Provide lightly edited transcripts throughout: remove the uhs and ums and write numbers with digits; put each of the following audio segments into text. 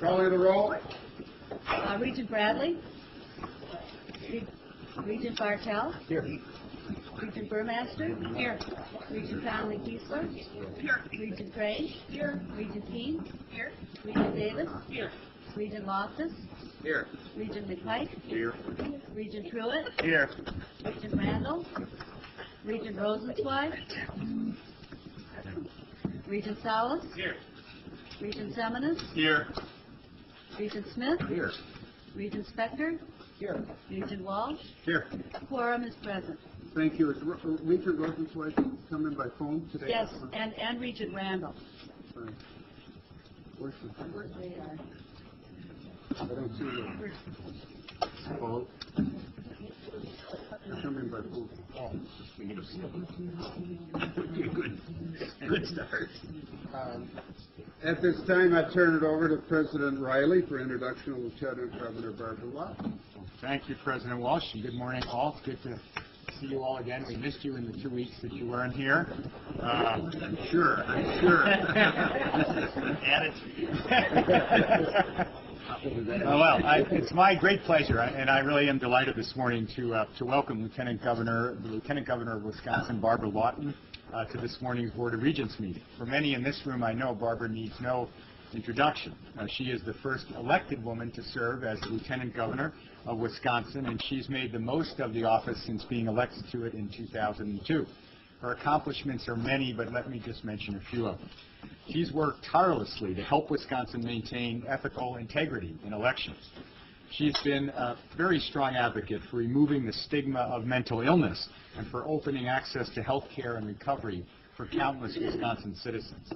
Calling the roll. Regent Bradley. Regent Bartell. Here. Regent Burmaster. Here. Regent Connolly Kiesler. Here. Regent Gray. Here. Regent Keane. Here. Regent Davis. Here. Regent Loftus. Here. Regent McPike. Here. Regent Truitt. Here. Regent Randall. Regent Rosenzweig. Regent Salas. Here. Regent Seminis. Here. Regent Smith. Here. Regent Spector. Here. Regent Walsh. Here. Quorum is present. Thank you. Is Regent Rosenzweig coming by phone today? Yes, and Regent Randall. Where's the phone? They are. I don't see the phone. They're coming by phone. Good start. At this time, I turn it over to President Riley for introduction of Lieutenant Governor Barbara Lawson. Thank you, President Walsh, and good morning, all. It's good to see you all again. We missed you in the 2 weeks that you weren't here. I'm sure. Well, it's my great pleasure, and I really am delighted this morning to welcome the Lieutenant Governor of Wisconsin, Barbara Lawson, to this morning's Board of Regents meeting. For many in this room, I know Barbara needs no introduction. She is the first elected woman to serve as the Lieutenant Governor of Wisconsin, and she's made the most of the office since being elected to it in 2002. Her accomplishments are many, but let me just mention a few of them. She's worked tirelessly to help Wisconsin maintain ethical integrity in elections. She's been a very strong advocate for removing the stigma of mental illness and for opening access to health care and recovery for countless Wisconsin citizens.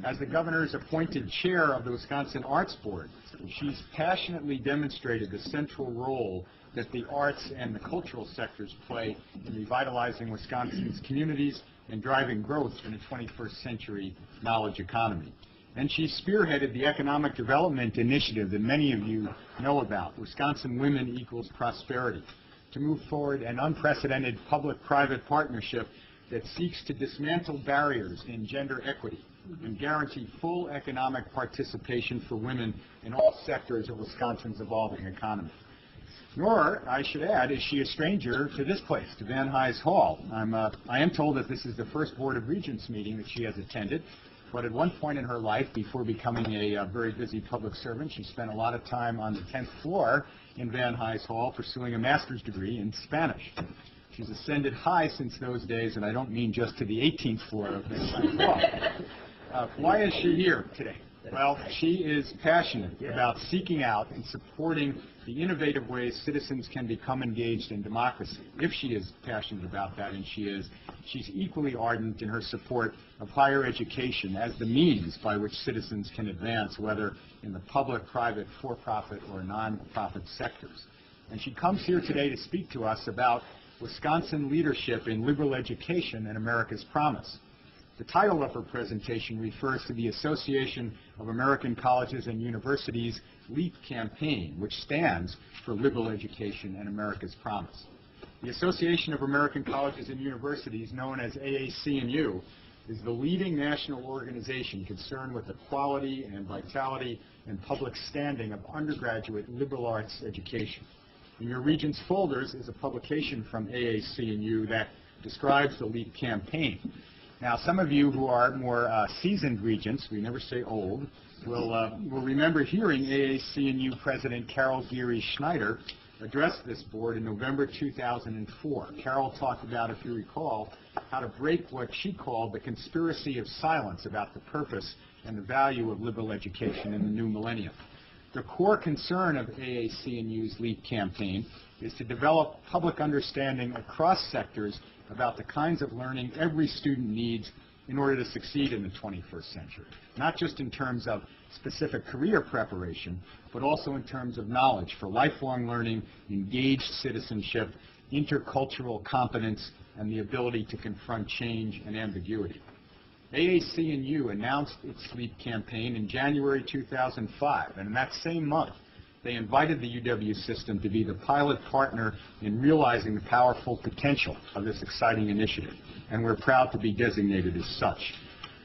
As the governor's appointed chair of the Wisconsin Arts Board, she's passionately demonstrated the central role that the arts and the cultural sectors play in revitalizing Wisconsin's communities and driving growth in a 21st century knowledge economy. And she spearheaded the economic development initiative that many of you know about, Wisconsin Women Equals Prosperity, to move forward an unprecedented public-private partnership that seeks to dismantle barriers in gender equity and guarantee full economic participation for women in all sectors of Wisconsin's evolving economy. Nor, I should add, is she a stranger to this place, to Van Nuys Hall. I am told that this is the first Board of Regents meeting that she has attended, but at one point in her life, before becoming a very busy public servant, she spent a lot of time on the 10th floor in Van Nuys Hall pursuing a master's degree in Spanish. She's ascended high since those days, and I don't mean just to the 18th floor of Van Nuys Hall. Why is she here today? Well, she is passionate about seeking out and supporting the innovative ways citizens can become engaged in democracy. If she is passionate about that, and she is, she's equally ardent in her support of higher education as the means by which citizens can advance, whether in the public, private, for-profit, or non-profit sectors. And she comes here today to speak to us about Wisconsin leadership in liberal education and America's promise. The title of her presentation refers to the Association of American Colleges and Universities LEAP campaign, which stands for Liberal Education and America's Promise. The Association of American Colleges and Universities, known as AAC&U, is the leading national organization concerned with the quality and vitality and public standing of undergraduate liberal arts education. In your Regents folders is a publication from AAC&U that describes the LEAP campaign. Now, some of you who are more seasoned Regents, we never say old, will remember hearing AAC&U President Carol Geary Schneider address this board in November 2004. Carol talked about, if you recall, how to break what she called the conspiracy of silence about the purpose and the value of liberal education in the new millennium. The core concern of AAC&U's LEAP campaign is to develop public understanding across sectors about the kinds of learning every student needs in order to succeed in the 21st century, not just in terms of specific career preparation, but also in terms of knowledge for lifelong learning, engaged citizenship, intercultural competence, and the ability to confront change and ambiguity. AAC&U announced its LEAP campaign in January 2005, and in that same month, they invited the UW system to be the pilot partner in realizing the powerful potential of this exciting initiative, and we're proud to be designated as such.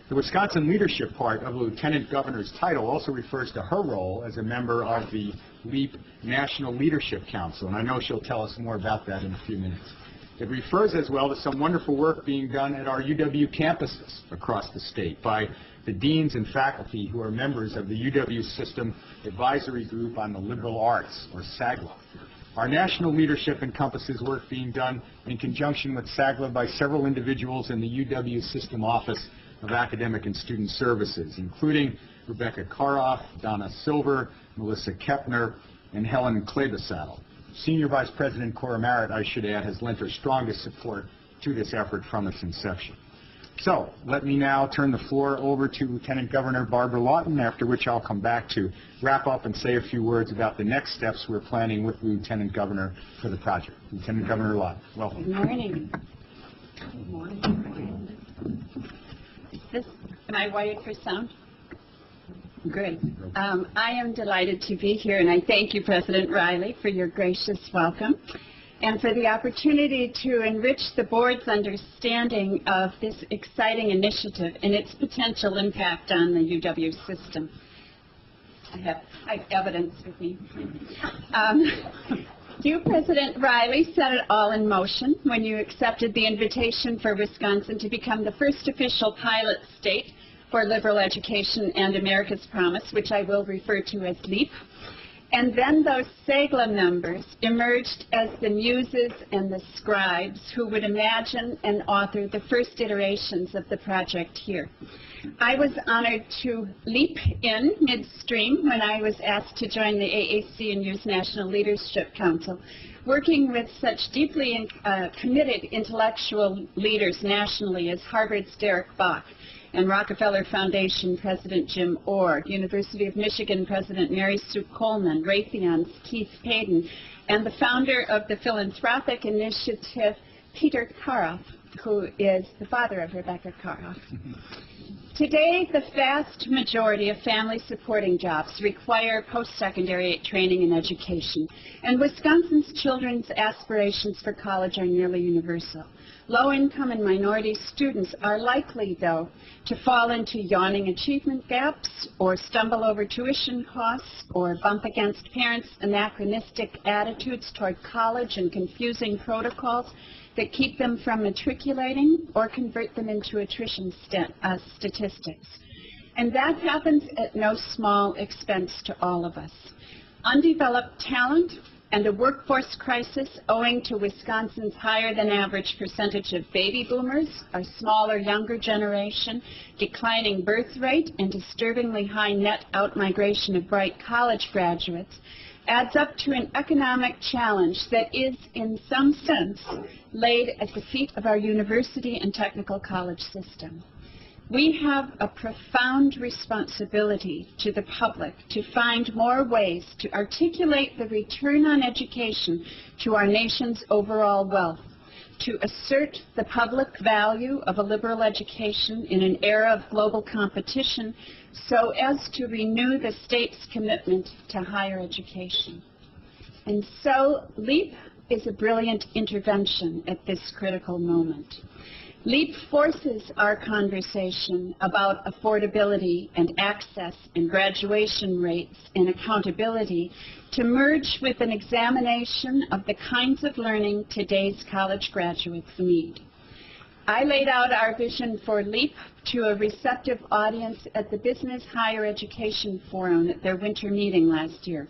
The Wisconsin leadership part of the Lieutenant Governor's title also refers to her role as a member of the LEAP National Leadership Council, and I know she'll tell us more about that in a few minutes. It refers as well to some wonderful work being done at our UW campuses across the state by the deans and faculty who are members of the UW System Advisory Group on the Liberal Arts, or SAGLA. Our national leadership encompasses work being done in conjunction with SAGLA by several individuals in the UW System Office of Academic and Student Services, including Rebecca Karoff, Donna Silver, Melissa Kepner, and Helen Klebesaddle. Senior Vice President Cora Merritt, I should add, has lent her strongest support to this effort from its inception. So, let me now turn the floor over to Lieutenant Governor Barbara Lawson, after which I'll come back to wrap up and say a few words about the next steps we're planning with the Lieutenant Governor for the project. Lieutenant Governor Lawson, welcome. Good morning. Good morning. Am I wired for sound? Good. I am delighted to be here, and I thank you, President Riley, for your gracious welcome and for the opportunity to enrich the board's understanding of this exciting initiative and its potential impact on the UW system. I have evidence with me. You, President Riley, set it all in motion when you accepted the invitation for Wisconsin to become the first official pilot state for liberal education and America's Promise, which I will refer to as LEAP. And then those SAGLA members emerged as the muses and the scribes who would imagine and author the first iterations of the project here. I was honored to leap in midstream when I was asked to join the AAC and Youth National Leadership Council, working with such deeply committed intellectual leaders nationally as Harvard's Derek Bach, and Rockefeller Foundation President Jim Orr, University of Michigan President Mary Sue Coleman, Raytheon's Keith Payton, and the founder of the philanthropic initiative, Peter Karoff, who is the father of Rebecca Karoff. Today, the vast majority of family supporting jobs require post-secondary training and education, and Wisconsin's children's aspirations for college are nearly universal. Low-income and minority students are likely, though, to fall into yawning achievement gaps or stumble over tuition costs or bump against parents' anachronistic attitudes toward college and confusing protocols that keep them from matriculating or convert them into attrition statistics. And that happens at no small expense to all of us. Undeveloped talent and a workforce crisis owing to Wisconsin's higher than average percentage of baby boomers, a smaller younger generation, declining birth rate, and disturbingly high net out-migration of bright college graduates adds up to an economic challenge that is, in some sense, laid at the feet of our university and technical college system. We have a profound responsibility to the public to find more ways to articulate the return on education to our nation's overall wealth, to assert the public value of a liberal education in an era of global competition so as to renew the state's commitment to higher education. And so LEAP is a brilliant intervention at this critical moment. LEAP forces our conversation about affordability and access and graduation rates and accountability to merge with an examination of the kinds of learning today's college graduates need. I laid out our vision for LEAP to a receptive audience at the Business Higher Education Forum at their winter meeting last year.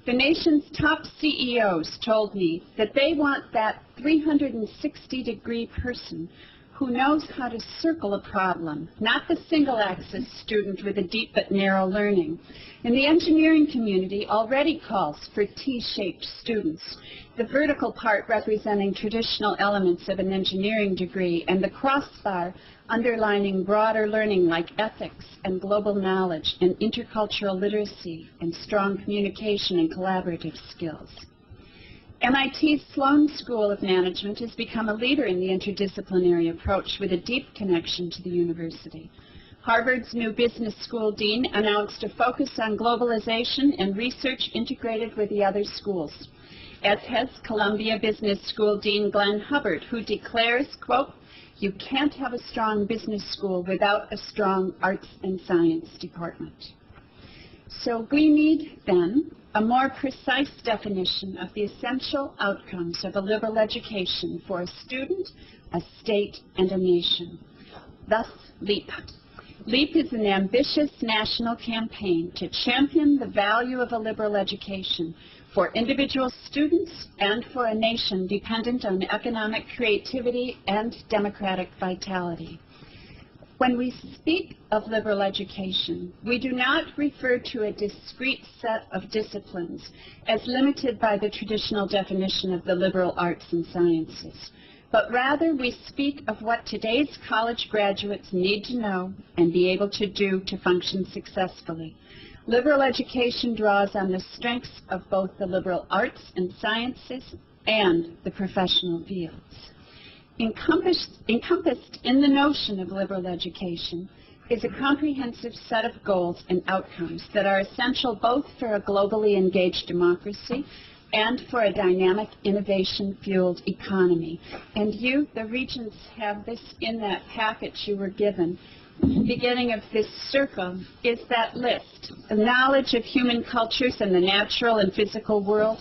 The nation's top CEOs told me that they want that 360-degree person who knows how to circle a problem, not the single-axis student with a deep but narrow learning. And the engineering community already calls for T-shaped students, the vertical part representing traditional elements of an engineering degree, and the crossbar underlining broader learning like ethics and global knowledge and intercultural literacy and strong communication and collaborative skills. MIT's Sloan School of Management has become a leader in the interdisciplinary approach with a deep connection to the university. Harvard's new business school dean announced a focus on globalization and research integrated with the other schools, as has Columbia Business School Dean Glenn Hubbard, who declares, quote, "You can't have a strong business school without a strong arts and science department." So we need, then, a more precise definition of the essential outcomes of a liberal education for a student, a state, and a nation. Thus, LEAP. LEAP is an ambitious national campaign to champion the value of a liberal education for individual students and for a nation dependent on economic creativity and democratic vitality. When we speak of liberal education, we do not refer to a discrete set of disciplines as limited by the traditional definition of the liberal arts and sciences, but rather we speak of what today's college graduates need to know and be able to do to function successfully. Liberal education draws on the strengths of both the liberal arts and sciences and the professional fields. Encompassed in the notion of liberal education is a comprehensive set of goals and outcomes that are essential both for a globally engaged democracy and for a dynamic, innovation-fueled economy. And you, the Regents, have this in that packet you were given. The beginning of this circle is that list: the knowledge of human cultures and the natural and physical world,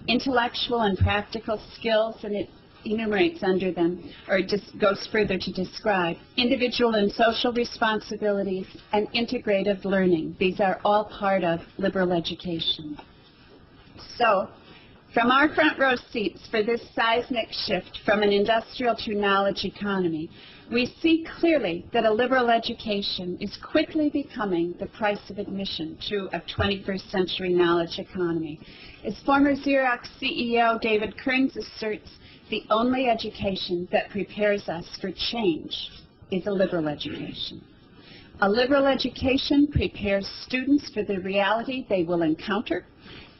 intellectual and practical skills, and it enumerates under them, or just goes further to describe, individual and social responsibilities, and integrative learning. These are all part of liberal education. So, from our front row seats for this seismic shift from an industrial to knowledge economy, we see clearly that a liberal education is quickly becoming the price of admission to a 21st century knowledge economy. As former Xerox CEO David Kearns asserts, the only education that prepares us for change is a liberal education. A liberal education prepares students for the reality they will encounter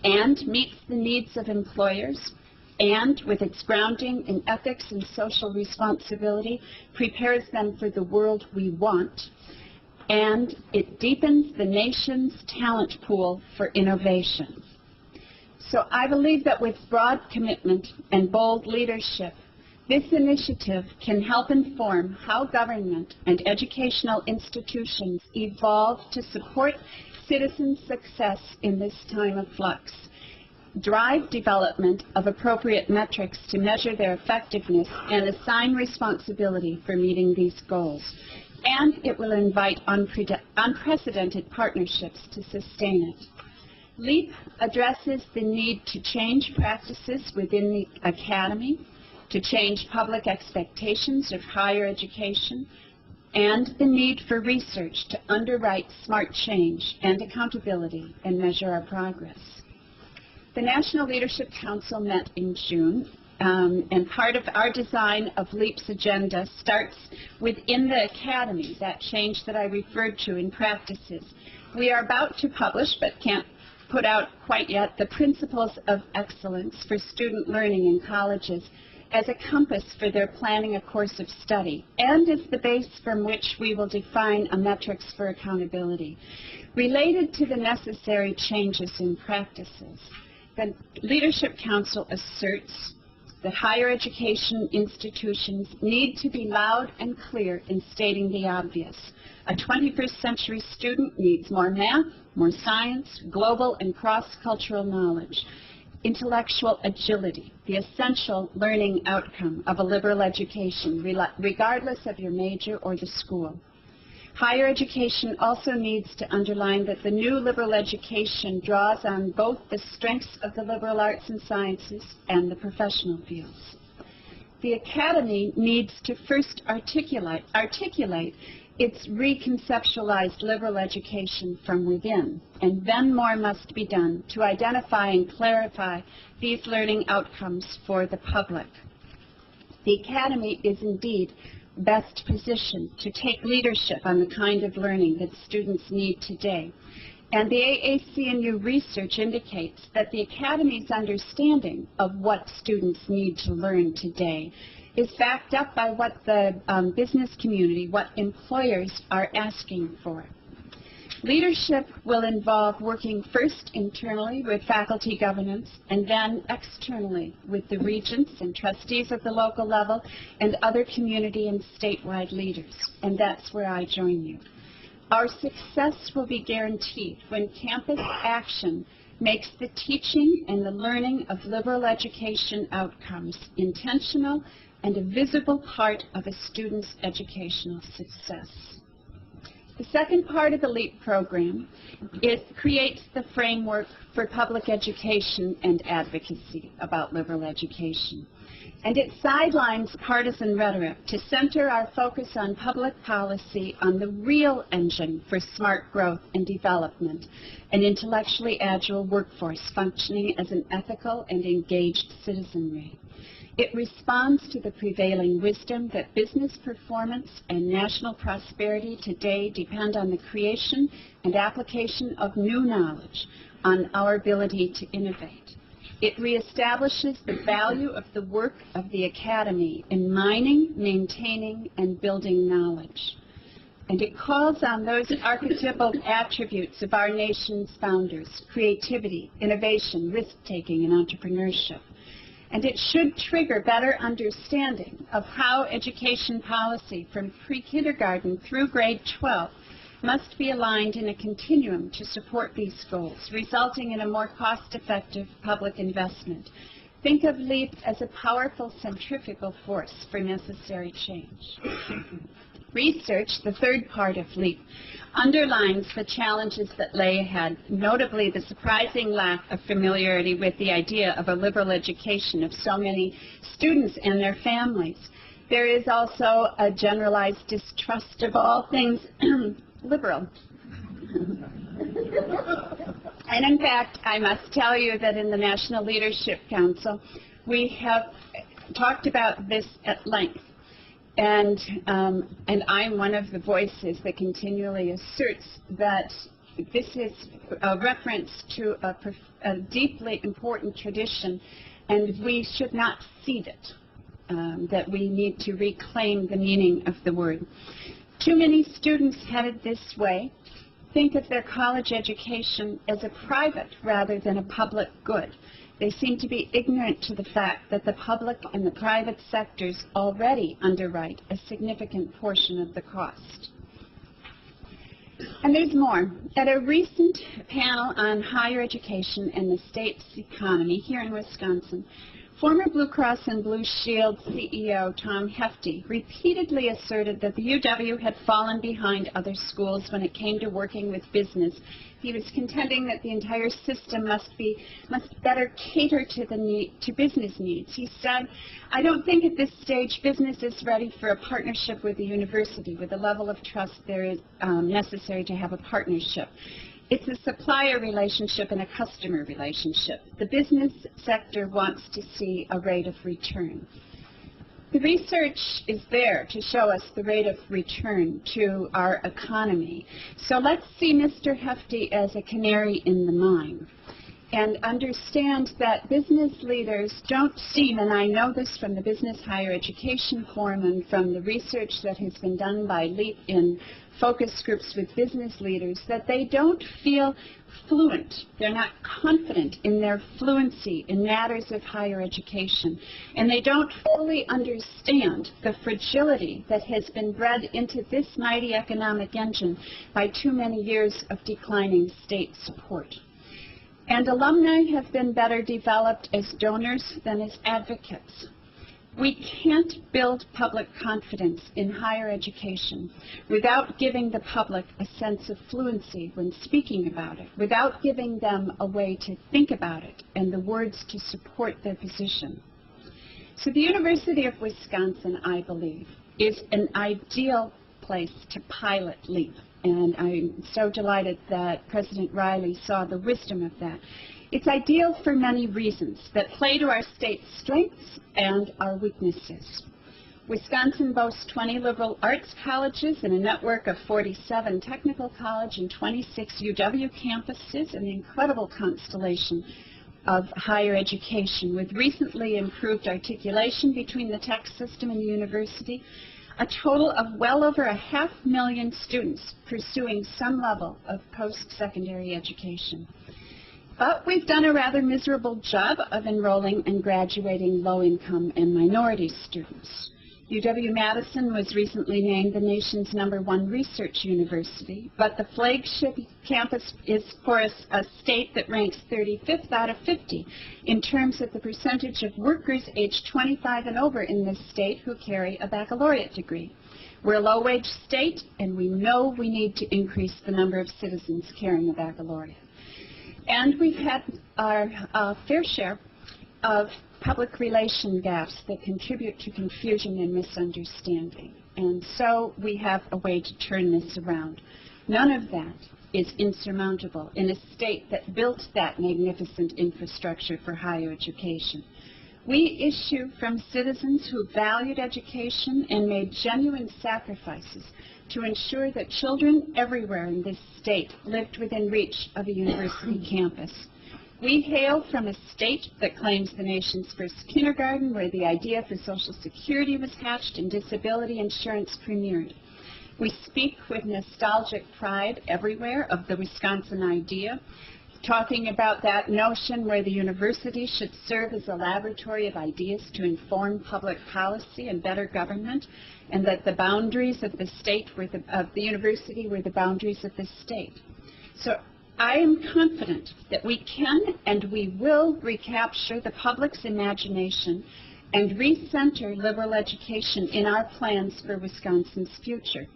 and meets the needs of employers, and with its grounding in ethics and social responsibility, prepares them for the world we want, and it deepens the nation's talent pool for innovation. So I believe that with broad commitment and bold leadership, this initiative can help inform how government and educational institutions evolve to support citizen success in this time of flux, drive development of appropriate metrics to measure their effectiveness, and assign responsibility for meeting these goals. And it will invite unprecedented partnerships to sustain it. LEAP addresses the need to change practices within the academy, to change public expectations of higher education, and the need for research to underwrite smart change and accountability and measure our progress. The National Leadership Council met in June, and part of our design of LEAP's agenda starts within the academy, that change that I referred to in practices. We are about to publish, but can't put out quite yet, the Principles of Excellence for Student Learning in Colleges as a compass for their planning a course of study, and as the base from which we will define a metrics for accountability. Related to the necessary changes in practices, the Leadership Council asserts that higher education institutions need to be loud and clear in stating the obvious. A 21st century student needs more math, more science, global and cross-cultural knowledge, intellectual agility, the essential learning outcome of a liberal education, regardless of your major or the school. Higher education also needs to underline that the new liberal education draws on both the strengths of the liberal arts and sciences and the professional fields. The academy needs to first articulate its reconceptualized liberal education from within, and then more must be done to identify and clarify these learning outcomes for the public. The academy is indeed best positioned to take leadership on the kind of learning that students need today. And the AAC&U research indicates that the Academy's understanding of what students need to learn today is backed up by what the business community, what employers are asking for. Leadership will involve working first internally with faculty governance and then externally with the regents and trustees at the local level and other community and statewide leaders. And that's where I join you. Our success will be guaranteed when campus action makes the teaching and the learning of liberal education outcomes intentional and a visible part of a student's educational success. The second part of the LEAP program creates the framework for public education and advocacy about liberal education. And it sidelines partisan rhetoric to center our focus on public policy on the real engine for smart growth and development, an intellectually agile workforce functioning as an ethical and engaged citizenry. It responds to the prevailing wisdom that business performance and national prosperity today depend on the creation and application of new knowledge, on our ability to innovate. It reestablishes the value of the work of the academy in mining, maintaining, and building knowledge. And it calls on those archetypal attributes of our nation's founders: creativity, innovation, risk-taking, and entrepreneurship. And it should trigger better understanding of how education policy from pre-kindergarten through grade 12 must be aligned in a continuum to support these goals, resulting in a more cost-effective public investment. Think of LEAP as a powerful centrifugal force for necessary change. Research, the third part of LEAP, underlines the challenges that lay ahead, notably the surprising lack of familiarity with the idea of a liberal education of so many students and their families. There is also a generalized distrust of all things liberal. And in fact, I must tell you that in the National Leadership Council, we have talked about this at length. And I'm one of the voices that continually asserts that this is a reference to a deeply important tradition, and we should not cede it, that we need to reclaim the meaning of the word. Too many students headed this way think of their college education as a private rather than a public good. They seem to be ignorant to the fact that the public and the private sectors already underwrite a significant portion of the cost. And there's more. At a recent panel on higher education and the state's economy here in Wisconsin, former Blue Cross and Blue Shield CEO Tom Hefty repeatedly asserted that the UW had fallen behind other schools when it came to working with business. He was contending that the entire system must better cater to business needs. He said, "I don't think at this stage business is ready for a partnership with the university with the level of trust there is necessary to have a partnership. It's a supplier relationship and a customer relationship. The business sector wants to see a rate of return." The research is there to show us the rate of return to our economy. So let's see Mr. Hefty as a canary in the mine and understand that business leaders don't seem, and I know this from the Business Higher Education Forum and from the research that has been done by LEAP in focus groups with business leaders, that they don't feel fluent. They're not confident in their fluency in matters of higher education. And they don't fully understand the fragility that has been bred into this mighty economic engine by too many years of declining state support. And alumni have been better developed as donors than as advocates. We can't build public confidence in higher education without giving the public a sense of fluency when speaking about it, without giving them a way to think about it and the words to support their position. So the University of Wisconsin, I believe, is an ideal place to pilot LEAP. And I'm so delighted that President Riley saw the wisdom of that. It's ideal for many reasons that play to our state's strengths and our weaknesses. Wisconsin boasts 20 liberal arts colleges and a network of 47 technical college and 26 UW campuses, an incredible constellation. of higher education, with recently improved articulation between the tech system and the university, a total of well over 500,000 students pursuing some level of post-secondary education. But we've done a rather miserable job of enrolling and graduating low-income and minority students. UW-Madison was recently named the nation's #1 research university, but the flagship campus is for a state that ranks 35th out of 50 in terms of the percentage of workers aged 25 and over in this state who carry a baccalaureate degree. We're a low-wage state, and we know we need to increase the number of citizens carrying a baccalaureate. And we've had our fair share of public relation gaps that contribute to confusion and misunderstanding. And so we have a way to turn this around. None of that is insurmountable in a state that built that magnificent infrastructure for higher education. We issue from citizens who valued education and made genuine sacrifices to ensure that children everywhere in this state lived within reach of a university campus. We hail from a state that claims the nation's first kindergarten, where the idea for Social Security was hatched and disability insurance premiered. We speak with nostalgic pride everywhere of the Wisconsin idea, talking about that notion where the university should serve as a laboratory of ideas to inform public policy and better government, and that the boundaries of the state of the university were the boundaries of the state. So I am confident that we can and we will recapture the public's imagination and recenter liberal education in our plans for Wisconsin's future.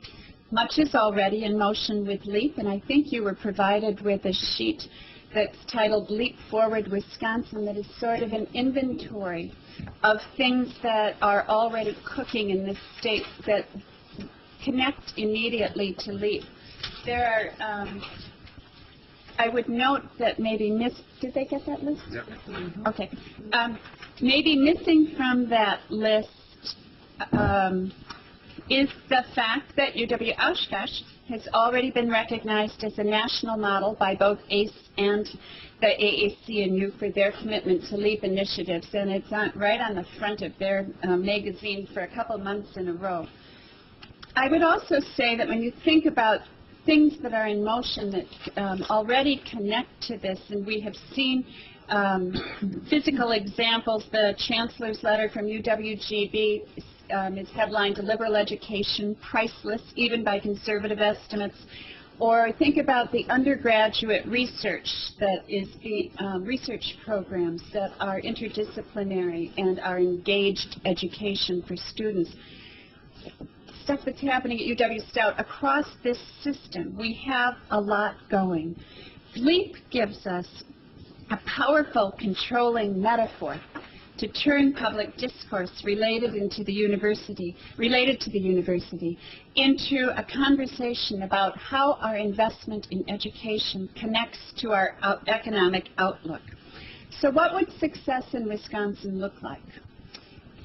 Much is already in motion with LEAP, and I think you were provided with a sheet that's titled Leap Forward Wisconsin, that is sort of an inventory of things that are already cooking in this state that connect immediately to LEAP. There are I would note that maybe did they get that list? Yep. Okay. Maybe missing from that list is the fact that UW-Oshkosh has already been recognized as a national model by both ACE and the AAC and U for their commitment to LEAP initiatives, and it's right on the front of their magazine for a couple months in a row. I would also say that when you think about things that are in motion that already connect to this, and we have seen physical examples. The Chancellor's letter from UWGB is headlined Liberal Education Priceless, even by conservative estimates. Or think about the undergraduate research that is the research programs that are interdisciplinary and are engaged education for students. Stuff that's happening at UW-Stout across this system. We have a lot going. LEAP gives us a powerful controlling metaphor to turn public discourse related to the university into a conversation about how our investment in education connects to our economic outlook. So what would success in Wisconsin look like?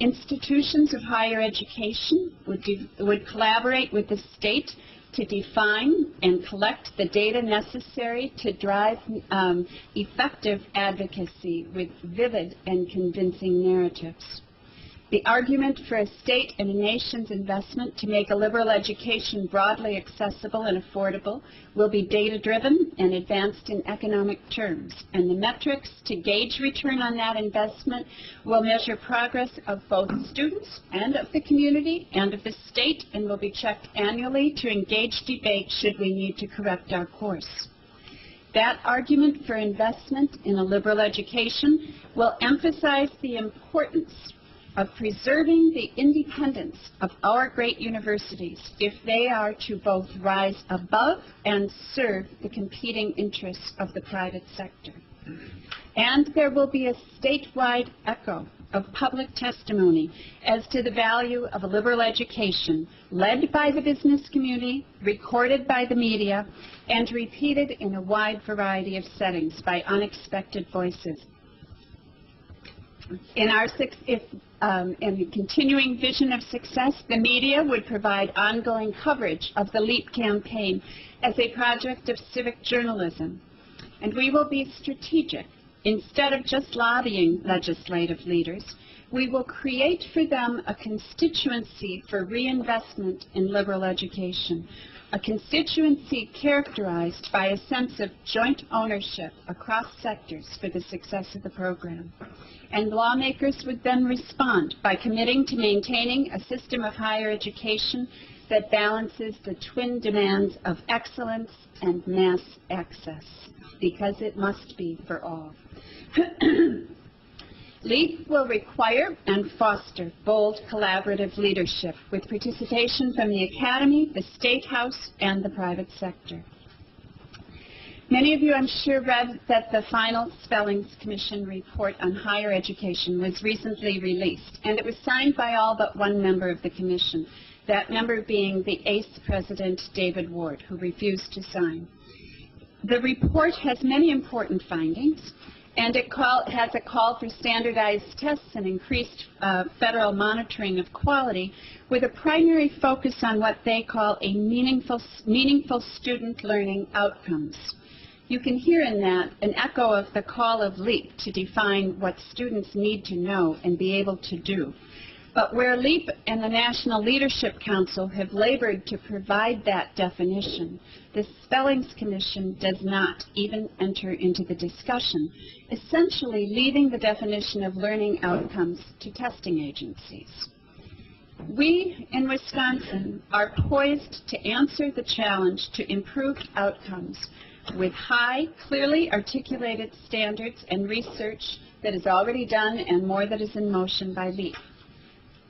Institutions of higher education would collaborate with the state to define and collect the data necessary to drive effective advocacy with vivid and convincing narratives. The argument for a state and a nation's investment to make a liberal education broadly accessible and affordable will be data-driven and advanced in economic terms. And the metrics to gauge return on that investment will measure progress of both students and of the community and of the state, and will be checked annually to engage debate should we need to correct our course. That argument for investment in a liberal education will emphasize the importance of preserving the independence of our great universities if they are to both rise above and serve the competing interests of the private sector. And there will be a statewide echo of public testimony as to the value of a liberal education led by the business community, recorded by the media, and repeated in a wide variety of settings by unexpected voices. In the continuing vision of success, the media would provide ongoing coverage of the LEAP campaign as a project of civic journalism. And we will be strategic Instead of just lobbying legislative leaders, we will create for them a constituency for reinvestment in liberal education, a constituency characterized by a sense of joint ownership across sectors for the success of the program. And lawmakers would then respond by committing to maintaining a system of higher education that balances the twin demands of excellence and mass access, because it must be for all. LEAP will require and foster bold collaborative leadership with participation from the Academy, the State House, and the private sector. Many of you, I'm sure, read that the final Spellings Commission report on higher education was recently released, and it was signed by all but one member of the Commission, that member being the ACE President, David Ward, who refused to sign. The report has many important findings, and it has a call for standardized tests and increased federal monitoring of quality, with a primary focus on what they call a meaningful student learning outcomes. You can hear in that an echo of the call of LEAP to define what students need to know and be able to do. But where LEAP and the National Leadership Council have labored to provide that definition, the Spellings Commission does not even enter into the discussion, essentially leaving the definition of learning outcomes to testing agencies. We in Wisconsin are poised to answer the challenge to improved outcomes with high, clearly articulated standards and research that is already done and more that is in motion by LEAP.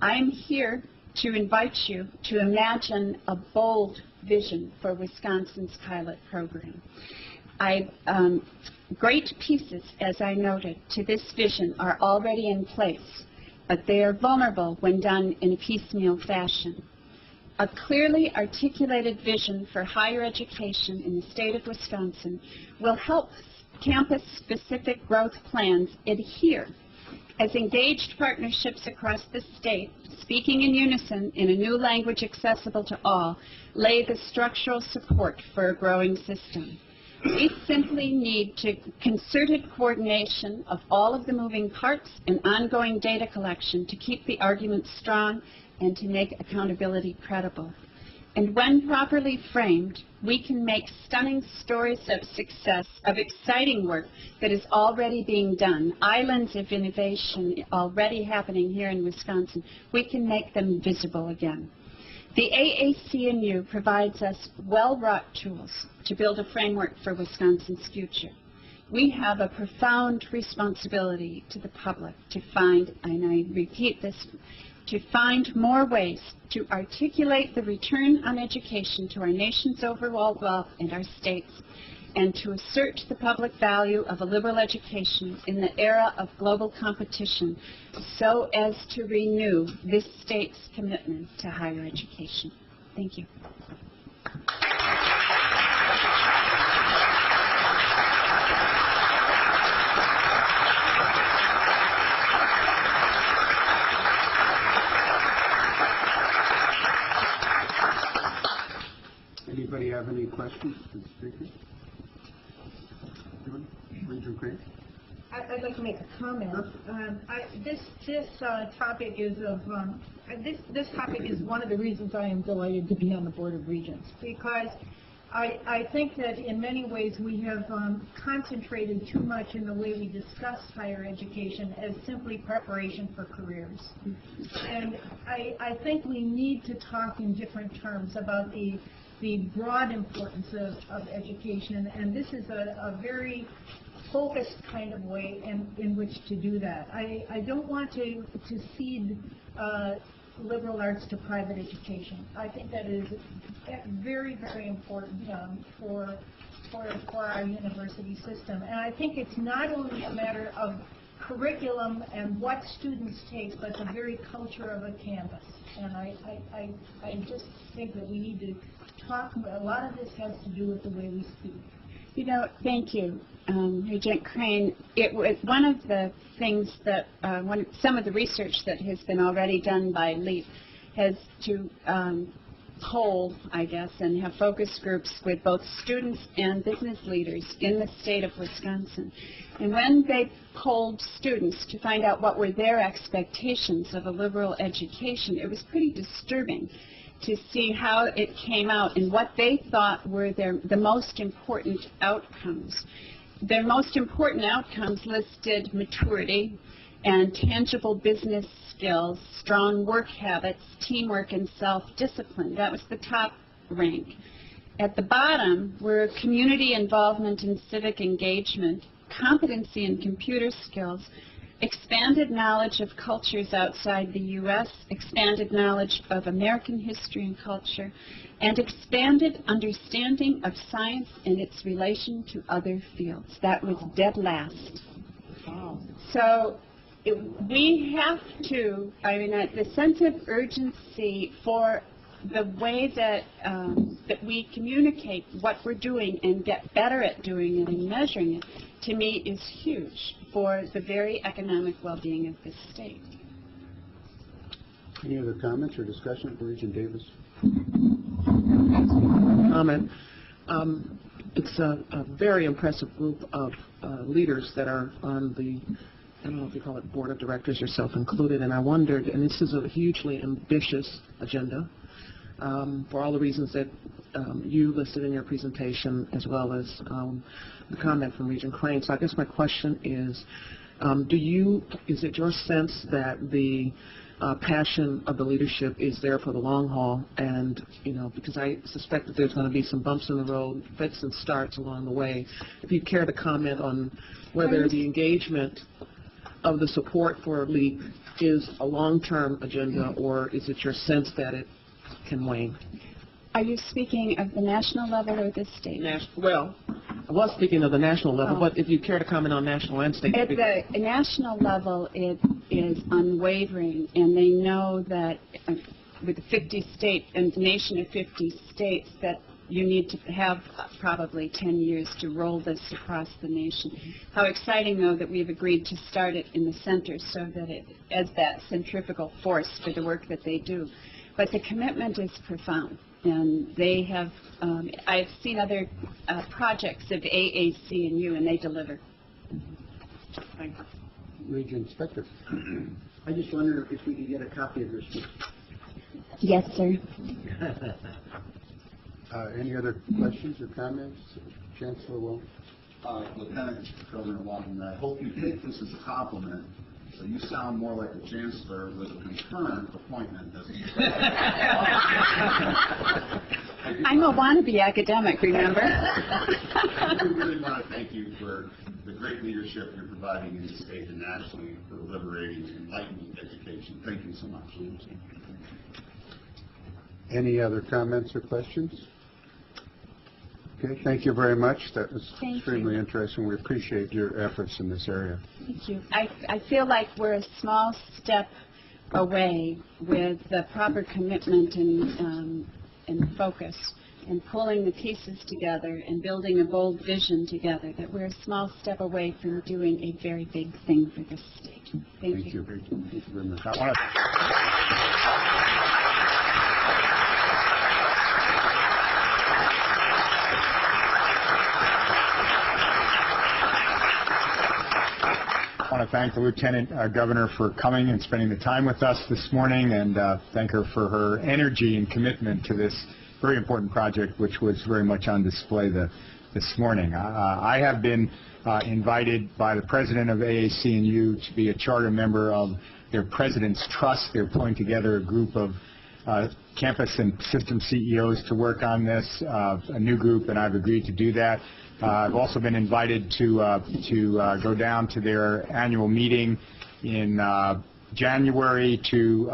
I am here to invite you to imagine a bold vision for Wisconsin's pilot program. Great pieces, as I noted, to this vision are already in place, but they are vulnerable when done in a piecemeal fashion. A clearly articulated vision for higher education in the state of Wisconsin will help campus-specific growth plans adhere as engaged partnerships across the state, speaking in unison in a new language accessible to all, lay the structural support for a growing system. We simply need concerted coordination of all of the moving parts and ongoing data collection to keep the argument strong and to make accountability credible. And when properly framed, we can make stunning stories of success, of exciting work that is already being done, islands of innovation already happening here in Wisconsin. We can make them visible again. The AAC&U provides us well-wrought tools to build a framework for Wisconsin's future. We have a profound responsibility to the public to find, and I repeat this, to find more ways to articulate the return on education to our nation's overall wealth and our states, and to assert the public value of a liberal education in the era of global competition so as to renew this state's commitment to higher education. Thank you. Anybody have any questions for the speaker? Regent Crane? I'd like to make a comment. This topic is this topic is one of the reasons I am delighted to be on the Board of Regents, because I think that in many ways we have concentrated too much in the way we discuss higher education as simply preparation for careers. And I think we need to talk in different terms about the broad importance of education, and this is a very focused kind of way in which to do that. I don't want to cede liberal arts to private education. I think that is very, very important for our university system. And I think it's not only a matter of curriculum and what students take, but the very culture of a campus. And I just think that we need to talk about, a lot of this has to do with the way we speak. You know, thank you, Regent Crane. It was one of the things that, some of the research that has been already done by LEAP has to poll, I guess, and have focus groups with both students and business leaders in the state of Wisconsin. And when they polled students to find out what were their expectations of a liberal education, it was pretty disturbing to see how it came out and what they thought were the most important outcomes. Their most important outcomes listed maturity and tangible business skills, strong work habits, teamwork, and self-discipline. That was the top rank. At the bottom were community involvement and civic engagement, competency in computer skills, expanded knowledge of cultures outside the U.S., expanded knowledge of American history and culture, and expanded understanding of science and its relation to other fields. That was dead last. So we have to, the sense of urgency for the way that that we communicate what we're doing and get better at doing it and measuring it, to me, is huge for the very economic well-being of this state. Any other comments or discussion for Regent Davis? Comment. It's a very impressive group of leaders that are on the, I don't know if you call it board of directors, yourself included, and I wondered, and this is a hugely ambitious agenda, for all the reasons that you listed in your presentation, as well as the comment from Regent Crane. So I guess my question is, is it your sense that the passion of the leadership is there for the long haul? And, because I suspect that there's going to be some bumps in the road, fits and starts along the way. If you care to comment on whether the engagement of the support for LEAP is a long-term agenda, or is it your sense that it can wane? Are you speaking of the national level or the state? Well, I was speaking of the national level, but if you care to comment on national and state. At the national level, it is unwavering, and they know that with the 50 states and the nation of 50 states, that you need to have probably 10 years to roll this across the nation. How exciting, though, that we've agreed to start it in the center so that it as that centrifugal force for the work that they do. But the commitment is profound, and they have, I've seen other projects of AAC&U, and they deliver. Thank you. Regent Spector. I just wondered if we could get a copy of your speech. Yes, sir. Any other questions or comments? Chancellor Will. Lieutenant Governor Lawson, I hope you take this as a compliment. So you sound more like a chancellor with a concurrent appointment. I'm a wannabe academic, remember? I really want to thank you for the great leadership you're providing in the state and nationally for liberating and enlightening education. Thank you so much. Any other comments or questions? Okay, thank you very much. That was extremely interesting. We appreciate your efforts in this area. Thank you. I feel like we're a small step away with the proper commitment and focus and pulling the pieces together and building a bold vision together, that we're a small step away from doing a very big thing for this state. Thank you. Thank you very much. I want to thank the Lieutenant Governor for coming and spending the time with us this morning, and thank her for her energy and commitment to this very important project, which was very much on display this morning. I have been invited by the president of AAC&U to be a charter member of their President's Trust. They're pulling together a group of campus and system CEOs to work on this, a new group, and I've agreed to do that. I've also been invited to go down to their annual meeting in January to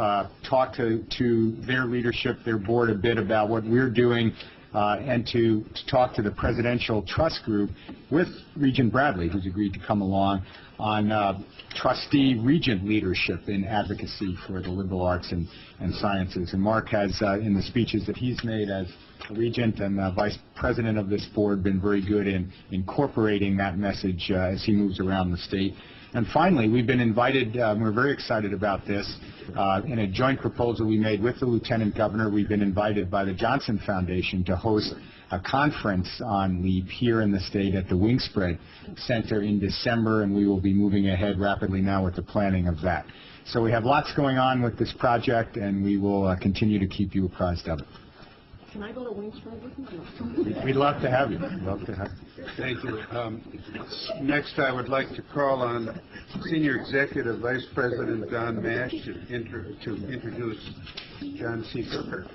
talk to their leadership, their board, a bit about what we're doing, and to talk to the Presidential Trust Group with Regent Bradley, who's agreed to come along, on trustee regent leadership in advocacy for the liberal arts and sciences. And Mark has, in the speeches that he's made as regent and vice president of this board, been very good in incorporating that message as he moves around the state. And finally, we've been invited, we're very excited about this, In a joint proposal we made with the Lieutenant Governor, we've been invited by the Johnson Foundation to host a conference on LEAP here in the state at the Wingspread Center in December, and we will be moving ahead rapidly now with the planning of that. So we have lots going on with this project, and we will continue to keep you apprised of it. Can I go to Wingspread with you? We'd love to have you. Love to have you. Thank you. Next, I would like to call on Senior Executive Vice President Don Mash to introduce John C. Burkhardt.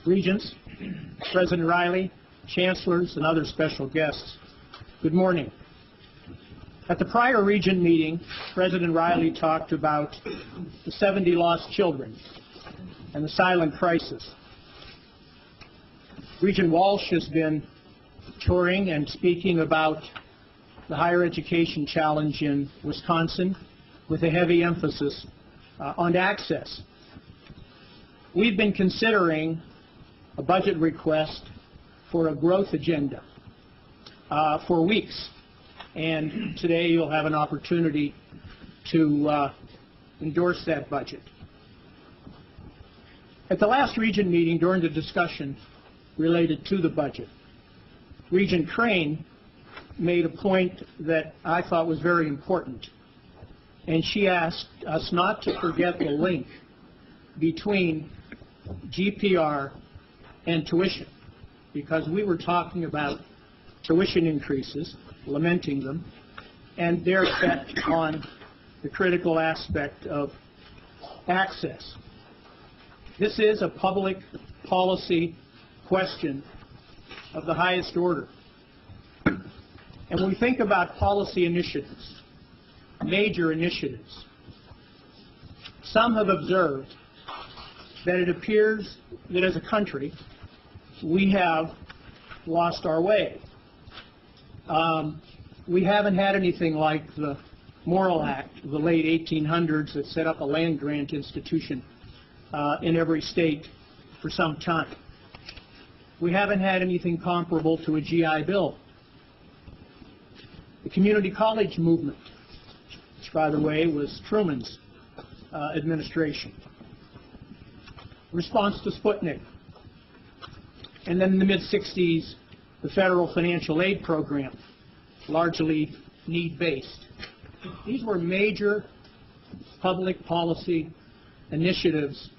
Regents, President Riley, Chancellors, and other special guests, good morning. At the prior Regent meeting, President Riley talked about the 70 lost children and the silent crisis. Regent Walsh has been touring and speaking about the higher education challenge in Wisconsin with a heavy emphasis on access. We've been considering a budget request for a growth agenda for weeks, and today you'll have an opportunity to endorse that budget. At the last Regent meeting, during the discussion related to the budget, Regent Crane made a point that I thought was very important, and she asked us not to forget the link between GPR and tuition, because we were talking about tuition increases, lamenting them, and their effect on the critical aspect of access. This is a public policy question of the highest order. And when we think about policy initiatives, major initiatives, some have observed that it appears that as a country, we have lost our way. We haven't had anything like the Morrill Act of the late 1800s that set up a land-grant institution in every state for some time. We haven't had anything comparable to a GI Bill. The community college movement, which, by the way, was Truman's administration. Response to Sputnik. And then in the mid-60s, the federal financial aid program, largely need-based. These were major public policy initiatives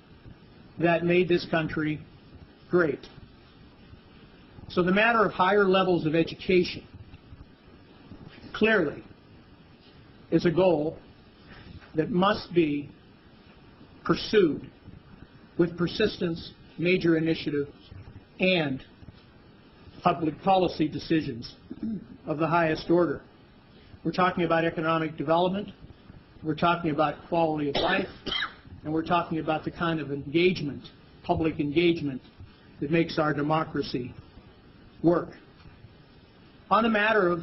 that made this country great. So the matter of higher levels of education clearly is a goal that must be pursued with persistence, major initiatives, and public policy decisions of the highest order. We're talking about economic development, we're talking about quality of life, and we're talking about the kind of engagement, public engagement, that makes our democracy work. On the matter of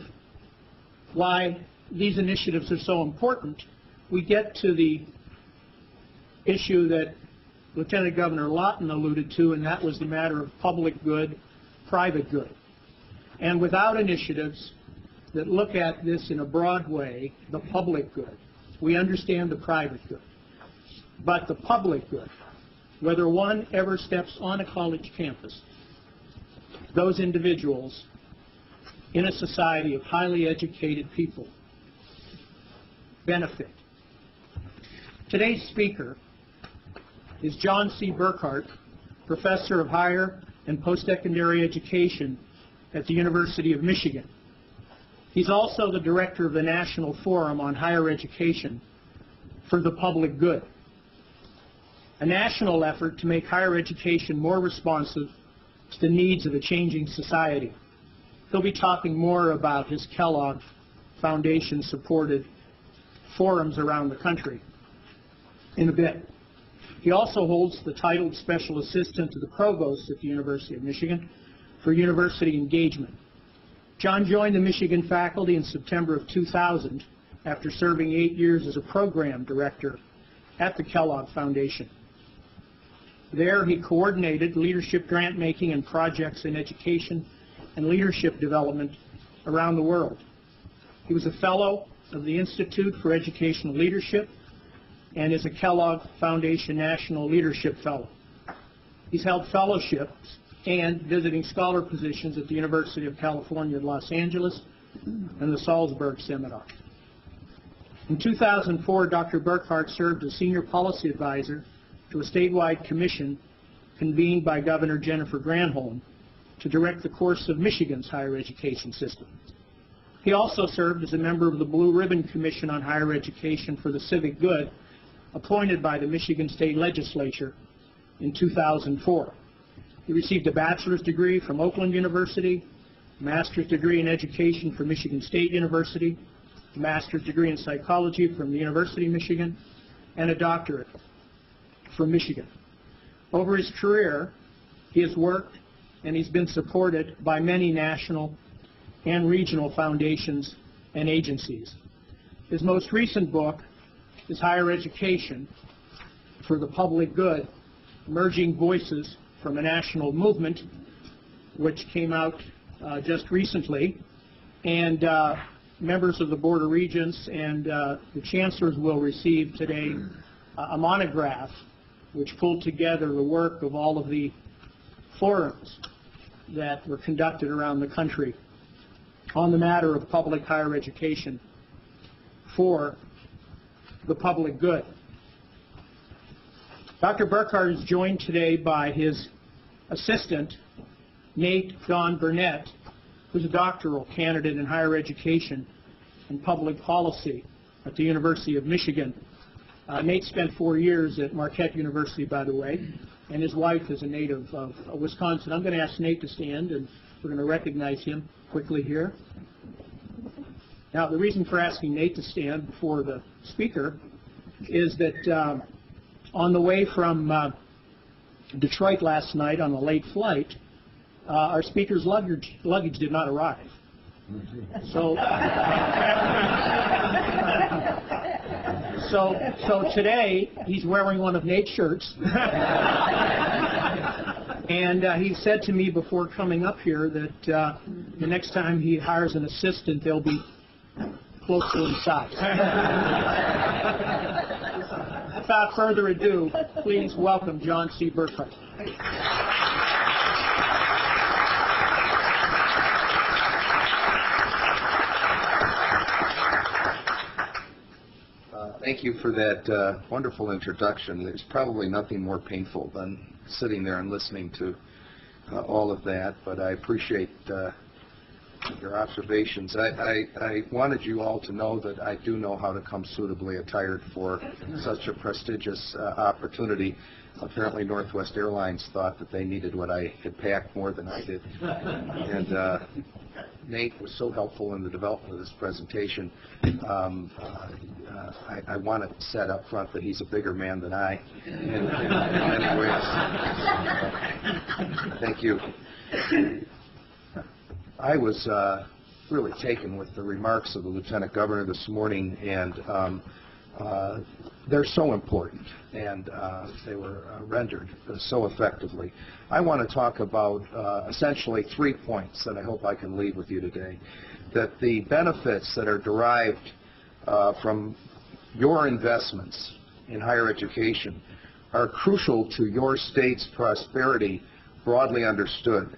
why these initiatives are so important, we get to the issue that Lieutenant Governor Lawson alluded to, and that was the matter of public good, private good. And without initiatives that look at this in a broad way, the public good, we understand the private good, but the public good, whether one ever steps on a college campus, those individuals in a society of highly educated people benefit. Today's speaker is John C. Burkhardt, Professor of Higher and Post-Secondary Education at the University of Michigan. He's also the Director of the National Forum on Higher Education for the Public Good, a national effort to make higher education more responsive to the needs of a changing society. He'll be talking more about his Kellogg Foundation-supported forums around the country in a bit. He also holds the title of Special Assistant to the Provost at the University of Michigan for University Engagement. John joined the Michigan faculty in September of 2000 after serving 8 years as a program director at the Kellogg Foundation. There, he coordinated leadership grant-making and projects in education and leadership development around the world. He was a fellow of the Institute for Educational Leadership and is a Kellogg Foundation National Leadership Fellow. He's held fellowships and visiting scholar positions at the University of California at Los Angeles and the Salzburg Seminar. In 2004, Dr. Burkhardt served as Senior Policy Advisor to a statewide commission convened by Governor Jennifer Granholm to direct the course of Michigan's higher education system. He also served as a member of the Blue Ribbon Commission on Higher Education for the Civic Good, appointed by the Michigan State Legislature in 2004. He received a bachelor's degree from Oakland University, a master's degree in education from Michigan State University, a master's degree in psychology from the University of Michigan, and a doctorate from Michigan. Over his career, he has worked and he's been supported by many national and regional foundations and agencies. His most recent book is Higher Education for the Public Good, Emerging Voices from a National Movement, which came out just recently. And members of the Board of Regents and the chancellors will receive today a monograph which pulled together the work of all of the forums that were conducted around the country on the matter of public higher education for the public good. Dr. Burkhardt is joined today by his assistant, Nate Don Burnett, who's a doctoral candidate in higher education and public policy at the University of Michigan. Nate spent 4 years at Marquette University, by the way, and his wife is a native of Wisconsin. I'm going to ask Nate to stand, and we're going to recognize him quickly here. Now, the reason for asking Nate to stand before the speaker is that on the way from Detroit last night on a late flight, our speaker's luggage did not arrive. So today, he's wearing one of Nate's shirts. And he said to me before coming up here that the next time he hires an assistant, they'll be close to his size. Without further ado, please welcome John C. Burkhardt. Thank you for that wonderful introduction. There's probably nothing more painful than sitting there and listening to all of that, but I appreciate your observations. I wanted you all to know that I do know how to come suitably attired for such a prestigious opportunity. Apparently Northwest Airlines thought that they needed what I had packed more than I did. And Nate was so helpful in the development of this presentation. I want to set up front that he's a bigger man than I in many ways. Thank you. I was really taken with the remarks of the Lieutenant Governor this morning, and they're so important, and they were rendered so effectively. I want to talk about essentially 3 points that I hope I can leave with you today. That the benefits that are derived from your investments in higher education are crucial to your state's prosperity, broadly understood,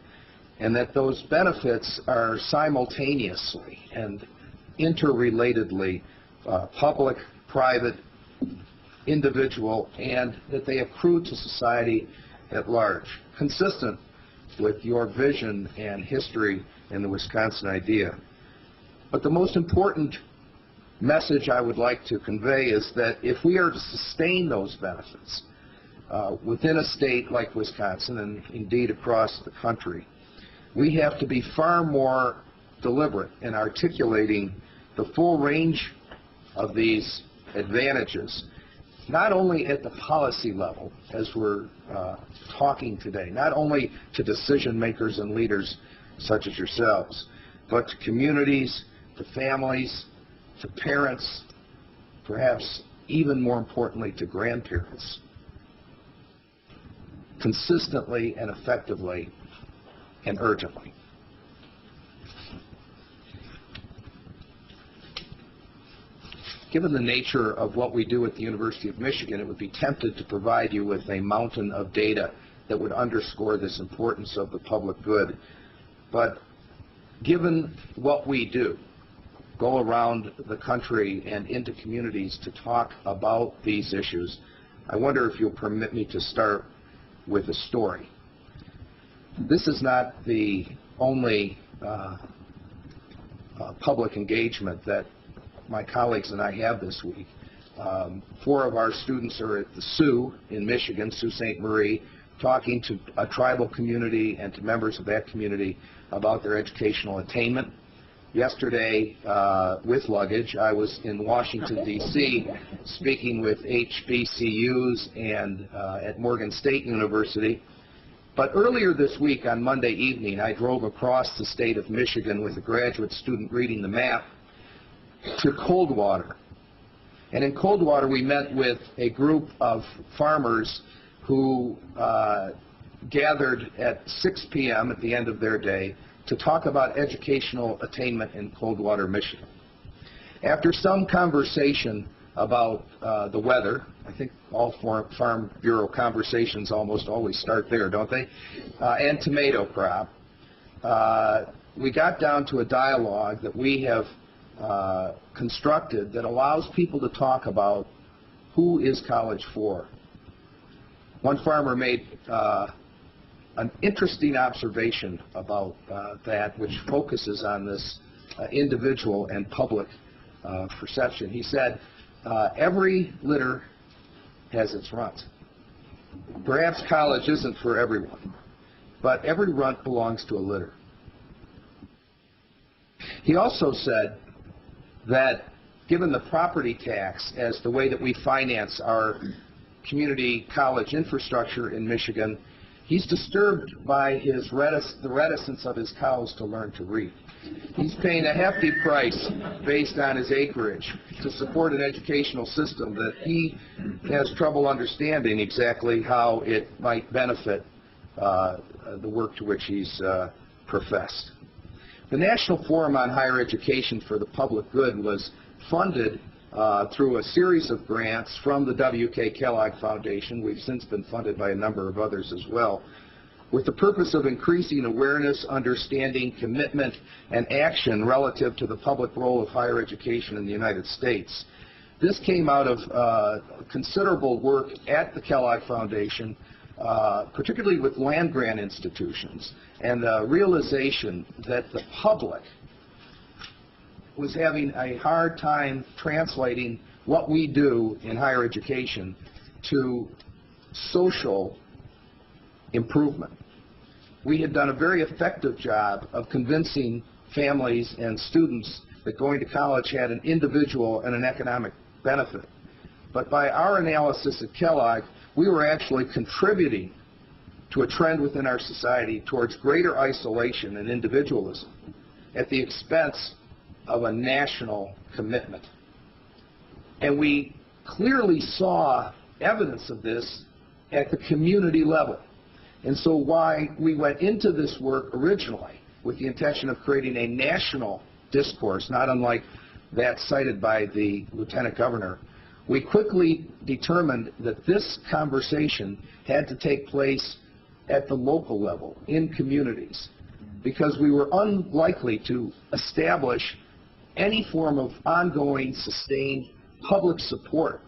and that those benefits are simultaneously and interrelatedly public, private, individual, and that they accrue to society at large, consistent with your vision and history in the Wisconsin idea. But the most important message I would like to convey is that if we are to sustain those benefits within a state like Wisconsin, and indeed across the country, we have to be far more deliberate in articulating the full range of these advantages, not only at the policy level, as we're talking today, not only to decision makers and leaders such as yourselves, but to communities, to families, to parents, perhaps even more importantly to grandparents, consistently and effectively and urgently. Given the nature of what we do at the University of Michigan, it would be tempted to provide you with a mountain of data that would underscore this importance of the public good. But given what we do, go around the country and into communities to talk about these issues, I wonder if you'll permit me to start with a story. This is not the only public engagement that my colleagues and I have this week. 4 of our students are at the Sioux in Michigan, Sault Ste. Marie, talking to a tribal community and to members of that community about their educational attainment. Yesterday, with luggage, I was in Washington, D.C., speaking with HBCUs and at Morgan State University. But earlier this week, on Monday evening, I drove across the state of Michigan with a graduate student reading the map to Coldwater. And in Coldwater, we met with a group of farmers who gathered at 6 p.m. at the end of their day to talk about educational attainment in Coldwater, Michigan. After some conversation about the weather, I think all Farm Bureau conversations almost always start there, don't they? And tomato crop, we got down to a dialogue that we have constructed that allows people to talk about who is college for. One farmer made an interesting observation about that, which focuses on this individual and public perception. He said, every litter has its runt. Perhaps college isn't for everyone, but every runt belongs to a litter. He also said that given the property tax as the way that we finance our community college infrastructure in Michigan, he's disturbed by the reticence of his cows to learn to read. He's paying a hefty price based on his acreage to support an educational system that he has trouble understanding exactly how it might benefit the work to which he's professed. The National Forum on Higher Education for the Public Good was funded through a series of grants from the W.K. Kellogg Foundation. We've since been funded by a number of others as well, with the purpose of increasing awareness, understanding, commitment, and action relative to the public role of higher education in the United States. This came out of considerable work at the Kellogg Foundation, particularly with land-grant institutions, and the realization that the public was having a hard time translating what we do in higher education to social improvement. We had done a very effective job of convincing families and students that going to college had an individual and an economic benefit. But by our analysis at Kellogg, we were actually contributing to a trend within our society towards greater isolation and individualism at the expense of a national commitment. And we clearly saw evidence of this at the community level. And so why we went into this work originally with the intention of creating a national discourse, not unlike that cited by the Lieutenant Governor, we quickly determined that this conversation had to take place at the local level, in communities, because we were unlikely to establish any form of ongoing, sustained public support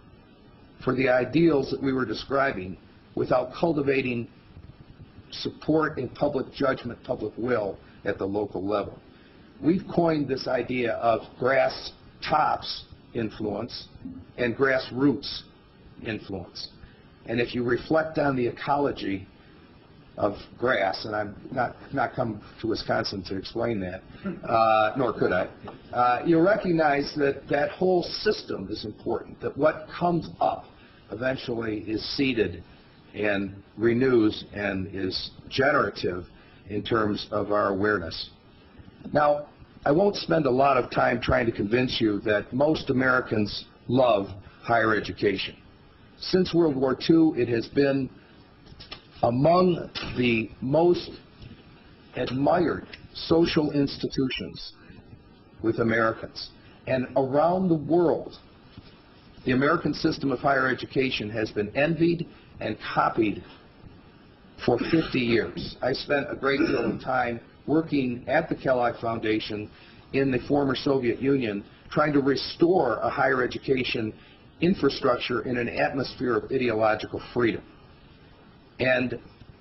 for the ideals that we were describing without cultivating support in public judgment, public will at the local level. We've coined this idea of grass tops influence and grassroots influence. And if you reflect on the ecology of grass, and I'm not come to Wisconsin to explain that, nor could I, you'll recognize that that whole system is important, that what comes up eventually is seeded and renews and is generative in terms of our awareness. Now, I won't spend a lot of time trying to convince you that most Americans love higher education. Since World War II, it has been among the most admired social institutions with Americans. And around the world, the American system of higher education has been envied and copied for 50 years. I spent a great deal of time working at the Kellogg Foundation in the former Soviet Union, trying to restore a higher education infrastructure in an atmosphere of ideological freedom. And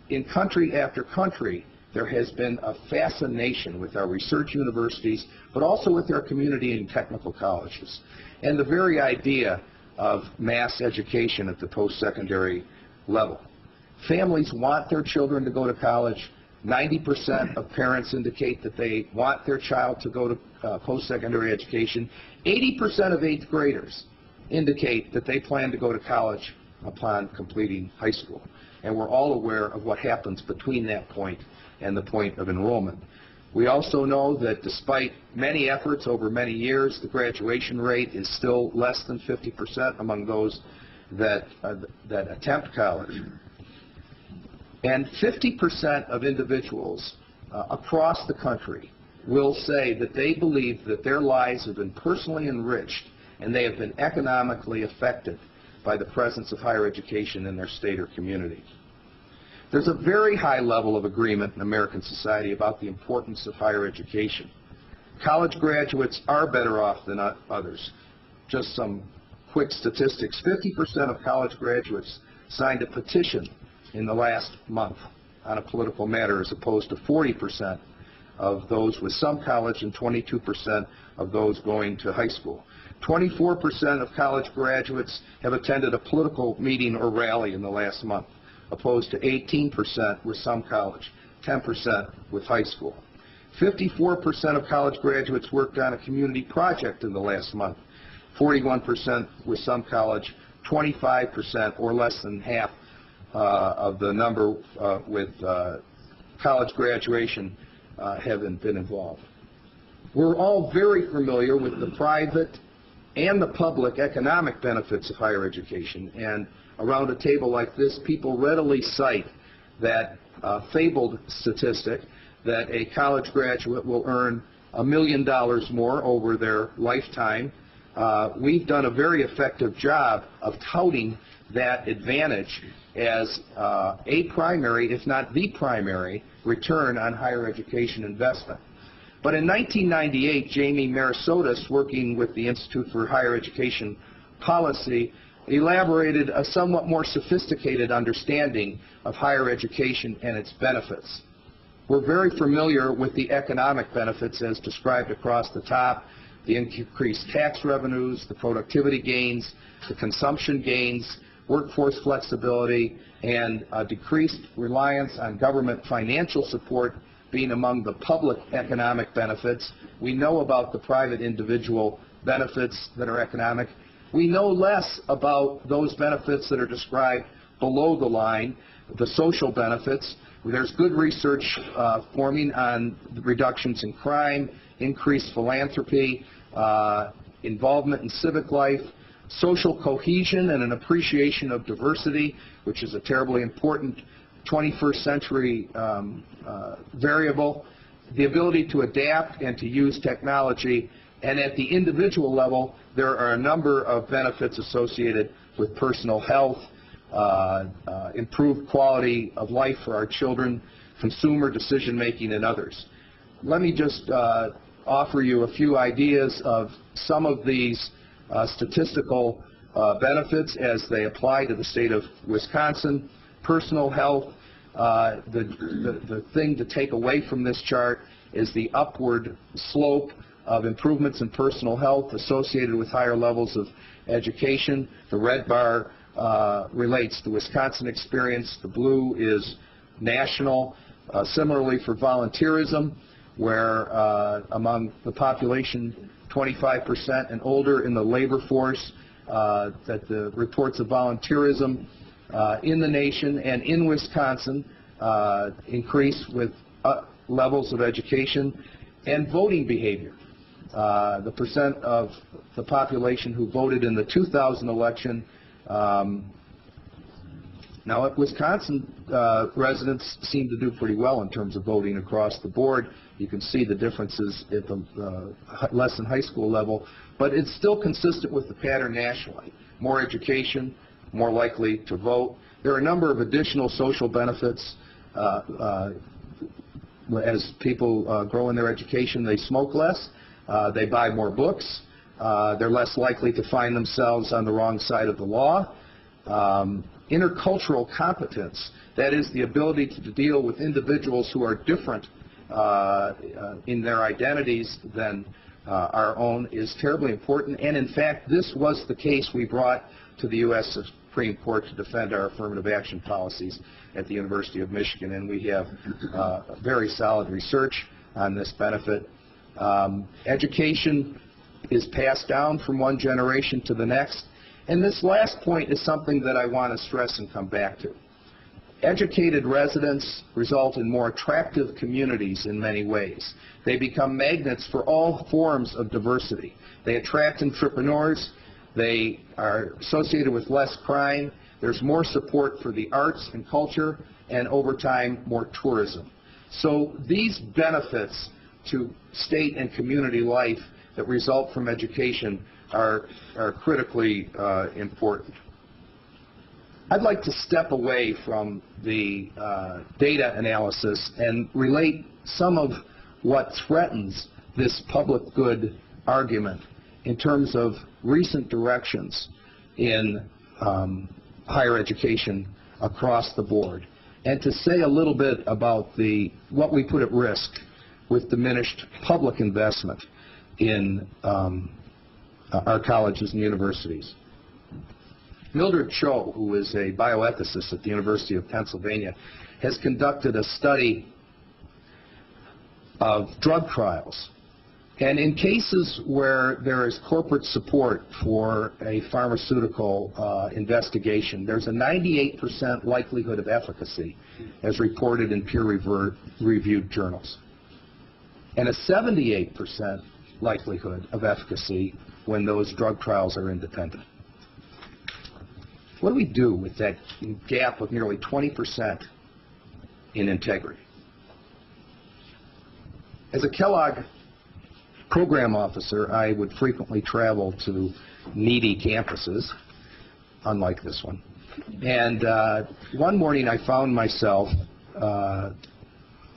in country after country, there has been a fascination with our research universities, but also with our community and technical colleges. And the very idea of mass education at the post-secondary level. Families want their children to go to college. 90% of parents indicate that they want their child to go to post-secondary education. 80% of 8th graders indicate that they plan to go to college upon completing high school. And we're all aware of what happens between that point and the point of enrollment. We also know that despite many efforts over many years, the graduation rate is still less than 50% among those that attempt college. And 50% of individuals across the country will say that they believe that their lives have been personally enriched and they have been economically affected by the presence of higher education in their state or community. There's a very high level of agreement in American society about the importance of higher education. College graduates are better off than others. Just some quick statistics. 50% of college graduates signed a petition in the last month on a political matter, as opposed to 40% of those with some college and 22% of those going to high school. 24% of college graduates have attended a political meeting or rally in the last month, opposed to 18% with some college, 10% with high school. 54% of college graduates worked on a community project in the last month, 41% with some college, 25% or less than half of the number with college graduation haven't been involved. We're all very familiar with the private and the public economic benefits of higher education, and around a table like this, people readily cite that fabled statistic that a college graduate will earn $1 million more over their lifetime. We've done a very effective job of touting that advantage as a primary, if not the primary, return on higher education investment. But in 1998, Jamie Marasotis, working with the Institute for Higher Education Policy, elaborated a somewhat more sophisticated understanding of higher education and its benefits. We're very familiar with the economic benefits as described across the top, the increased tax revenues, the productivity gains, the consumption gains, workforce flexibility, and a decreased reliance on government financial support being among the public economic benefits. We know about the private individual benefits that are economic. We know less about those benefits that are described below the line, the social benefits. There's good research forming on the reductions in crime, increased philanthropy, involvement in civic life, social cohesion and an appreciation of diversity, which is a terribly important 21st century variable, the ability to adapt and to use technology, and at the individual level, there are a number of benefits associated with personal health, improved quality of life for our children, consumer decision-making, and others. Let me just offer you a few ideas of some of these statistical benefits as they apply to the state of Wisconsin. Personal health, the thing to take away from this chart is the upward slope of improvements in personal health associated with higher levels of education. The red bar relates to Wisconsin experience. The blue is national. Similarly for volunteerism, where among the population 25% and older in the labor force, that the reports of volunteerism in the nation and in Wisconsin increase with levels of education, and voting behavior. the percent of the population who voted in the 2000 election. Now, Wisconsin residents seem to do pretty well in terms of voting across the board. You can see the differences at the less than high school level, but it's still consistent with the pattern nationally. More education, more likely to vote. There are a number of additional social benefits. As people grow in their education, they smoke less, they buy more books, they're less likely to find themselves on the wrong side of the law. Intercultural competence, that is the ability to deal with individuals who are different in their identities than our own, is terribly important. And in fact, this was the case we brought to the U.S. Supreme Court to defend our affirmative action policies at the University of Michigan, and we have very solid research on this benefit. Education is passed down from one generation to the next. And this last point is something that I want to stress and come back to. Educated residents result in more attractive communities in many ways. They become magnets for all forms of diversity. They attract entrepreneurs. They are associated with less crime. There's more support for the arts and culture, and over time, more tourism. So these benefits to state and community life that result from education are critically important. I'd like to step away from the data analysis and relate some of what threatens this public good argument in terms of recent directions in higher education across the board, and to say a little bit about what we put at risk with diminished public investment in our colleges and universities. Mildred Cho, who is a bioethicist at the University of Pennsylvania, has conducted a study of drug trials. And in cases where there is corporate support for a pharmaceutical investigation, there's a 98% likelihood of efficacy as reported in peer-reviewed journals, and a 78% likelihood of efficacy when those drug trials are independent. What do we do with that gap of nearly 20% in integrity? As a Kellogg program officer, I would frequently travel to needy campuses, unlike this one. And one morning I found myself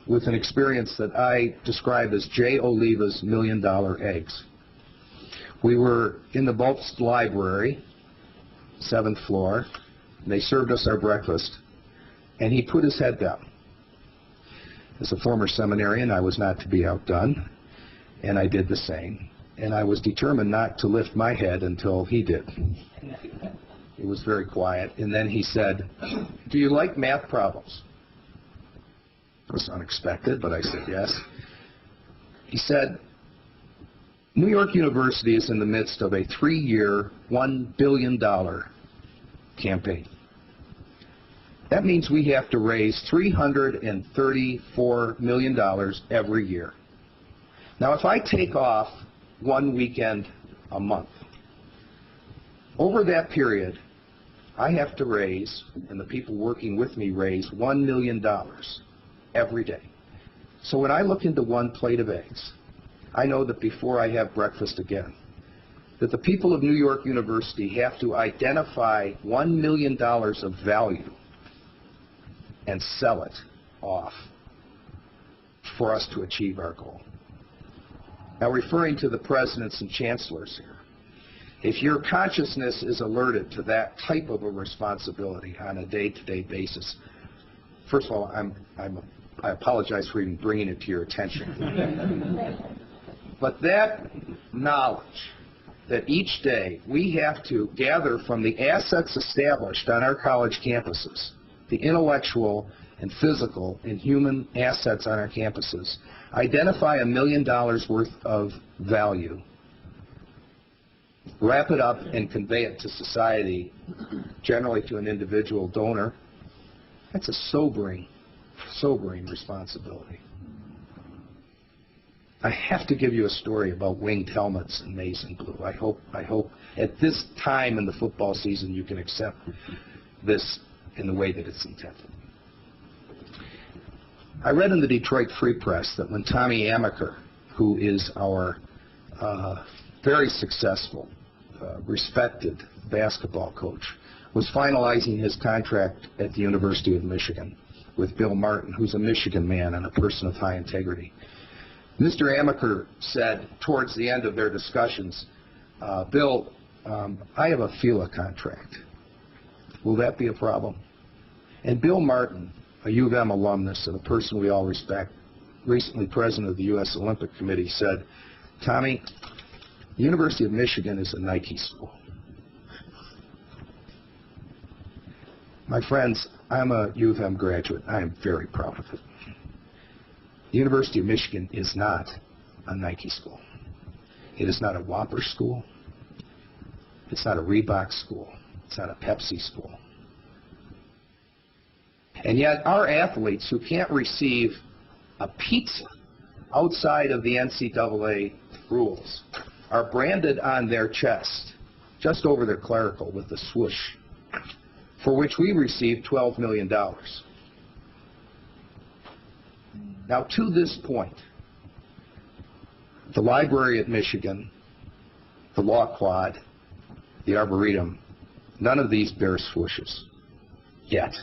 with an experience that I describe as J. Oliva's $1 million eggs. We were in the Bultz Library, 7th floor, and they served us our breakfast, and he put his head down. As a former seminarian, I was not to be outdone, and I did the same. And I was determined not to lift my head until he did. It was very quiet, and then he said, "Do you like math problems?" It was unexpected, but I said yes. He said, "New York University is in the midst of a 3-year, $1 billion campaign. That means we have to raise $334 million every year. Now, if I take off one weekend a month, over that period, I have to raise, and the people working with me raise, $1 million every day. So when I look into one plate of eggs, I know that before I have breakfast again, that the people of New York University have to identify $1 million of value and sell it off for us to achieve our goal." Now, referring to the presidents and chancellors here, if your consciousness is alerted to that type of a responsibility on a day-to-day basis, first of all, I apologize for even bringing it to your attention. But that knowledge that each day we have to gather from the assets established on our college campuses, the intellectual and physical and human assets on our campuses, identify $1 million worth of value, wrap it up and convey it to society, generally to an individual donor, that's a sobering responsibility. I have to give you a story about winged helmets and maize and blue. I hope at this time in the football season you can accept this in the way that it's intended. I read in the Detroit Free Press that when Tommy Amaker, who is our very successful, respected basketball coach, was finalizing his contract at the University of Michigan with Bill Martin, who's a Michigan man and a person of high integrity. Mr. Amaker said towards the end of their discussions, Bill, I have a FILA contract. Will that be a problem? And Bill Martin, a U of M alumnus and a person we all respect, recently president of the U.S. Olympic Committee, said, Tommy, the University of Michigan is a Nike school. My friends, I'm a U of M graduate. I am very proud of it. The University of Michigan is not a Nike school. It is not a Whopper school. It's not a Reebok school. It's not a Pepsi school. And yet our athletes who can't receive a pizza outside of the NCAA rules are branded on their chest, just over their clerical with the swoosh, for which we received $12 million. Now, to this point, the library at Michigan, the law quad, the arboretum, none of these bear swooshes yet.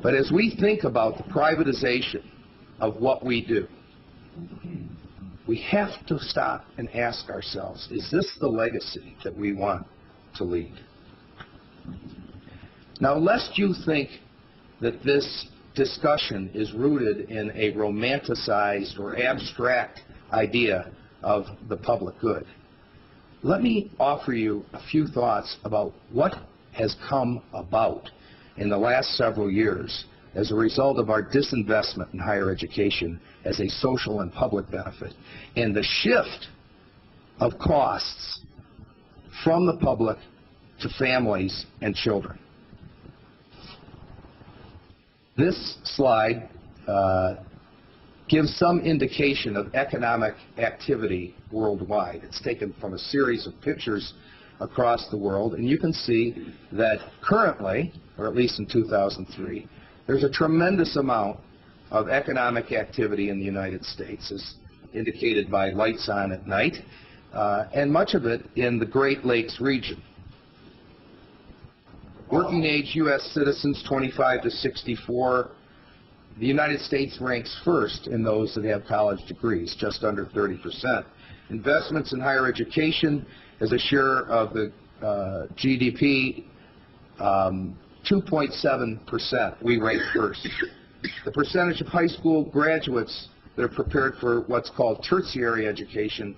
But as we think about the privatization of what we do, we have to stop and ask ourselves, is this the legacy that we want to lead? Now, lest you think that this discussion is rooted in a romanticized or abstract idea of the public good, let me offer you a few thoughts about what has come about in the last several years as a result of our disinvestment in higher education as a social and public benefit, and the shift of costs from the public to families and children. This slide gives some indication of economic activity worldwide. It's taken from a series of pictures across the world, and you can see that currently, or at least in 2003, there's a tremendous amount of economic activity in the United States, as indicated by lights on at night, and much of it in the Great Lakes region. Working age U.S. citizens 25 to 64, the United States ranks first in those that have college degrees, just under 30%. Investments in higher education as a share of the GDP, 2.7%, we rank first. The percentage of high school graduates that are prepared for what's called tertiary education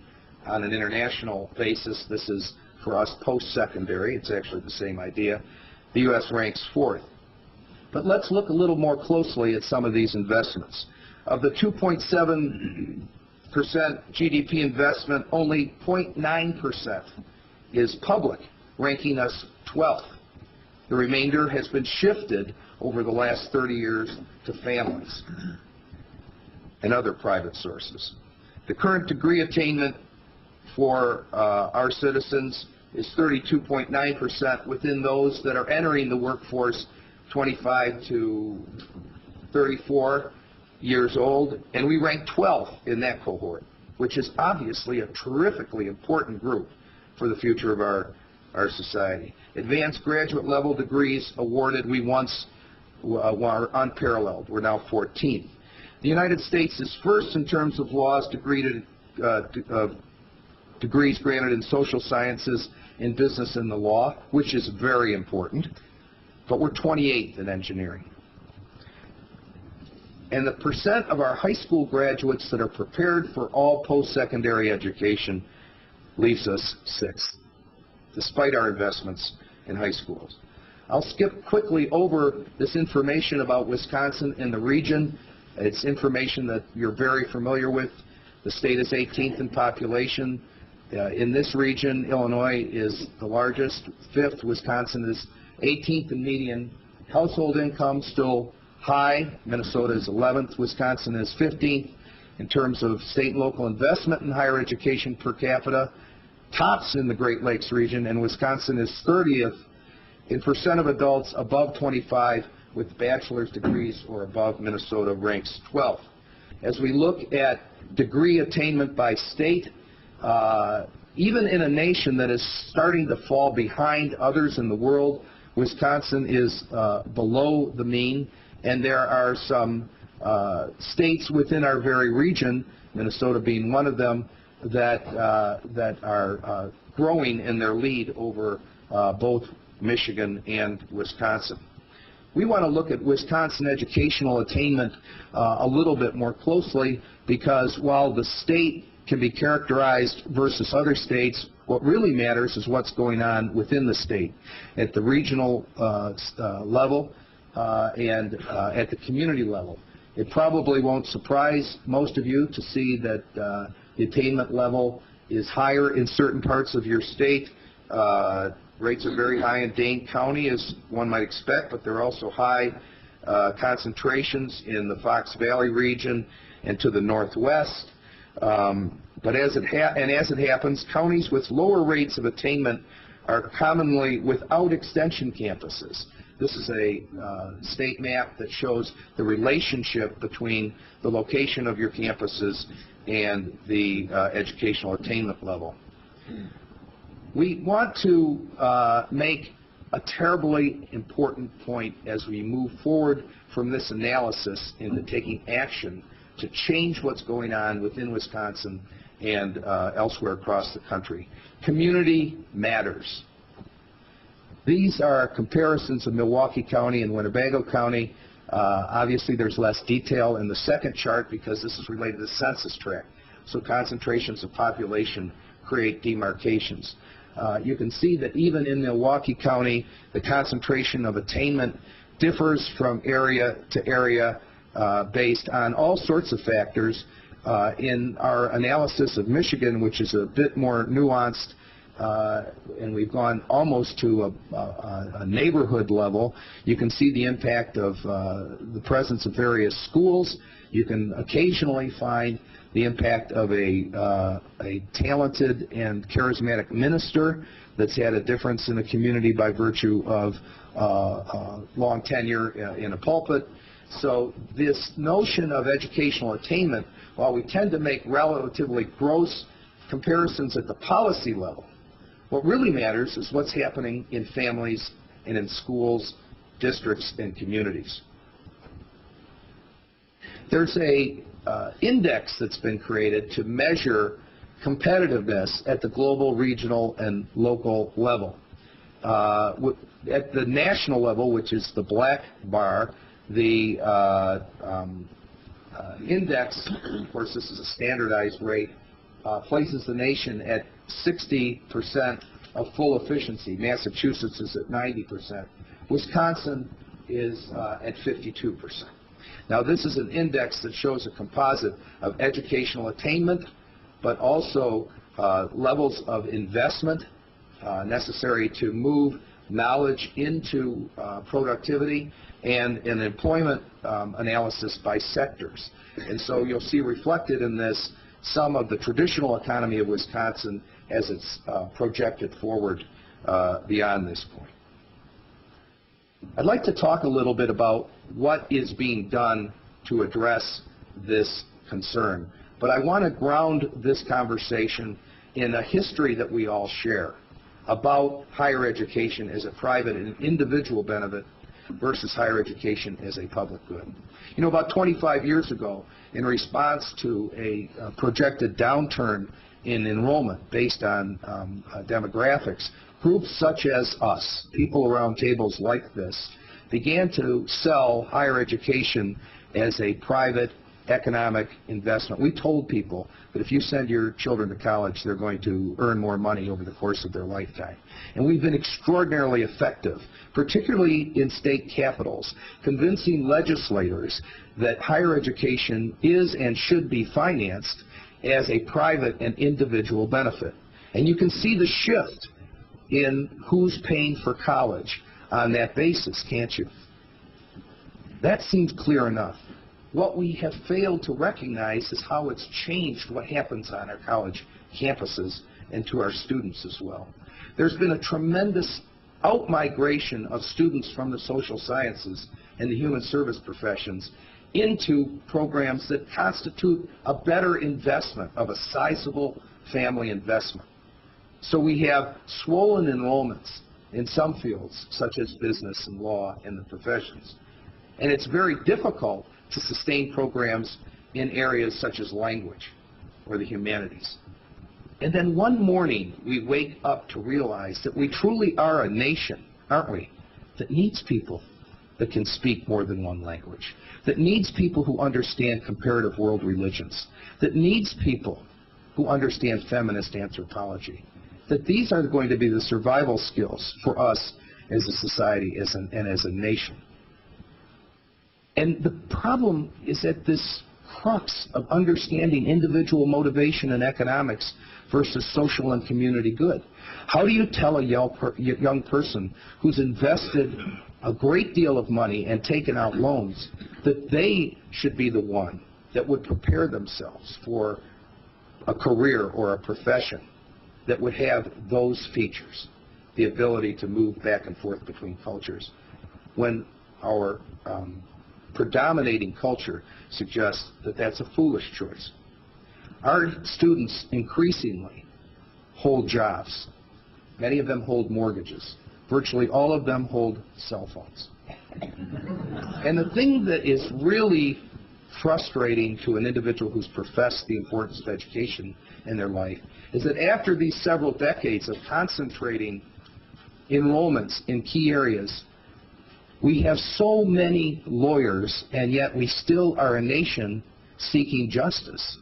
on an international basis, this is for us post-secondary, it's actually the same idea, the U.S. ranks fourth. But let's look a little more closely at some of these investments. Of the 2.7% GDP investment, only 0.9% is public, ranking us 12th. The remainder has been shifted over the last 30 years to families and other private sources. The current degree attainment for our citizens is 32.9% within those that are entering the workforce 25 to 34 years old, and we rank 12th in that cohort, which is obviously a terrifically important group for the future of our society. Advanced graduate level degrees awarded, we once were unparalleled. We're now 14th. The United States is first in terms of laws, degrees granted in social sciences, in business, and the law, which is very important, but we're 28th in engineering. And the percent of our high school graduates that are prepared for all post-secondary education leaves us 6th, despite our investments in high schools. I'll skip quickly over this information about Wisconsin and the region. It's information that you're very familiar with. The state is 18th in population. In this region, Illinois is the largest. 5th, Wisconsin is 18th in median household income, still high. Minnesota is 11th. Wisconsin is 15th. in terms of state and local investment in higher education per capita, tops in the Great Lakes region, and Wisconsin is 30th in percent of adults above 25 with bachelor's degrees or above. Minnesota ranks 12th. As we look at degree attainment by state, even in a nation that is starting to fall behind others in the world, Wisconsin is below the mean, and there are some states within our very region, Minnesota being one of them, that are growing in their lead over both Michigan and Wisconsin. We want to look at Wisconsin educational attainment a little bit more closely, because while the state can be characterized versus other states, what really matters is what's going on within the state at the regional level and at the community level. It probably won't surprise most of you to see that the attainment level is higher in certain parts of your state. Rates are very high in Dane County, as one might expect, but there are also high concentrations in the Fox Valley region and to the northwest. But as it happens, counties with lower rates of attainment are commonly without extension campuses. This is a state map that shows the relationship between the location of your campuses and the educational attainment level. We want to make a terribly important point as we move forward from this analysis into taking action to change what's going on within Wisconsin and elsewhere across the country. Community matters. These are comparisons of Milwaukee County and Winnebago County. Obviously, there's less detail in the second chart because this is related to the census tract. So concentrations of population create demarcations. You can see that even in Milwaukee County, the concentration of attainment differs from area to area based on all sorts of factors. In our analysis of Michigan, which is a bit more nuanced, and we've gone almost to a neighborhood level, you can see the impact of the presence of various schools. You can occasionally find the impact of a talented and charismatic minister that's had a difference in a community by virtue of long tenure in a pulpit. So this notion of educational attainment, while we tend to make relatively gross comparisons at the policy level, what really matters is what's happening in families and in schools, districts, and communities. There's a index that's been created to measure competitiveness at the global, regional, and local level. At the national level, which is the black bar, the index, of course this is a standardized rate, places the nation at 60% of full efficiency. Massachusetts is at 90%. Wisconsin is at 52%. Now this is an index that shows a composite of educational attainment, but also levels of investment necessary to move knowledge into productivity, and an employment analysis by sectors. And so you'll see reflected in this some of the traditional economy of Wisconsin as it's projected forward beyond this point. I'd like to talk a little bit about what is being done to address this concern, but I want to ground this conversation in a history that we all share about higher education as a private and individual benefit versus higher education as a public good. You know, about 25 years ago, in response to a projected downturn in enrollment based on demographics, groups such as us, people around tables like this, began to sell higher education as a private economic investment. We told people that if you send your children to college, they're going to earn more money over the course of their lifetime. And we've been extraordinarily effective, particularly in state capitals, convincing legislators that higher education is and should be financed as a private and individual benefit. And you can see the shift in who's paying for college on that basis, can't you? That seems clear enough. what we have failed to recognize is how it's changed what happens on our college campuses and to our students as well. There's been a tremendous out-migration of students from the social sciences and the human service professions into programs that constitute a better investment of a sizable family investment. So we have swollen enrollments in some fields, such as business and law and the professions. And it's very difficult to sustain programs in areas such as language or the humanities. And then one morning, we wake up to realize that we truly are a nation, aren't we, that needs people that can speak more than one language, that needs people who understand comparative world religions, that needs people who understand feminist anthropology, that these are going to be the survival skills for us as a society and as a nation. And the problem is at this crux of understanding individual motivation and economics versus social and community good. How do you tell a young person who's invested a great deal of money and taken out loans that they should be the one that would prepare themselves for a career or a profession that would have those features, the ability to move back and forth between cultures, when our predominating culture suggests that that's a foolish choice? Our students increasingly hold jobs. Many of them hold mortgages. Virtually all of them hold cell phones. And the thing that is really frustrating to an individual who's professed the importance of education in their life is that after these several decades of concentrating enrollments in key areas, we have so many lawyers, and yet we still are a nation seeking justice.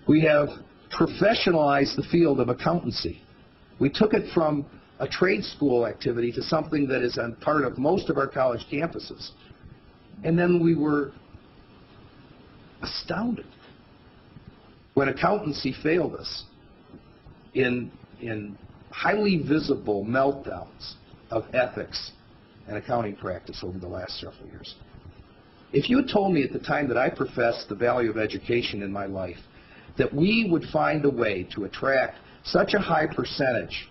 We have professionalized the field of accountancy. We took it from a trade school activity to something that is a part of most of our college campuses. And then we were astounded when accountancy failed us in highly visible meltdowns of ethics and accounting practice over the last several years. If you had told me at the time that I professed the value of education in my life that we would find a way to attract such a high percentage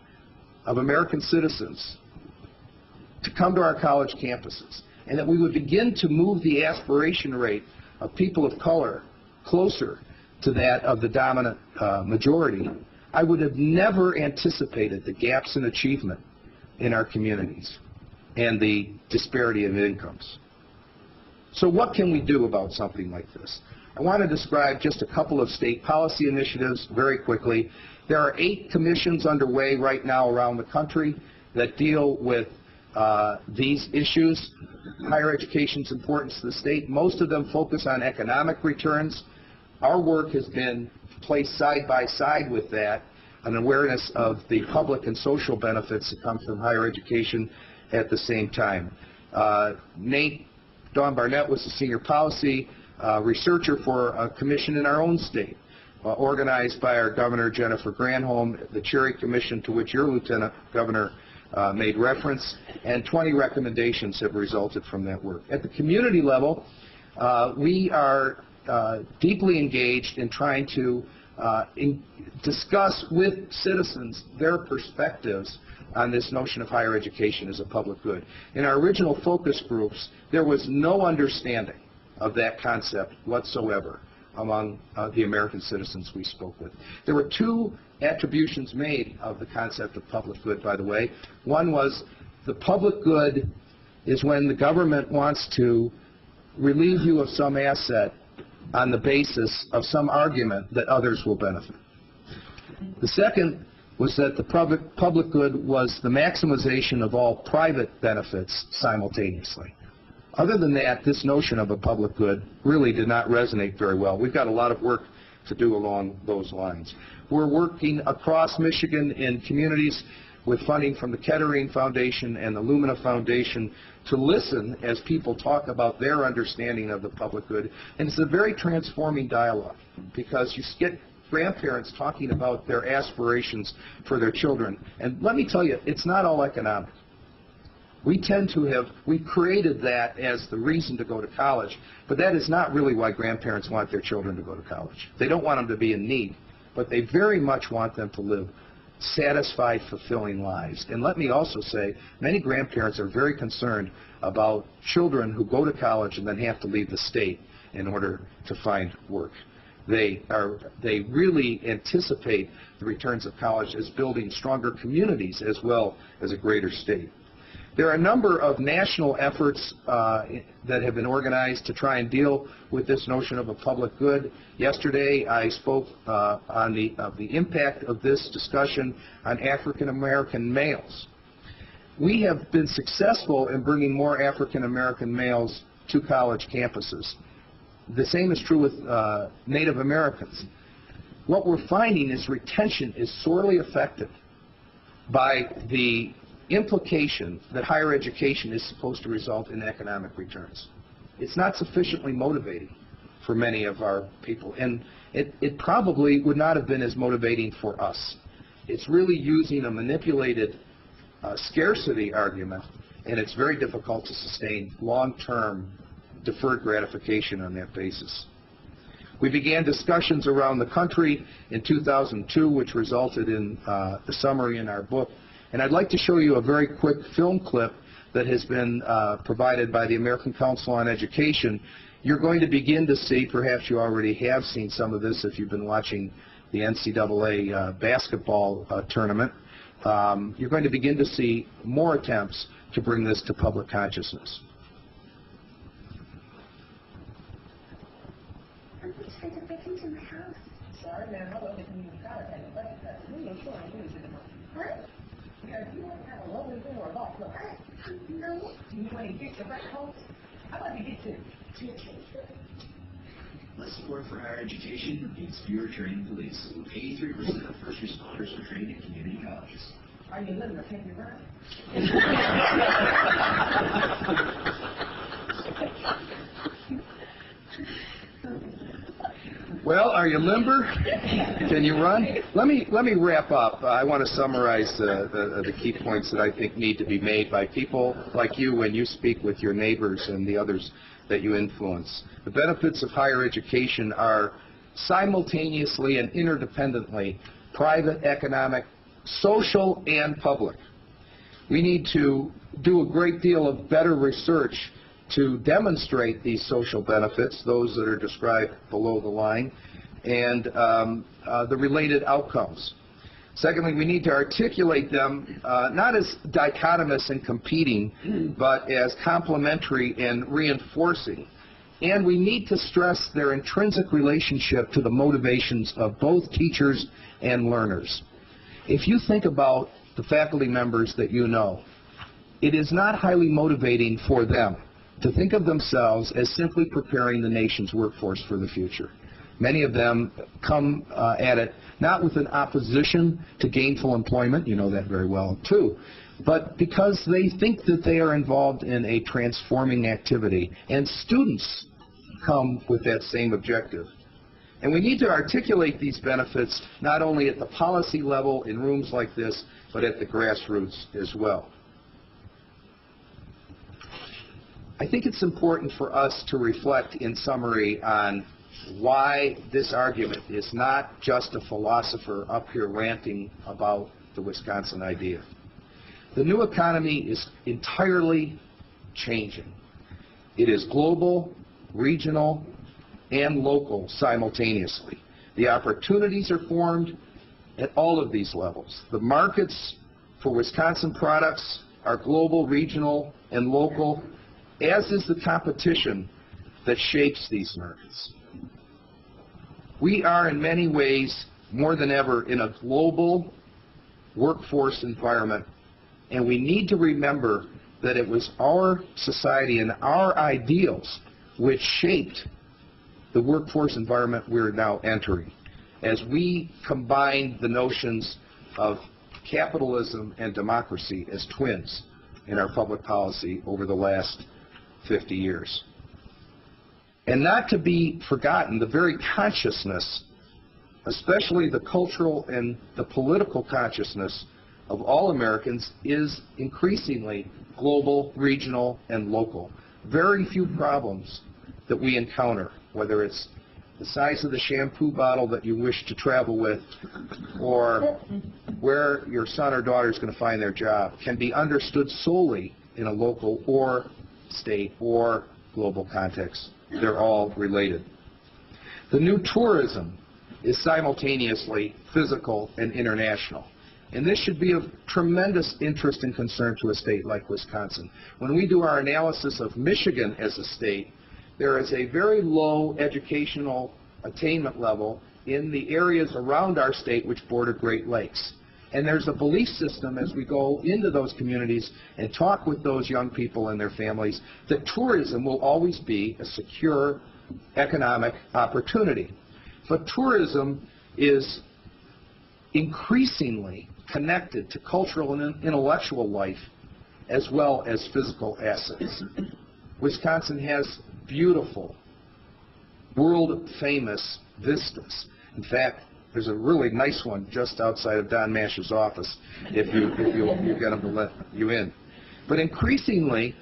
of American citizens to come to our college campuses, and that we would begin to move the aspiration rate of people of color closer to that of the dominant majority, I would have never anticipated the gaps in achievement in our communities and the disparity of incomes. So what can we do about something like this? I want to describe just a couple of state policy initiatives very quickly. There are 8 commissions underway right now around the country that deal with these issues. Higher education's importance to the state. Most of them focus on economic returns. Our work has been placed side by side with that, an awareness of the public and social benefits that come from higher education at the same time. Nate Dawn Barnett was the senior policy researcher for a commission in our own state, organized by our Governor Jennifer Granholm, the Cherry Commission, to which your Lieutenant Governor made reference, and 20 recommendations have resulted from that work. At the community level, we are deeply engaged in trying to discuss with citizens their perspectives on this notion of higher education as a public good. In our original focus groups, there was no understanding of that concept whatsoever among the American citizens we spoke with. There were 2 attributions made of the concept of public good, by the way. One was the public good is when the government wants to relieve you of some asset on the basis of some argument that others will benefit. The second was that the public good was the maximization of all private benefits simultaneously. Other than that, this notion of a public good really did not resonate very well. We've got a lot of work to do along those lines. We're working across Michigan in communities with funding from the Kettering Foundation and the Lumina Foundation to listen as people talk about their understanding of the public good. And it's a very transforming dialogue, because you get grandparents talking about their aspirations for their children. And let me tell you, it's not all economic. We created that as the reason to go to college, but that is not really why grandparents want their children to go to college. They don't want them to be in need, but they very much want them to live satisfied, fulfilling lives. And let me also say, many grandparents are very concerned about children who go to college and then have to leave the state in order to find work. They really anticipate the returns of college as building stronger communities as well as a greater state. There are a number of national efforts that have been organized to try and deal with this notion of a public good. Yesterday, I spoke on the impact of this discussion on African American males. We have been successful in bringing more African American males to college campuses. The same is true with Native Americans. What we're finding is retention is sorely affected by the implication that higher education is supposed to result in economic returns. It's not sufficiently motivating for many of our people, and it probably would not have been as motivating for us. It's really using a manipulated scarcity argument, and it's very difficult to sustain long-term deferred gratification on that basis. We began discussions around the country in 2002, which resulted in the summary in our book. And I'd like to show you a very quick film clip that has been provided by the American Council on Education. You're going to begin to see, perhaps you already have seen some of this if you've been watching the NCAA basketball tournament. You're going to begin to see more attempts to bring this to public consciousness. Tried to break into my house. Sorry, man. How about they can use the car? What? Yeah, you want to have a lovely thing or a box? Look. No. You want to get the right home? How about you get two? Less support for higher education means fewer trained police. 83% of first responders are trained in community colleges. Are you living or can't you run? Well, are you limber? Can you run? Let me wrap up. I want to summarize the key points that I think need to be made by people like you when you speak with your neighbors and the others that you influence. The benefits of higher education are simultaneously and interdependently private, economic, social, and public. We need to do a great deal of better research to demonstrate these social benefits, those that are described below the line, and the related outcomes. Secondly, we need to articulate them not as dichotomous and competing, but as complementary and reinforcing. And we need to stress their intrinsic relationship to the motivations of both teachers and learners. If you think about the faculty members that you know, it is not highly motivating for them to think of themselves as simply preparing the nation's workforce for the future. Many of them come at it not with an opposition to gainful employment, you know that very well too, but because they think that they are involved in a transforming activity, and students come with that same objective. And we need to articulate these benefits not only at the policy level in rooms like this, but at the grassroots as well. I think it's important for us to reflect in summary on why this argument is not just a philosopher up here ranting about the Wisconsin idea. The new economy is entirely changing. It is global, regional, and local simultaneously. The opportunities are formed at all of these levels. The markets for Wisconsin products are global, regional, and local, as is the competition that shapes these markets. We are in many ways, more than ever, in a global workforce environment, and we need to remember that it was our society and our ideals which shaped the workforce environment we're now entering, as we combine the notions of capitalism and democracy as twins in our public policy over the last 50 years. And not to be forgotten, the very consciousness, especially the cultural and the political consciousness of all Americans is increasingly global, regional, and local. Very few problems that we encounter, whether it's the size of the shampoo bottle that you wish to travel with, or where your son or daughter is going to find their job, can be understood solely in a local or state or global context. They're all related. The new tourism is simultaneously physical and international. And this should be of tremendous interest and concern to a state like Wisconsin. When we do our analysis of Michigan as a state, there is a very low educational attainment level in the areas around our state which border Great Lakes. And there's a belief system as we go into those communities and talk with those young people and their families that tourism will always be a secure economic opportunity. But tourism is increasingly connected to cultural and intellectual life as well as physical assets. Wisconsin has beautiful, world-famous vistas. In fact, there's a really nice one just outside of Don Mash's office if you get them to let you in. But increasingly,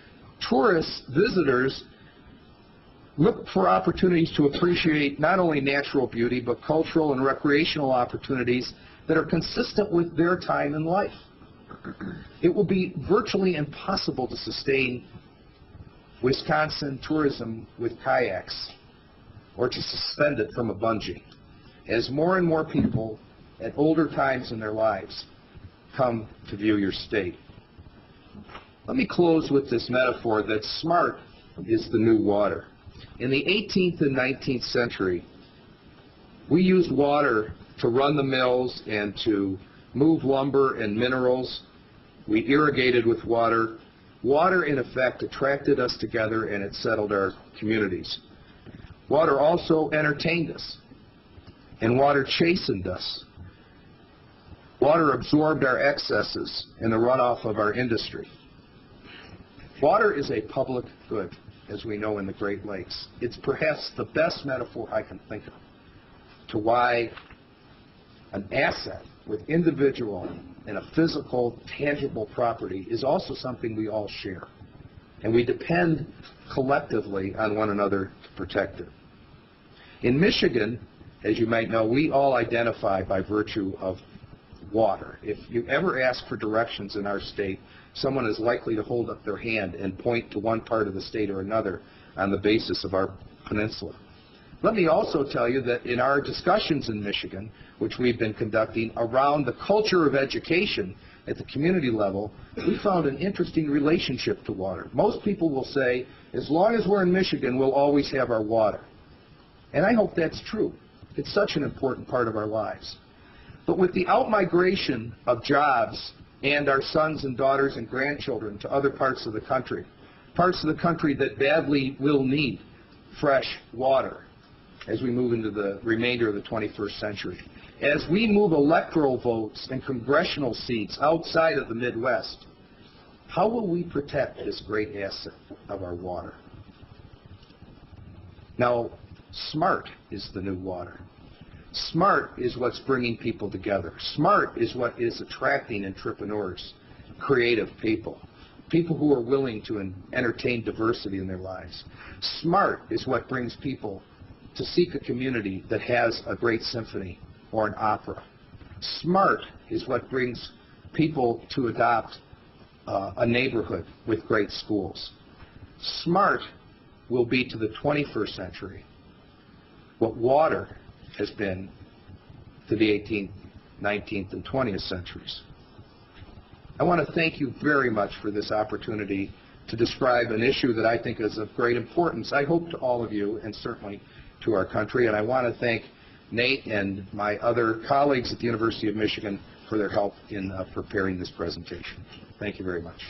tourists, visitors, look for opportunities to appreciate not only natural beauty, but cultural and recreational opportunities that are consistent with their time in life. It will be virtually impossible to sustain Wisconsin tourism with kayaks or to suspend it from a bungee as more and more people at older times in their lives come to view your state. Let me close with this metaphor that smart is the new water. In the 18th and 19th century, we used water to run the mills and to move lumber and minerals. We irrigated with water. Water, in effect, attracted us together and it settled our communities. Water also entertained us, and water chastened us. Water absorbed our excesses and the runoff of our industry. Water is a public good, as we know in the Great Lakes. It's perhaps the best metaphor I can think of to why an asset with individual and a physical, tangible property is also something we all share. And we depend collectively on one another to protect it. In Michigan, as you might know, we all identify by virtue of water. If you ever ask for directions in our state, someone is likely to hold up their hand and point to one part of the state or another on the basis of our peninsula. Let me also tell you that in our discussions in Michigan, which we've been conducting around the culture of education at the community level, we found an interesting relationship to water. Most people will say, as long as we're in Michigan, we'll always have our water. And I hope that's true. It's such an important part of our lives. But with the outmigration of jobs and our sons and daughters and grandchildren to other parts of the country that badly will need fresh water as we move into the remainder of the 21st century. As we move electoral votes and congressional seats outside of the Midwest, how will we protect this great asset of our water? Now, smart is the new water. Smart is what's bringing people together. Smart is what is attracting entrepreneurs, creative people, people who are willing to entertain diversity in their lives. Smart is what brings people to seek a community that has a great symphony or an opera. Smart is what brings people to adopt a neighborhood with great schools. Smart will be to the 21st century what water has been to the 18th, 19th, and 20th centuries. I want to thank you very much for this opportunity to describe an issue that I think is of great importance, I hope, to all of you and certainly to our country. And I want to thank Nate and my other colleagues at the University of Michigan for their help in preparing this presentation. Thank you very much.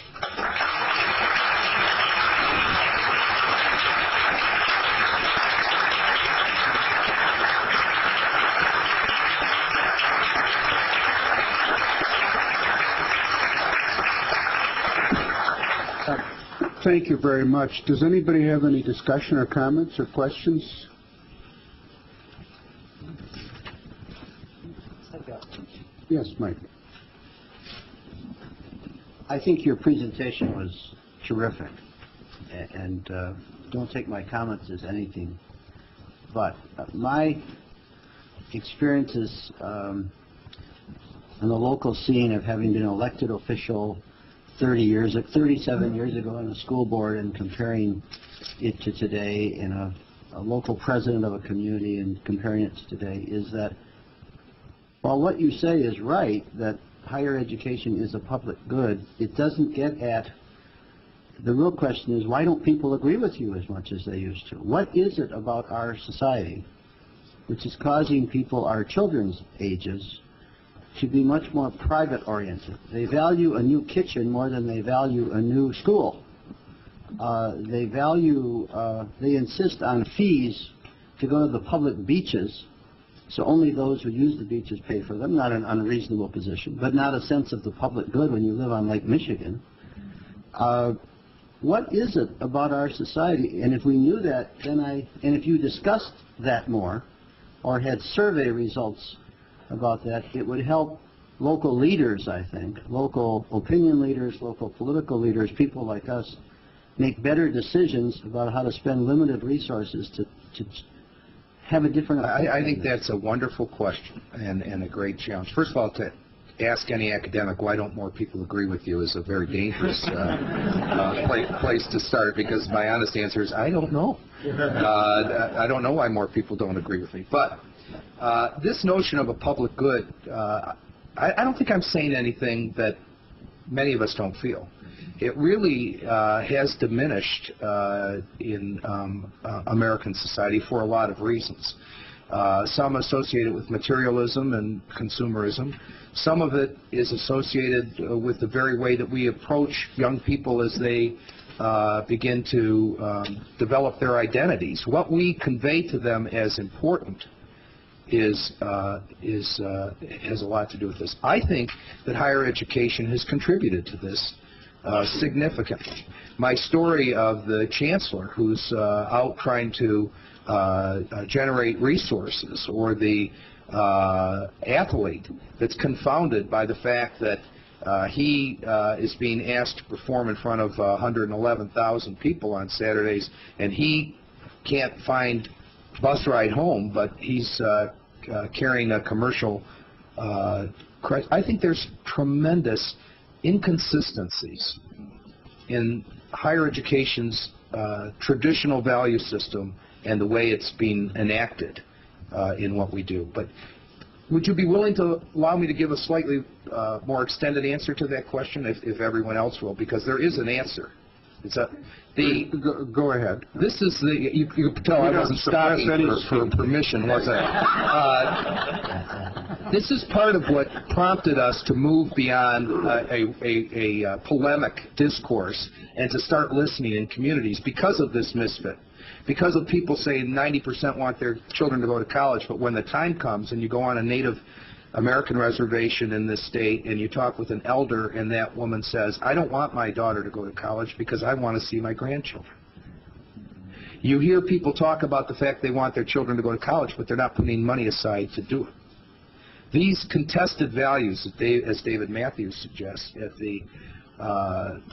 Thank you very much. Does anybody have any discussion or comments or questions? Yes, Mike. I think your presentation was terrific, and don't take my comments as anything but. My experiences on the local scene of having been an elected official 37 years ago on the school board and comparing it to today, and a local president of a community and comparing it to today, is that while what you say is right, that higher education is a public good, it doesn't get at the real question is, why don't people agree with you as much as they used to? What is it about our society which is causing people our children's ages to be much more private-oriented? They value a new kitchen more than they value a new school. They insist on fees to go to the public beaches, so only those who use the beaches pay for them. Not an unreasonable position, but not a sense of the public good when you live on Lake Michigan. What is it about our society? And if we knew that, and if you discussed that more, or had survey results about that, it would help local leaders, I think, local opinion leaders, local political leaders, people like us, make better decisions about how to spend limited resources to have a different opinion. I think that's a wonderful question and a great challenge. First of all, to ask any academic, why don't more people agree with you, is a very dangerous place to start, because my honest answer is, I don't know. I don't know why more people don't agree with me. But this notion of a public good, I don't think I'm saying anything that many of us don't feel. It really has diminished in American society for a lot of reasons. Some associated with materialism and consumerism. Some of it is associated with the very way that we approach young people as they begin to develop their identities. What we convey to them as important has a lot to do with this. I think that higher education has contributed to this significantly. My story of the chancellor who's out trying to generate resources, or the athlete that's confounded by the fact that he is being asked to perform in front of 111,000 people on Saturdays, and he can't find bus ride home, but he's carrying a commercial crisis. I think there's tremendous inconsistencies in higher education's traditional value system and the way it's being enacted in what we do. But would you be willing to allow me to give a slightly more extended answer to that question, if everyone else will? Because there is an answer. It's Go ahead. This is the, you could tell I wasn't stopping for permission, was I? This is part of what prompted us to move beyond a polemic discourse and to start listening in communities, because of this misfit. Because of people saying 90% want their children to go to college, but when the time comes and you go on a Native American reservation in this state and you talk with an elder and that woman says, I don't want my daughter to go to college because I want to see my grandchildren. You hear people talk about the fact they want their children to go to college, but they're not putting money aside to do it. These contested values, as David Matthews suggests at the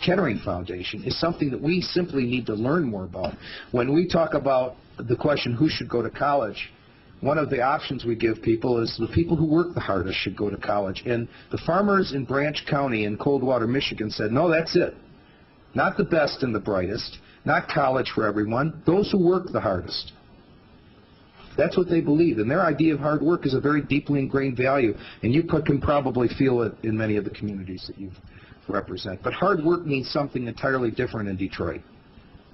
Kettering Foundation, is something that we simply need to learn more about. When we talk about the question, who should go to college, one of the options we give people is the people who work the hardest should go to college. And the farmers in Branch County in Coldwater, Michigan said, no, that's it. Not the best and the brightest, not college for everyone, those who work the hardest. That's what they believe, and their idea of hard work is a very deeply ingrained value, and you can probably feel it in many of the communities that you represent. But hard work means something entirely different in Detroit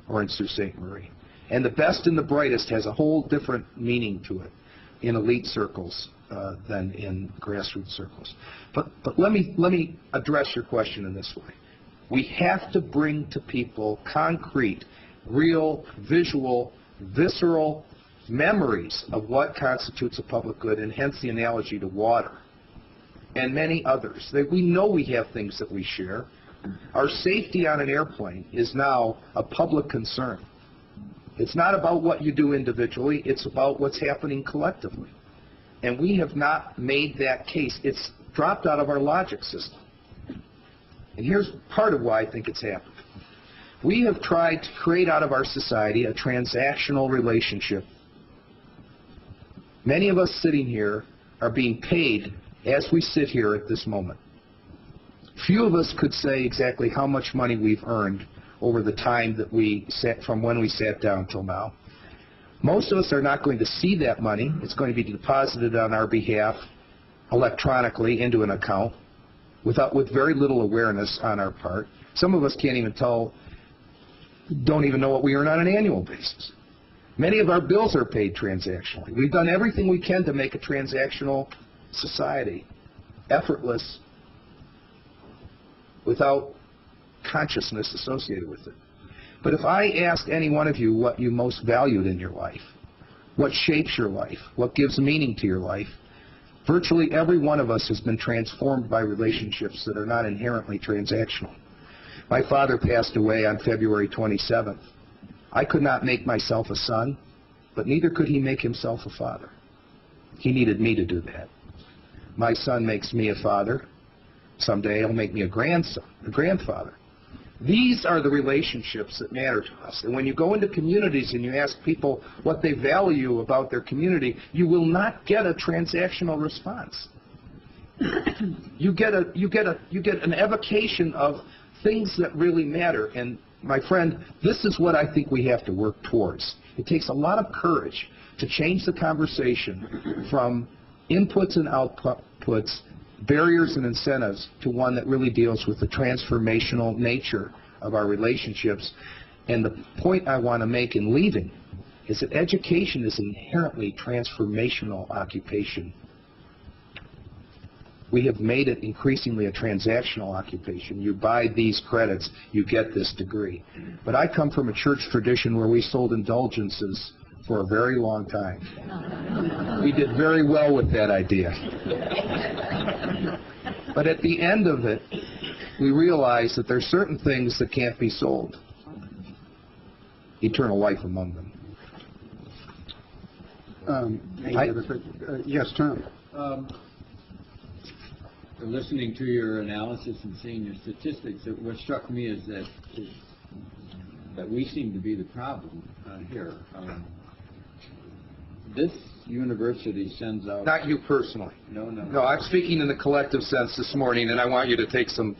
or in Sault Ste. Marie. And the best and the brightest has a whole different meaning to it in elite circles than in grassroots circles. But let me address your question in this way. We have to bring to people concrete, real, visual, visceral memories of what constitutes a public good, and hence the analogy to water and many others. That we know we have things that we share. Our safety on an airplane is now a public concern. It's not about what you do individually, it's about what's happening collectively. And we have not made that case. It's dropped out of our logic system. And here's part of why I think it's happened. We have tried to create out of our society a transactional relationship. Many of us sitting here are being paid as we sit here at this moment. Few of us could say exactly how much money we've earned over the time that we sat, from when we sat down till now. Most of us are not going to see that money. It's going to be deposited on our behalf electronically into an account with very little awareness on our part. Some of us can't even don't even know what we earn on an annual basis. Many of our bills are paid transactionally. We've done everything we can to make a transactional society, effortless, without consciousness associated with it. But if I ask any one of you what you most valued in your life, what shapes your life, what gives meaning to your life, virtually every one of us has been transformed by relationships that are not inherently transactional. My father passed away on February 27th. I could not make myself a son, but neither could he make himself a father. He needed me to do that. My son makes me a father. Someday he'll make me a grandfather. These are the relationships that matter to us. And when you go into communities and you ask people what they value about their community, you will not get a transactional response. You get an evocation of things that really matter. And my friend, this is what I think we have to work towards. It takes a lot of courage to change the conversation from inputs and outputs, barriers and incentives, to one that really deals with the transformational nature of our relationships. And the point I want to make in leaving is that education is an inherently transformational occupation. We have made it increasingly a transactional occupation. You buy these credits, you get this degree. But I come from a church tradition where we sold indulgences for a very long time. We did very well with that idea. But at the end of it, we realize that there are certain things that can't be sold. Eternal life among them. Yes, Tom. Listening to your analysis and seeing your statistics, what struck me is that we seem to be the problem here. This university sends out... Not you personally. No. No, I'm speaking in the collective sense this morning, and I want you to take something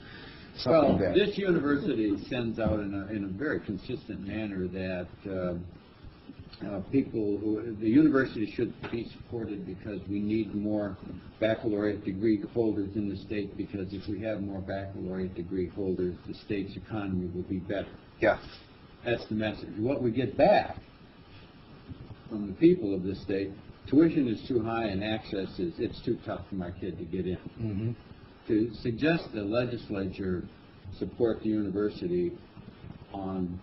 back. This university sends out in a very consistent manner that the university should be supported because we need more baccalaureate degree holders in the state, because if we have more baccalaureate degree holders, the state's economy will be better. Yeah. That's the message. What we get back from the people of this state, tuition is too high and access it's too tough for my kid to get in. Mm-hmm. To suggest the legislature support the university on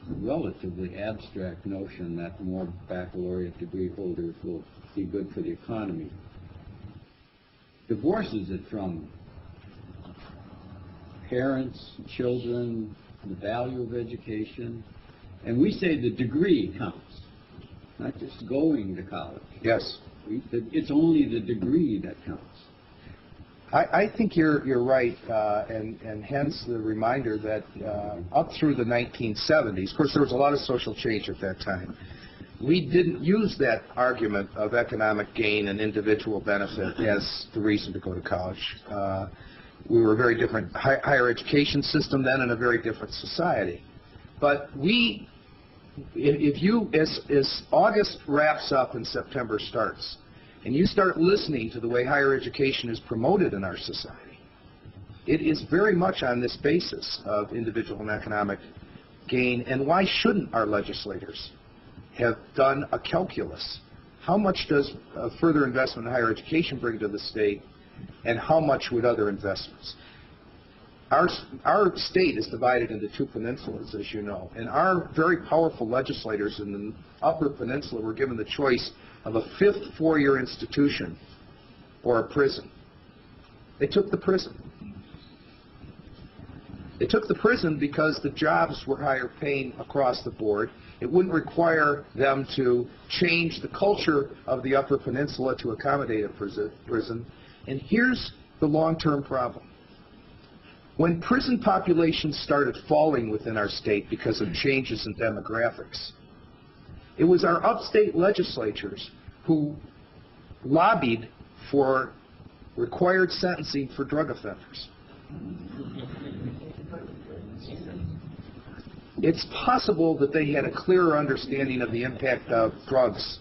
a relatively abstract notion that more baccalaureate degree holders will be good for the economy divorces it from parents, children, the value of education. And we say the degree counts, not just going to college. Yes. It's only the degree that counts. I think you're right, and hence the reminder that up through the 1970s, of course there was a lot of social change at that time, we didn't use that argument of economic gain and individual benefit as the reason to go to college. We were a very different higher education system then and a very different society. But as August wraps up and September starts, and you start listening to the way higher education is promoted in our society, it is very much on this basis of individual and economic gain. And why shouldn't our legislators have done a calculus? How much does further investment in higher education bring to the state, and how much would other investments? Our state is divided into two peninsulas, as you know, and our very powerful legislators in the Upper Peninsula were given the choice of a fifth four-year institution or a prison. They took the prison. They took the prison because the jobs were higher paying across the board. It wouldn't require them to change the culture of the Upper Peninsula to accommodate a prison. And here's the long-term problem. When prison populations started falling within our state because of changes in demographics, it was our upstate legislatures who lobbied for required sentencing for drug offenders. It's possible that they had a clearer understanding of the impact of drugs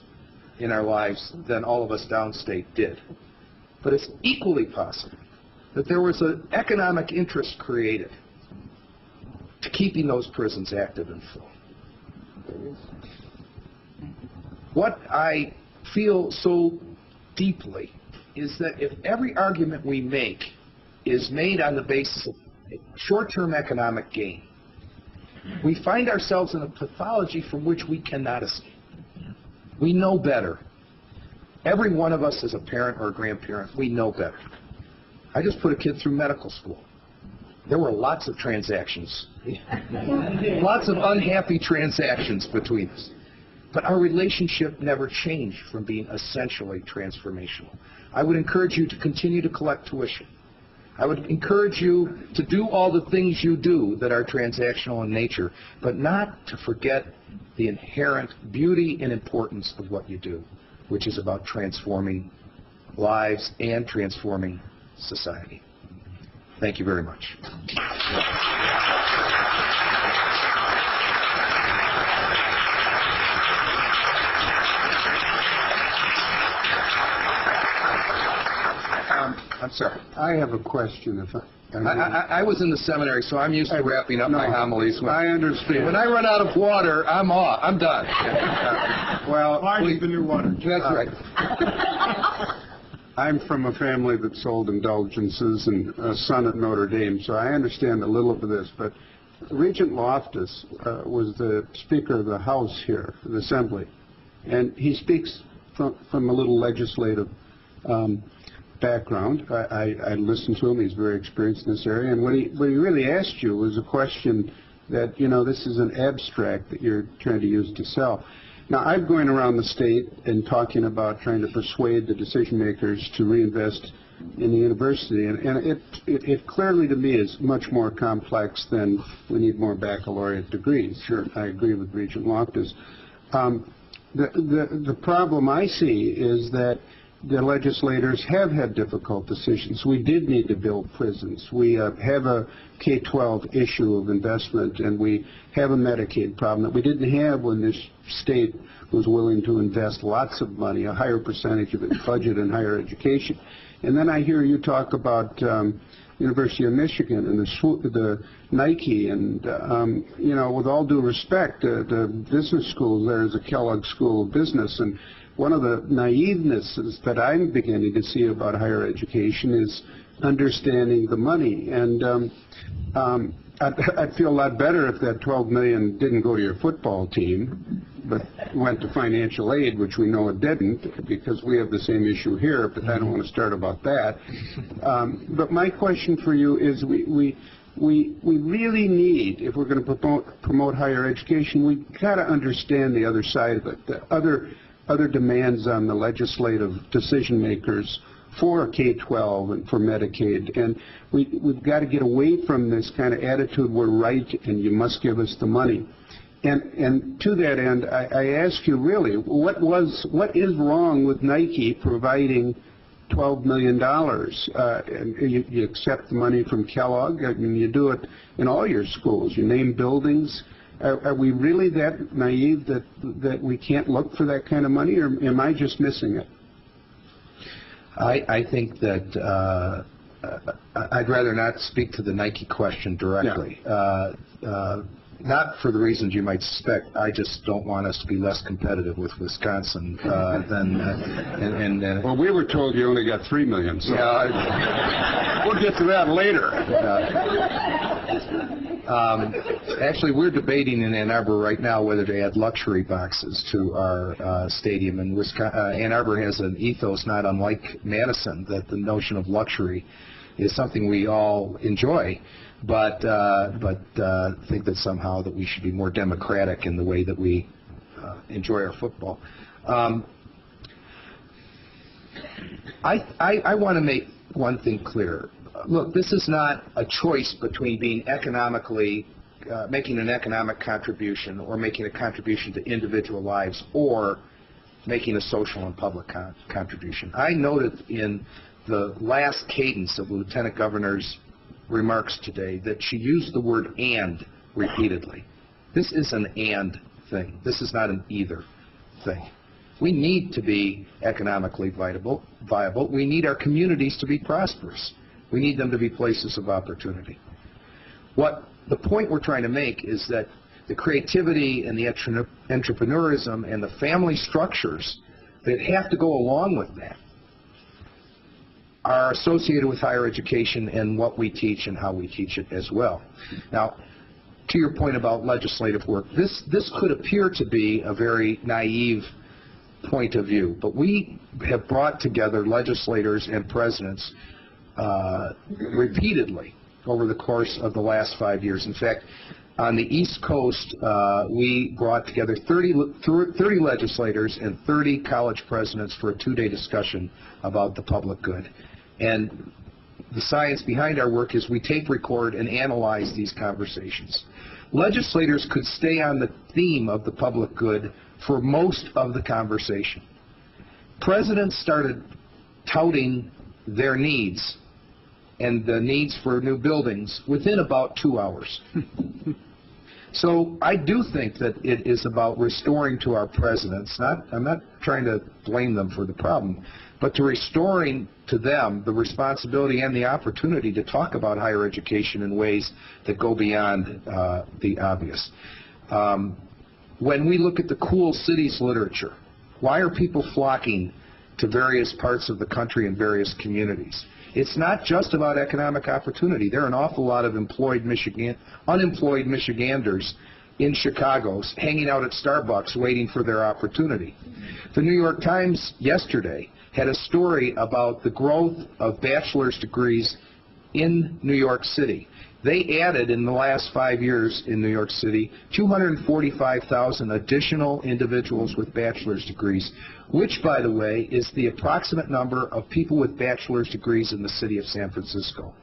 in our lives than all of us downstate did. But it's equally possible that there was an economic interest created to keeping those prisons active and full. What I feel so deeply is that if every argument we make is made on the basis of short-term economic gain, we find ourselves in a pathology from which we cannot escape. We know better. Every one of us as a parent or a grandparent, we know better. I just put a kid through medical school. There were lots of transactions, lots of unhappy transactions between us. But our relationship never changed from being essentially transformational. I would encourage you to continue to collect tuition. I would encourage you to do all the things you do that are transactional in nature, but not to forget the inherent beauty and importance of what you do, which is about transforming lives and transforming society. Thank you very much. I'm sorry. I have a question. I was in the seminary, so I'm used to wrapping up my homilies. I understand. When I run out of water, I'm off. I'm done. Well, Wine is the new water. That's right. I'm from a family that sold indulgences and a son at Notre Dame, so I understand a little of this. But Regent Loftus was the Speaker of the House here, the Assembly, and he speaks from a little legislative background. I listened to him. He's very experienced in this area. And what he really asked you was a question that, you know, this is an abstract that you're trying to use to sell. Now, I'm going around the state and talking about trying to persuade the decision makers to reinvest in the university. And it clearly, to me, is much more complex than we need more baccalaureate degrees. Sure, I agree with Regent Loftus. The problem I see is that the legislators have had difficult decisions. We did need to build prisons. We have a K-12 issue of investment, and we have a Medicaid problem that we didn't have when this state was willing to invest lots of money, a higher percentage of its budget in higher education. And then I hear you talk about University of Michigan and the Nike, and you know, with all due respect, the business school there is a Kellogg School of Business, and one of the naivenesses that I'm beginning to see about higher education is understanding the money. And I'd feel a lot better if that $12 million didn't go to your football team, but went to financial aid, which we know it didn't, because we have the same issue here, but I don't want to start about that. But my question for you is we really need, if we're going to promote higher education, we've got to understand the other side of it, the other demands on the legislative decision makers for K-12 and for Medicaid. And we've got to get away from this kind of attitude, we're right and you must give us the money. And to that end, I ask you really, what is wrong with Nike providing $12 million? And you accept the money from Kellogg. I mean, you do it in all your schools. You name buildings. Are we really that naive that we can't look for that kind of money, or am I just missing it? I think that I'd rather not speak to the Nike question directly. Yeah. Not for the reasons you might suspect. I just don't want us to be less competitive with Wisconsin than. Well, we were told you only got $3 million, so we'll get to that later. Actually, we're debating in Ann Arbor right now whether to add luxury boxes to our stadium. And Ann Arbor has an ethos not unlike Madison, that the notion of luxury is something we all enjoy, but think that somehow that we should be more democratic in the way that we enjoy our football. I want to make one thing clear. look, this is not a choice between being economically, making an economic contribution or making a contribution to individual lives or making a social and public contribution. I noted in the last cadence of the Lieutenant Governor's remarks today that she used the word "and" repeatedly. This is an "and" thing. This is not an "either" thing. We need to be economically viable. We need our communities to be prosperous. We need them to be places of opportunity. The point we're trying to make is that the creativity and the entrepreneurism and the family structures that have to go along with that are associated with higher education and what we teach and how we teach it as well. Now, to your point about legislative work, this could appear to be a very naive point of view, but we have brought together legislators and presidents repeatedly over the course of the last 5 years. In fact, on the East Coast, we brought together 30 legislators and 30 college presidents for a 2-day discussion about the public good. And the science behind our work is we tape record and analyze these conversations. Legislators could stay on the theme of the public good for most of the conversation. Presidents started touting their needs and the needs for new buildings within about 2 hours. So I do think that it is about restoring to our presidents, I'm not trying to blame them for the problem, but to restoring to them the responsibility and the opportunity to talk about higher education in ways that go beyond the obvious. When we look at the cool cities literature, why are people flocking to various parts of the country and various communities? It's not just about economic opportunity. There are an awful lot of unemployed Michiganders in Chicago hanging out at Starbucks waiting for their opportunity. The New York Times yesterday had a story about the growth of bachelor's degrees in New York City. They added in the last 5 years in New York City 245,000 additional individuals with bachelor's degrees, which, by the way, is the approximate number of people with bachelor's degrees in the city of San Francisco.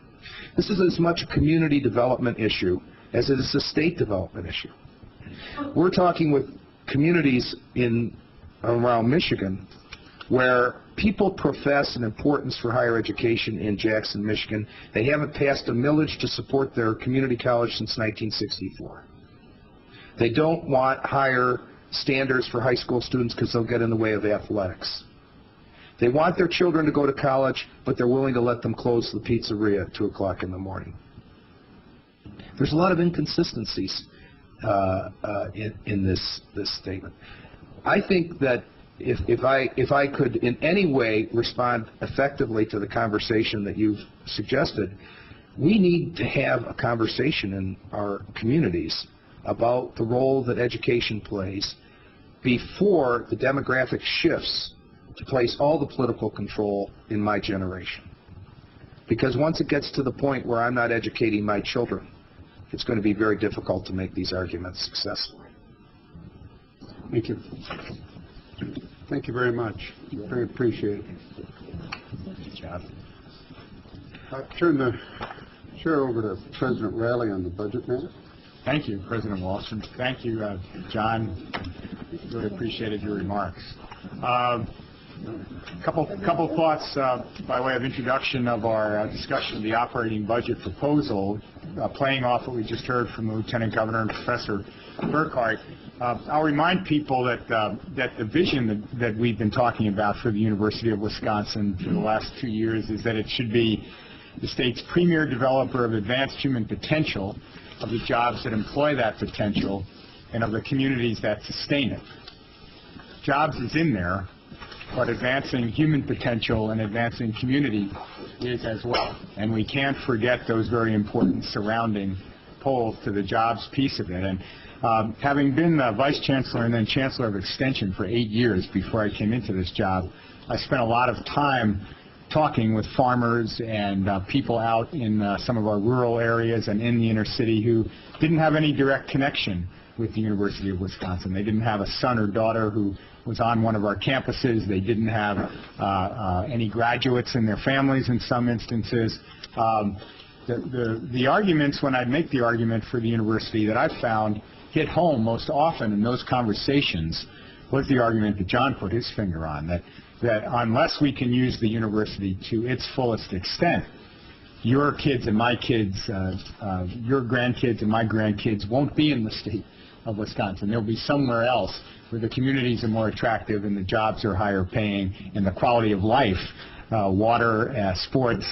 This is as much a community development issue as it is a state development issue. We're talking with communities around Michigan where people profess an importance for higher education in Jackson, Michigan. They haven't passed a millage to support their community college since 1964. They don't want higher standards for high school students because they'll get in the way of athletics. They want their children to go to college, but they're willing to let them close the pizzeria at 2 o'clock in the morning. There's a lot of inconsistencies in this statement. I think that if I could in any way respond effectively to the conversation that you've suggested, we need to have a conversation in our communities about the role that education plays before the demographic shifts to place all the political control in my generation. Because once it gets to the point where I'm not educating my children, it's going to be very difficult to make these arguments successfully. Thank you. Thank you very much. Very appreciated. Good job. I'll turn the chair over to President Raleigh on the budget matter. Thank you, President Lawson. Thank you, John. Really appreciated your remarks. Couple thoughts by way of introduction of our discussion of the operating budget proposal, playing off what we just heard from the Lieutenant Governor and Professor Burkhardt. I'll remind people that the vision that we've been talking about for the University of Wisconsin for the last 2 years is that it should be the state's premier developer of advanced human potential, of the jobs that employ that potential, and of the communities that sustain it. Jobs is in there, but advancing human potential and advancing community is as well. And we can't forget those very important surrounding poles to the jobs piece of it. And having been Vice Chancellor and then Chancellor of Extension for 8 years before I came into this job, I spent a lot of time talking with farmers and people out in some of our rural areas and in the inner city who didn't have any direct connection with the University of Wisconsin. They didn't have a son or daughter who was on one of our campuses. They didn't have any graduates in their families in some instances. The arguments, when I'd make the argument for the university that I found hit home most often in those conversations, was the argument that John put his finger on, that unless we can use the university to its fullest extent, your kids and my kids, your grandkids and my grandkids won't be in the state of Wisconsin. They'll be somewhere else where the communities are more attractive and the jobs are higher paying and the quality of life, water, sports,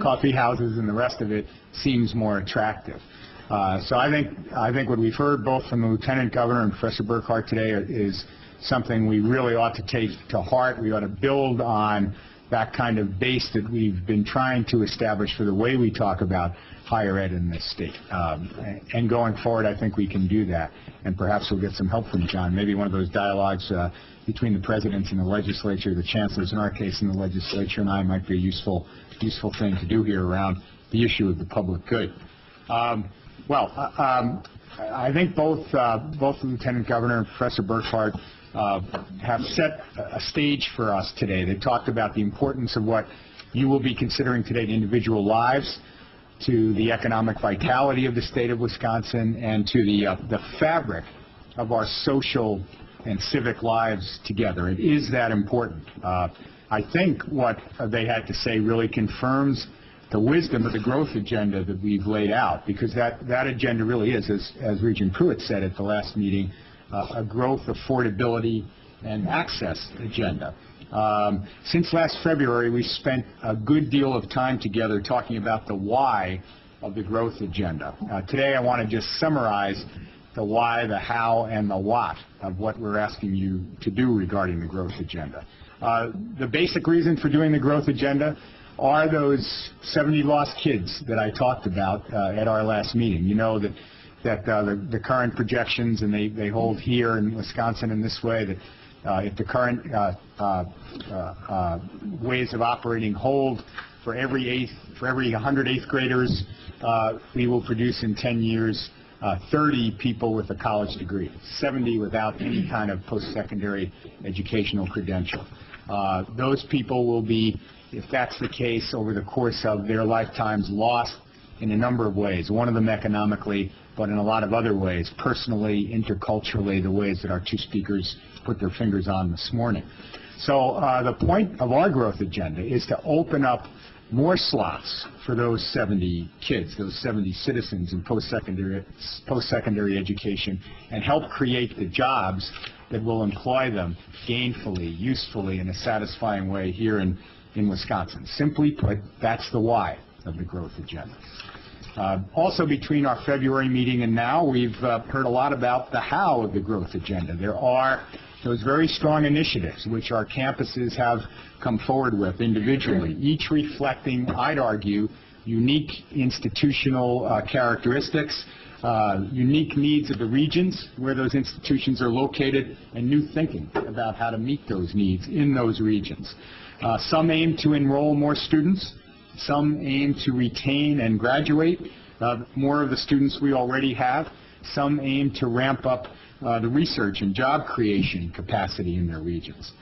coffee houses, and the rest of it seems more attractive. So I think what we've heard both from the Lieutenant Governor and Professor Burkhardt today is something we really ought to take to heart. We ought to build on that kind of base that we've been trying to establish for the way we talk about higher ed in this state. And going forward, I think we can do that. And perhaps we'll get some help from John. Maybe one of those dialogues between the presidents and the legislature, the chancellors in our case in the legislature, and I might be a useful thing to do here around the issue of the public good. I think both the Lieutenant Governor and Professor Burkhardt have set a stage for us today. They talked about the importance of what you will be considering today to individual lives, to the economic vitality of the state of Wisconsin, and to the fabric of our social and civic lives together. It is that important. I think what they had to say really confirms the wisdom of the growth agenda that we've laid out, because that agenda really is, as Regent Pruitt said at the last meeting, a growth, affordability, and access agenda. Since last February, we spent a good deal of time together talking about the why of the growth agenda. Today, I want to just summarize the why, the how, and the what of what we're asking you to do regarding the growth agenda. The basic reason for doing the growth agenda are those 70 lost kids that I talked about at our last meeting. You know that the current projections, and they hold here in Wisconsin in this way, that if the current ways of operating hold, for every 100 eighth graders, we will produce in 10 years 30 people with a college degree, 70 without any kind of post-secondary educational credential. Those people will be, if that's the case, over the course of their lifetimes, lost in a number of ways, one of them economically, but in a lot of other ways, personally, interculturally, the ways that our two speakers put their fingers on this morning. So the point of our growth agenda is to open up more slots for those 70 kids, those 70 citizens in post-secondary education, and help create the jobs that will employ them gainfully, usefully, in a satisfying way here in Wisconsin. Simply put, that's the why of the growth agenda. Also, between our February meeting and now, we've heard a lot about the how of the growth agenda. There are those very strong initiatives which our campuses have come forward with individually, each reflecting, I'd argue, unique institutional characteristics, unique needs of the regions where those institutions are located, and new thinking about how to meet those needs in those regions. Some aim to enroll more students. Some aim to retain and graduate more of the students we already have. Some aim to ramp up the research and job creation capacity in their regions.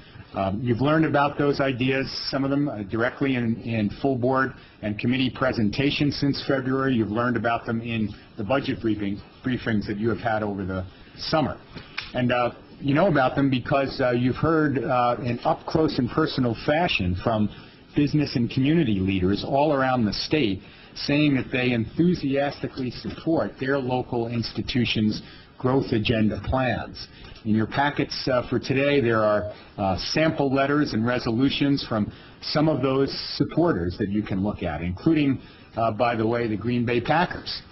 You've learned about those ideas, some of them directly in full board and committee presentations since February. You've learned about them in the budget briefings that you have had over the summer. And you know about them because you've heard in up-close and personal fashion from business and community leaders all around the state saying that they enthusiastically support their local institutions' growth agenda plans. In your packets for today, there are sample letters and resolutions from some of those supporters that you can look at, including, by the way, the Green Bay Packers.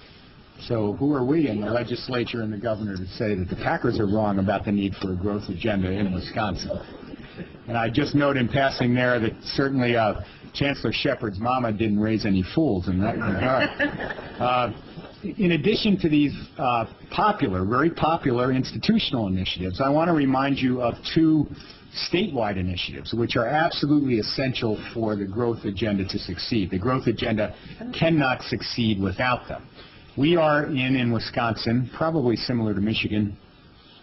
So who are we in the legislature and the governor to say that the Packers are wrong about the need for a growth agenda in Wisconsin? And I just note in passing there that certainly Chancellor Shepard's mama didn't raise any fools in that regard. In addition to these very popular institutional initiatives, I want to remind you of two statewide initiatives which are absolutely essential for the growth agenda to succeed. The growth agenda cannot succeed without them. We are in Wisconsin, probably similar to Michigan,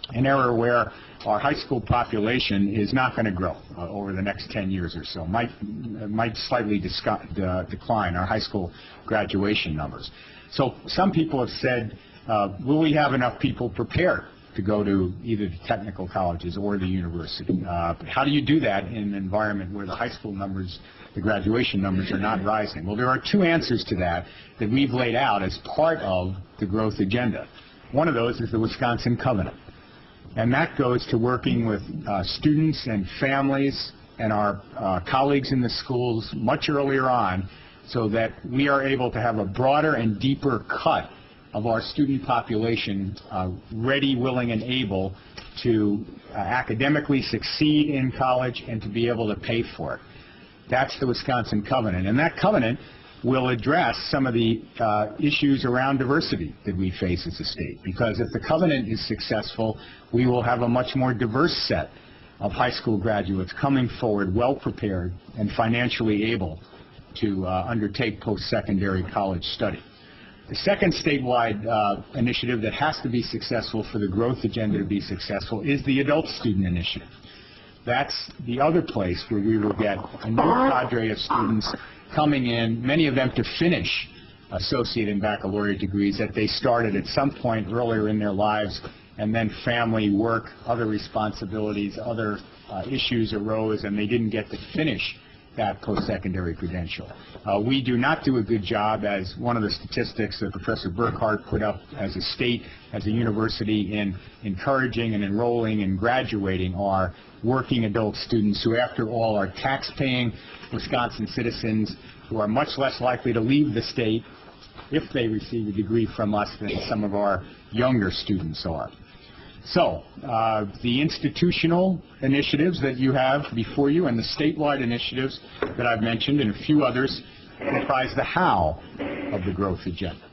an era where our high school population is not going to grow over the next 10 years or so. Might slightly decline our high school graduation numbers. So some people have said, will we have enough people prepared to go to either the technical colleges or the university? How do you do that in an environment where the high school numbers, the graduation numbers, are not rising? Well, there are two answers to that we've laid out as part of the growth agenda. One of those is the Wisconsin Covenant. And that goes to working with students and families and our colleagues in the schools much earlier on so that we are able to have a broader and deeper cut of our student population ready, willing, and able to academically succeed in college and to be able to pay for it. That's the Wisconsin Covenant. And that covenant will address some of the issues around diversity that we face as a state. Because if the covenant is successful, we will have a much more diverse set of high school graduates coming forward well prepared and financially able to undertake post-secondary college study. The second statewide initiative that has to be successful for the growth agenda to be successful is the Adult Student Initiative. That's the other place where we will get a new cadre of students coming in, many of them to finish associate and baccalaureate degrees that they started at some point earlier in their lives, and then family, work, other responsibilities, other issues arose, and they didn't get to finish that post-secondary credential. We do not do a good job, as one of the statistics that Professor Burkhardt put up as a state, as a university, in encouraging and enrolling and graduating our working adult students who, after all, are tax-paying Wisconsin citizens who are much less likely to leave the state if they receive a degree from us than some of our younger students are. So, the institutional initiatives that you have before you and the statewide initiatives that I've mentioned and a few others comprise the how of the growth agenda.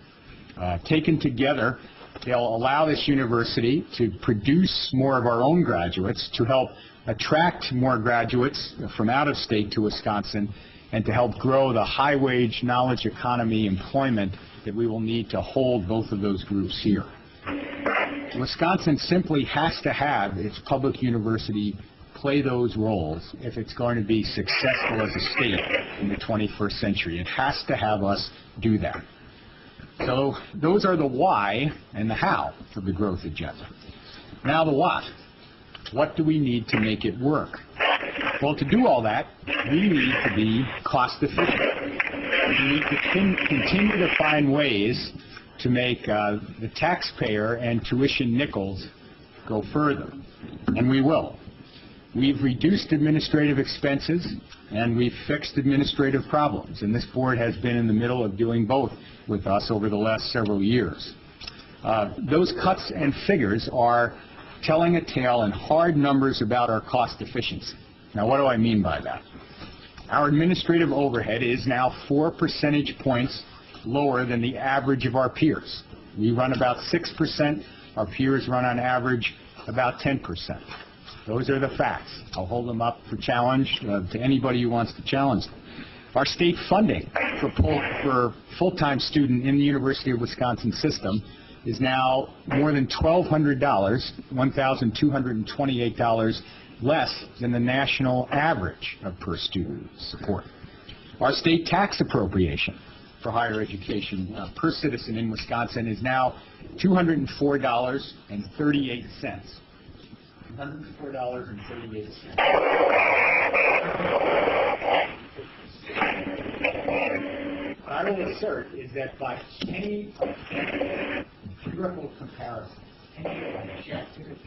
Taken together, they'll allow this university to produce more of our own graduates, to help attract more graduates from out of state to Wisconsin, and to help grow the high-wage knowledge economy employment that we will need to hold both of those groups here. Wisconsin simply has to have its public university play those roles if it's going to be successful as a state in the 21st century. It has to have us do that. So those are the why and the how of the growth agenda. Now the what. What do we need to make it work? Well, to do all that, we need to be cost efficient. We need to continue to find ways to make the taxpayer and tuition nickels go further. And we will. We've reduced administrative expenses and we've fixed administrative problems. And this board has been in the middle of doing both with us over the last several years. Those cuts and figures are telling a tale in hard numbers about our cost efficiency. Now, what do I mean by that? Our administrative overhead is now 4 percentage points lower than the average of our peers. We run about 6%. Our peers run on average about 10%. Those are the facts. I'll hold them up for challenge to anybody who wants to challenge them. Our state funding for full-time student in the University of Wisconsin system is now more than $1,200, $1,228 less than the national average of per student support. Our state tax appropriation for higher education per citizen in Wisconsin is now $204.38. $104.38. What I will assert is that by any empirical comparison, any objective,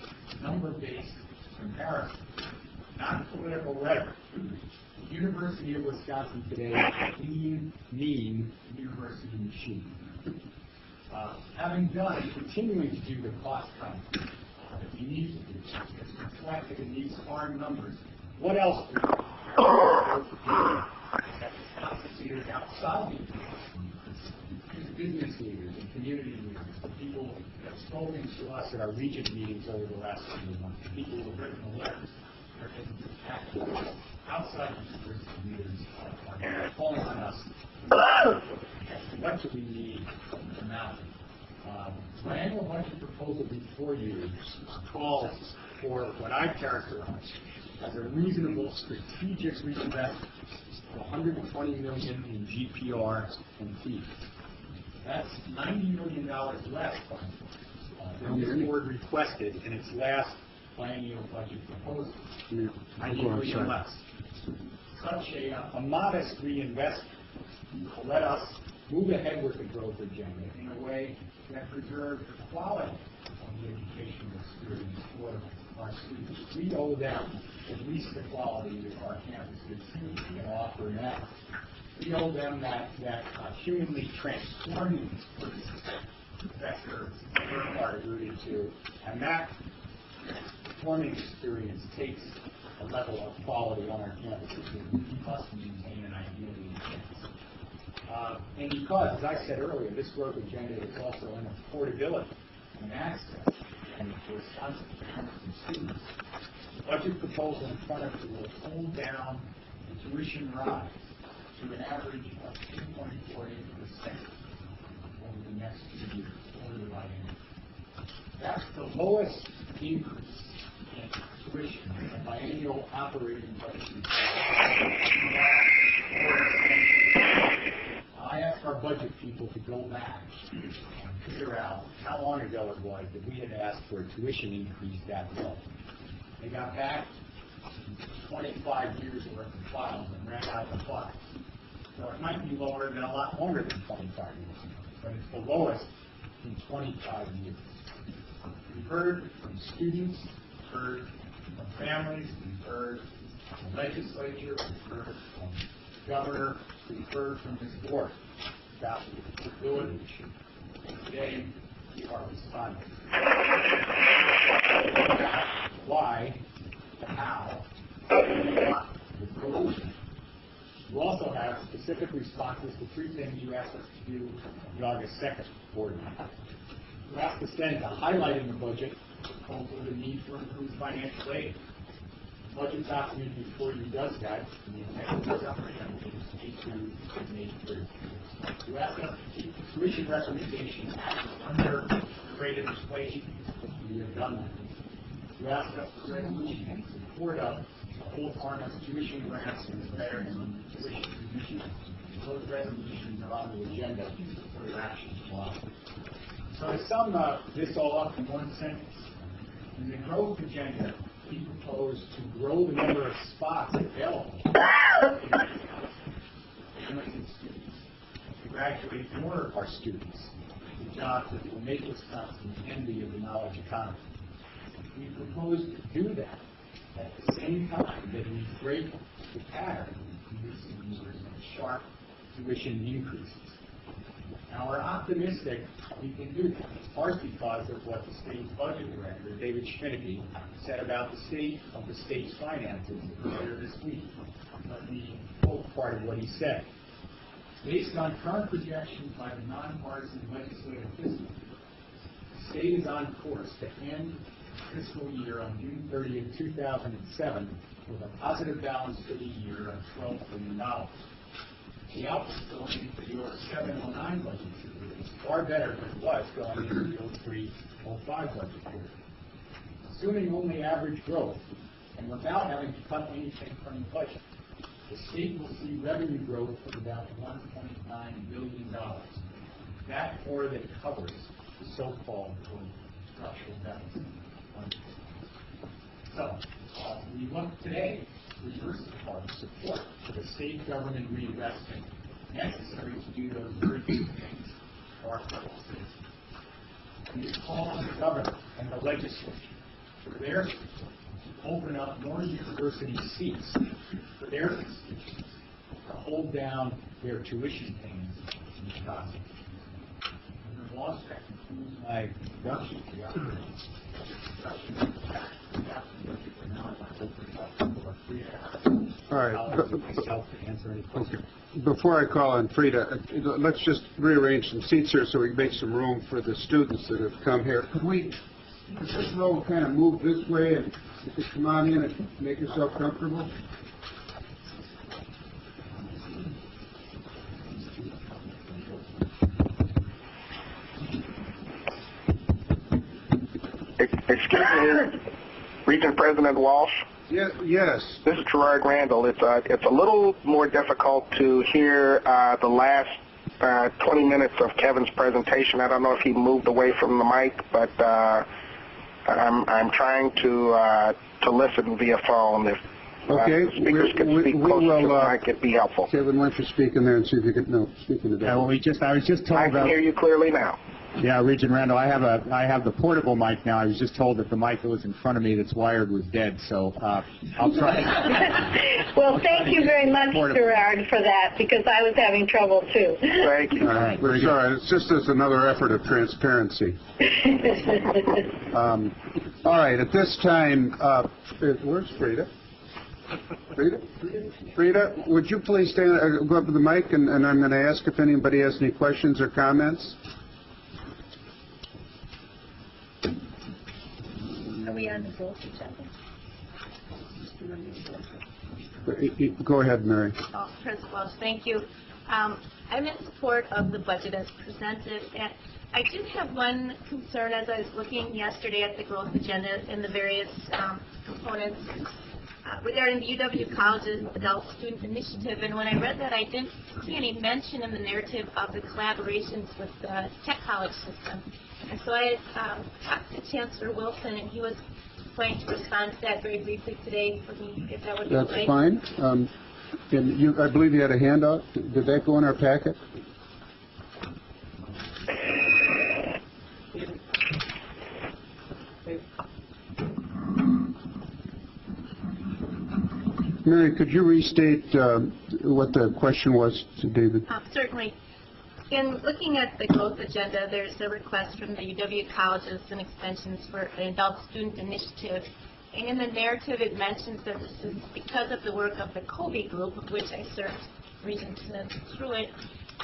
number-based comparison, not political rhetoric, the University of Wisconsin today is a clean, mean university machine. Having done and continuing to do the cost cutting that we need to do, it's reflected in these hard numbers. What else do we do? That Wisconsin leaders outside the university, business leaders and community leaders, the people that have spoken to us at our Regent meetings over the last few months, the people who have written the letters, outside the university leaders are calling on us. What do we need to mount budget proposal before you calls for what I characterize as a reasonable strategic reinvestment of $120 million in GPR and fees. That's $90 million less than this board requested in its last biennial budget proposal. $90 million less. Such a modest reinvestment will let us move ahead with the growth agenda in a way that preserves the quality of the educational experience for our students. We owe them at least the quality of our campuses can offer now. We owe them that humanly transforming experience that Burkhardt alluded to, and that transforming experience takes a level of quality on our campuses that we must maintain and ideally enhance. And because, as I said earlier, this growth agenda is also an affordability and access and for Wisconsin parents and students. The budget proposal in front of you will hold down the tuition rise to an average of 2.48% over the next 2 years, over the right hand. That's the lowest increase in tuition in the biennial operating budget. I asked our budget people to go back and figure out how long ago it was that we had asked for a tuition increase that low. They got back 25 years worth of files and ran out of the files. So it might be lower than a lot longer than 25 years, but it's the lowest in 25 years. We've heard from students, we've heard from families, we've heard from the legislature, we've heard from the governor, we've heard from this board about the affordability issue. Today, we are responding. Why, the how, and the what, the solution. You also have specific responses to 3 things you asked us to do on the August 2nd board meeting. You asked us then to highlight in the budget proposal the need for improved financial aid. The budget document before you does that, and the intent is summary on pages 82 and 83. You asked us to keep the tuition recommendation under the rate of inflation. We have done that. You asked us to resolution in support of full farmers tuition grants and better tuition commission. Those resolutions are on the agenda for your action tomorrow. So to sum this all up in one sentence, in the growth agenda, we propose to grow the number of spots available to graduate more of our students to jobs that will make Wisconsin the envy of the knowledge economy. We propose to do that at the same time that we break the pattern in recent years of sharp tuition increases. Now, we're optimistic we can do that, in part because of what the state's budget director, David Schminneke, said about the state of the state's finances earlier this week. Let me quote part of what he said. Based on current projections by the nonpartisan legislative system, the state is on course to end the fiscal year on June 30th, 2007, with a positive balance for the year of $12 billion. The output going into your 709 budget period is far better than it was going into the 03-05 budget period. Assuming only average growth, and without having to cut anything from the budget, the state will see revenue growth of about $1.9 billion. That more than covers the so-called structural deficit. So, we look today to diversify support for the state government reinvestment necessary to do those very two things for our federal citizens. We call on the governor and the legislature for their support to open up more university seats for their constituents to hold down their tuition payments in Wisconsin. Under laws that concludes my introduction to the operations. All right. Before I call on Frida, let's just rearrange some seats here so we can make some room for the students that have come here. Could this row kind of move this way and you could come on in and make yourself comfortable? Excuse me, Regent President Walsh. Yes. This is Gerard Randall. It's a little more difficult to hear the last 20 minutes of Kevin's presentation. I don't know if he moved away from the mic, but I'm trying to listen via phone. If Okay. the speakers could speak closer to the mic, it'd be helpful. Kevin, why don't you speak in there and see if you can, no, speak into that. I was just told I can hear you clearly now. Yeah, Regent Randall, I have the portable mic now. I was just told that the mic that was in front of me that's wired was dead, so I'll try. Well, thank you very much, Gerard, for that, because I was having trouble too. Thank you. All right, it's all right. It's just as another effort of transparency. All right, at this time, where's Frida? Frida, would you please stand, go up to the mic, and I'm going to ask if anybody has any questions or comments. Are we on the growth agenda? Go ahead, Mary. Oh, President Welch, thank you. I'm in support of the budget as presented, and I do have one concern as I was looking yesterday at the growth agenda and the various components regarding the UW College's Adult Student Initiative, and when I read that, I didn't see any mention in the narrative of the collaborations with the tech college system. And so I talked to Chancellor Wilson, and he was going to respond to that very briefly today for me, if that would be That's okay. fine. And you, I believe you had a handout. Did that go in our packet? Mary, could you restate what the question was to David? Certainly. In looking at the growth agenda, there's a request from the UW colleges and extensions for an adult student initiative. And in the narrative, it mentions that this is because of the work of the Kobe group, of which I served Regents through it.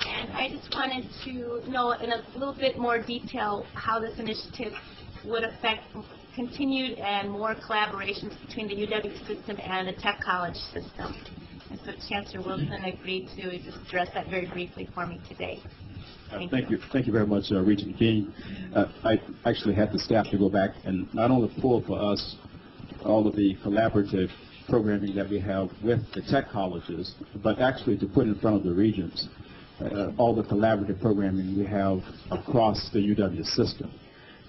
And I just wanted to know in a little bit more detail how this initiative would affect continued and more collaborations between the UW system and the tech college system. And so Chancellor Wilson agreed to just address that very briefly for me today. Thank you. Thank you very much, Regent King. I actually had the staff to go back and not only pull for us all of the collaborative programming that we have with the tech colleges, but actually to put in front of the regents all the collaborative programming we have across the UW system.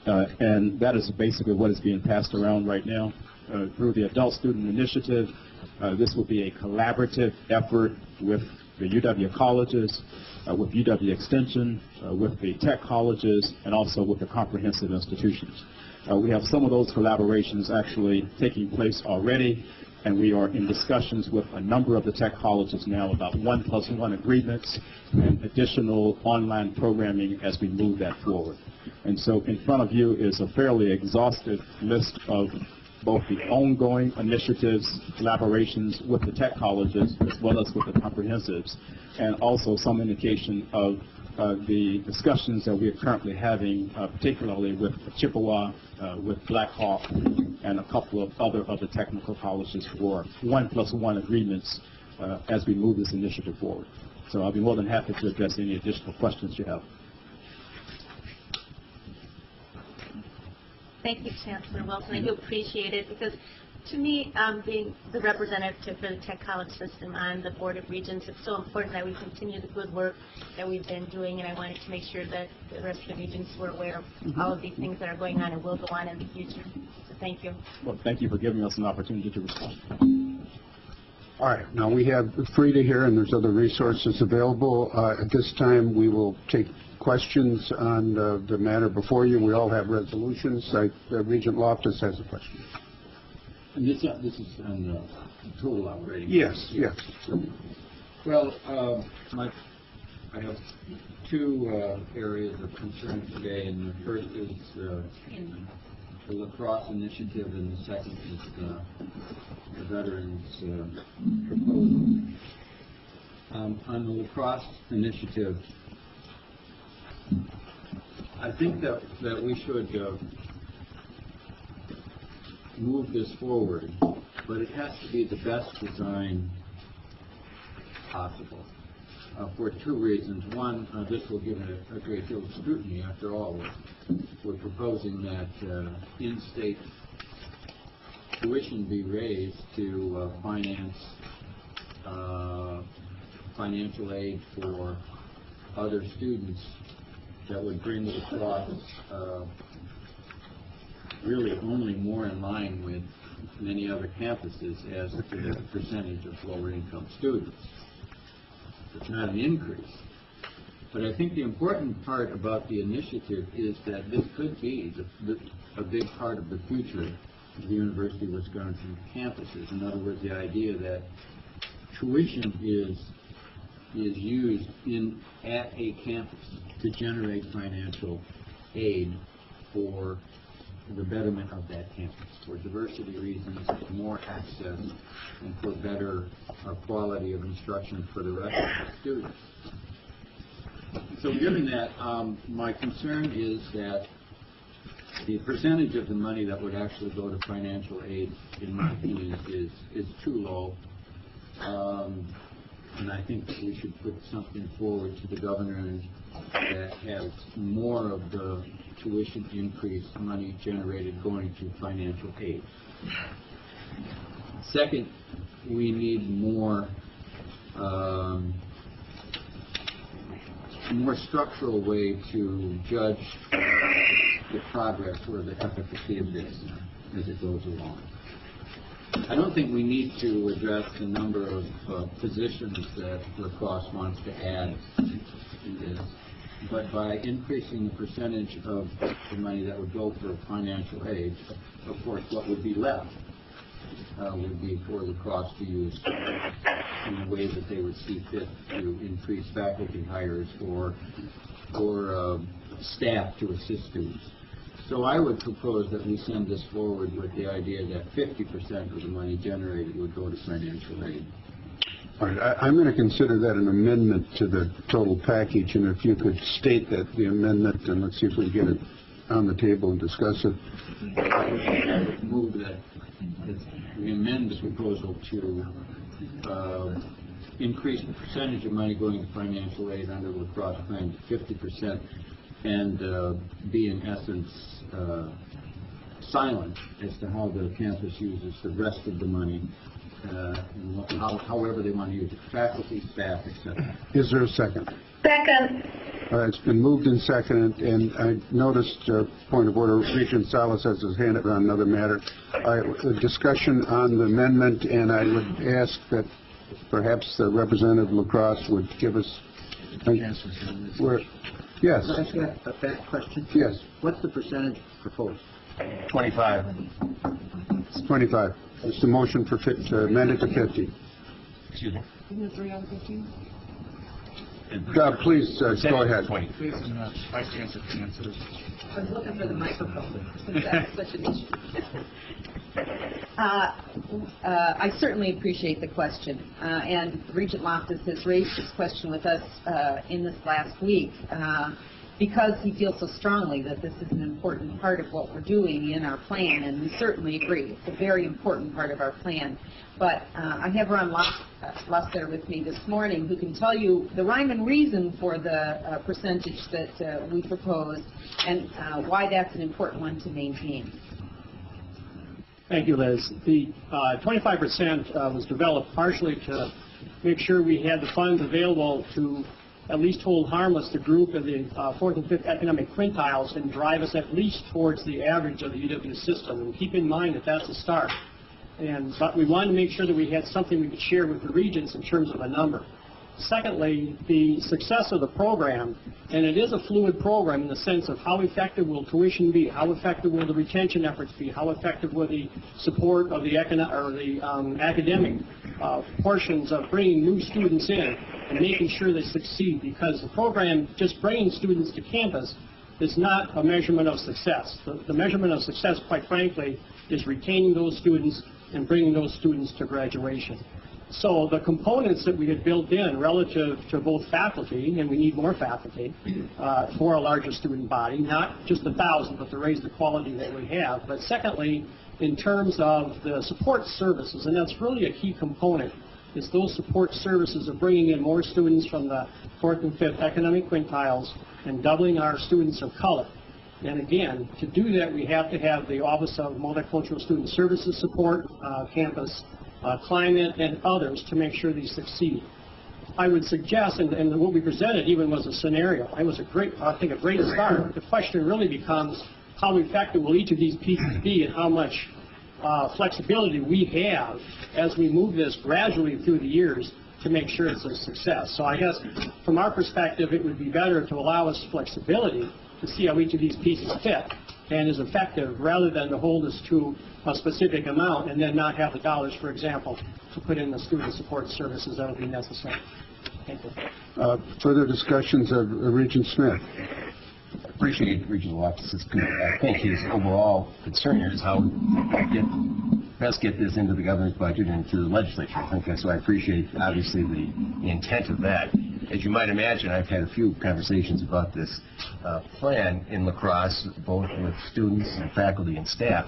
And that is basically what is being passed around right now through the Adult Student Initiative. This will be a collaborative effort with the UW colleges, with UW Extension, with the tech colleges, and also with the comprehensive institutions. We have some of those collaborations actually taking place already, and we are in discussions with a number of the tech colleges now about 1+1 agreements and additional online programming as we move that forward. And so in front of you is a fairly exhaustive list of both the ongoing initiatives, collaborations with the tech colleges, as well as with the comprehensives, and also some indication of the discussions that we are currently having, particularly with Chippewa, with Black Hawk, and a couple of other technical colleges for 1+1 agreements as we move this initiative forward. So I'll be more than happy to address any additional questions you have. Thank you, Chancellor Wilson. I do appreciate it because, to me, being the representative for the tech college system on the Board of Regents, it's so important that we continue the good work that we've been doing, and I wanted to make sure that the rest of the regents were aware of all of these things that are going on and will go on in the future. So thank you. Well, thank you for giving us an opportunity to respond. All right. Now, we have Frida here, and there's other resources available. At this time, we will take questions on the matter before you. We all have resolutions. Regent Loftus has a question. And this is on total operating. Yes, yes. Well, I have two areas of concern today, and the first is the lacrosse initiative, and the second is the veterans proposal. On the lacrosse initiative, I think that we should move this forward, but it has to be the best design possible. for two reasons. One, this will give it a great deal of scrutiny. After all, we're proposing that in-state tuition be raised to finance financial aid for other students that would bring the cost really only more in line with many other campuses as to the percentage of lower income students. It's not an increase. But I think the important part about the initiative is that this could be a big part of the future of the University of Wisconsin campuses. In other words, the idea that tuition is used at a campus to generate financial aid for the betterment of that campus, for diversity reasons, more access, and for better quality of instruction for the rest of the students. So given that, my concern is that the percentage of the money that would actually go to financial aid, in my opinion, is too low. And I think that we should put something forward to the governor that has more of the tuition increase money generated going to financial aid. Second, we need more structural way to judge the progress or the efficacy of this as it goes along. I don't think we need to address the number of positions that lacrosse wants to add to this, but by increasing the percentage of the money that would go for financial aid, of course, what would be left would be for lacrosse to use in the way that they would see fit to increase faculty hires or staff to assist students. So I would propose that we send this forward with the idea that 50% of the money generated would go to financial aid. All right, I'm going to consider that an amendment to the total package, and if you could state that the amendment, and let's see if we can get it on the table and discuss it. I would move that we amend the proposal to increase the percentage of money going to financial aid under the lacrosse plan to 50%, and be in essence silent as to how the campus uses the rest of the money, however they want to use it, faculty, staff, etc. Is there a second? Second. It's been moved and seconded, and I noticed, point of order, Regent Salas has his hand up on another matter. A discussion on the amendment, and I would ask that perhaps the representative of lacrosse would give us yes. Can I ask you a fact question? Yes. What's the percentage proposed? 25. It's 25. It's the motion for to amend it to 50. Excuse me. Isn't it 3 out of 15? Please go ahead. Please, Vice Chancellor can answer this. I was looking for the microphone, since that's such an issue. I certainly appreciate the question, and Regent Loftus has raised this question with us in this last week because he feels so strongly that this is an important part of what we're doing in our plan, and we certainly agree. It's a very important part of our plan. But I have Ron Luster with me this morning who can tell you the rhyme and reason for the percentage that we propose and why that's an important one to maintain. Thank you, Liz. The 25% was developed partially to make sure we had the funds available to at least hold harmless the group of the 4th and 5th economic quintiles and drive us at least towards the average of the UW system. And keep in mind that that's a start. But we wanted to make sure that we had something we could share with the Regents in terms of a number. Secondly, the success of the program, and it is a fluid program in the sense of how effective will tuition be, how effective will the retention efforts be, how effective will the support of the academic portions of bringing new students in and making sure they succeed, because the program just bringing students to campus is not a measurement of success. The measurement of success, quite frankly, is retaining those students and bringing those students to graduation. So the components that we had built in relative to both faculty, and we need more faculty for a larger student body, not just 1,000, but to raise the quality that we have. But secondly, in terms of the support services, and that's really a key component. is those support services of bringing in more students from the 4th and 5th economic quintiles and doubling our students of color. And again, to do that, we have to have the Office of Multicultural Student Services support, campus climate, and others to make sure these succeed. I would suggest, and what we presented even was a scenario. It was I think a great start. The question really becomes how effective will each of these pieces be and how much flexibility we have as we move this gradually through the years to make sure it's a success. So I guess from our perspective, it would be better to allow us flexibility to see how each of these pieces fit and is effective rather than to hold us to a specific amount and then not have the dollars, for example, to put in the student support services that will be necessary. Thank you. Further discussions of Regent Smith. I appreciate Regional Office's, I think his overall concern here is how best get this into the governor's budget and to the legislature. I think that's why I appreciate, obviously, the intent of that. As you might imagine, I've had a few conversations about this plan in lacrosse, both with students and faculty and staff.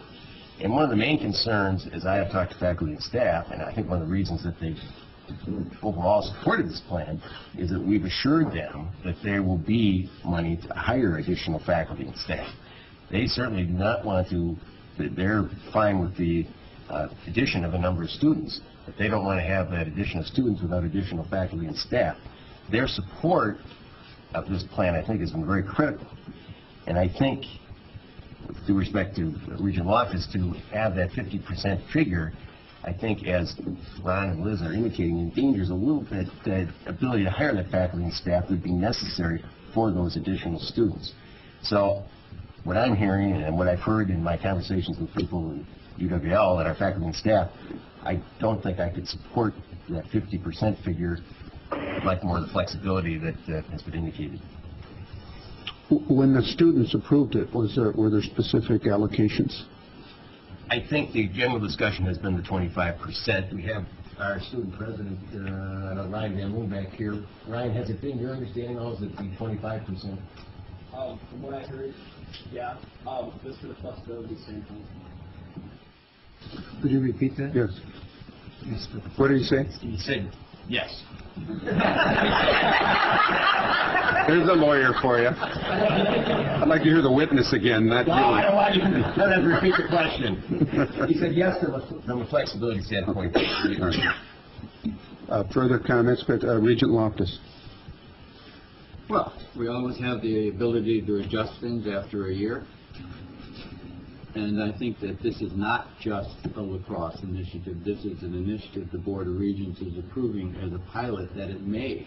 And one of the main concerns, as I have talked to faculty and staff, and I think one of the reasons that they've overall supported this plan, is that we've assured them that there will be money to hire additional faculty and staff. They certainly do not want to, they're fine with the addition of a number of students, but they don't want to have that addition of students without additional faculty and staff. Their support of this plan, I think, has been very critical. And I think, with due respect to the regional office, to have that 50% figure, I think, as Ron and Liz are indicating, endangers a little bit the ability to hire that faculty and staff would be necessary for those additional students. So what I'm hearing and what I've heard in my conversations with people in UWL and our faculty and staff, I don't think I could support that 50% figure. I'd like more of the flexibility that has been indicated. When the students approved it, were there specific allocations? I think the general discussion has been the 25%. We have our student president, Ryan Van Loon, back here. Ryan, has it been your understanding also that the 25%? From what I heard, yeah. Just for the flexibility standpoint. Could you repeat that? Yes. What did he say? He said yes. There's a lawyer for you. I'd like to hear the witness again. Not no, I don't want you to repeat the question. He said yes from a flexibility standpoint. Further comments, but Regent Loftus. Well, we always have the ability to adjust things after a year. And I think that this is not just a lacrosse initiative. This is an initiative the Board of Regents is approving as a pilot that it may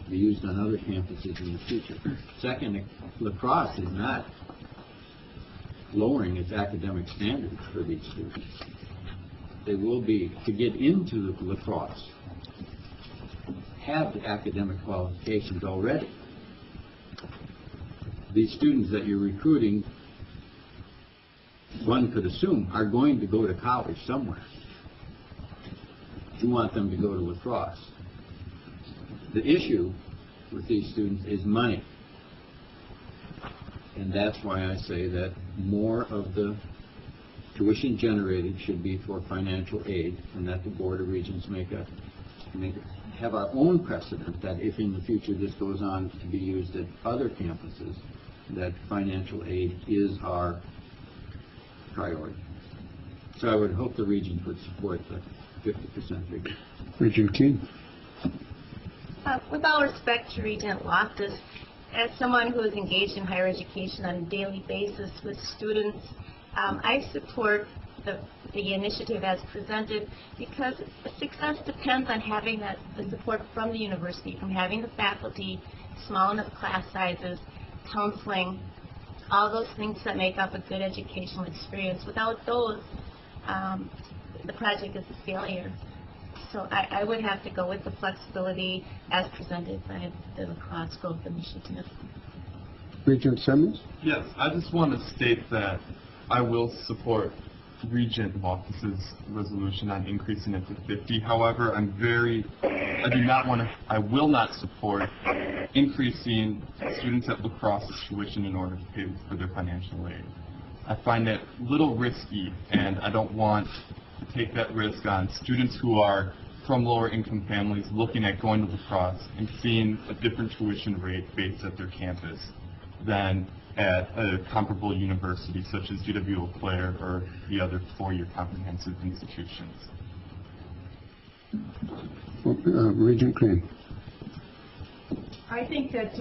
be used on other campuses in the future. Second, lacrosse is not lowering its academic standards for these students. They will be, to get into the lacrosse, have the academic qualifications already. These students that you're recruiting, one could assume, are going to go to college somewhere. You want them to go to lacrosse. The issue with these students is money. And that's why I say that more of the tuition generated should be for financial aid, and that the Board of Regents have our own precedent that if in the future this goes on to be used at other campuses, that financial aid is our priority. So I would hope the Regents would support the 50% figure. Regent King. With all respect to Regent Loftus, as someone who is engaged in higher education on a daily basis with students, I support the initiative as presented because success depends on having the support from the university, from having the faculty, small enough class sizes, counseling, all those things that make up a good educational experience. Without those, the project is a failure. So I would have to go with the flexibility as presented by the Lacrosse Growth Initiative. Regent Simmons? Yes, I just want to state that I will support Regent Loftus's resolution on increasing it to 50. However, I will not support increasing students at lacrosse's tuition in order to pay for their financial aid. I find it a little risky, and I don't want to take that risk on students who are from lower income families looking at going to lacrosse and seeing a different tuition rate based at their campus than at a comparable university such as UW Eau Claire or the other four-year comprehensive institutions. Regent Crane. I think that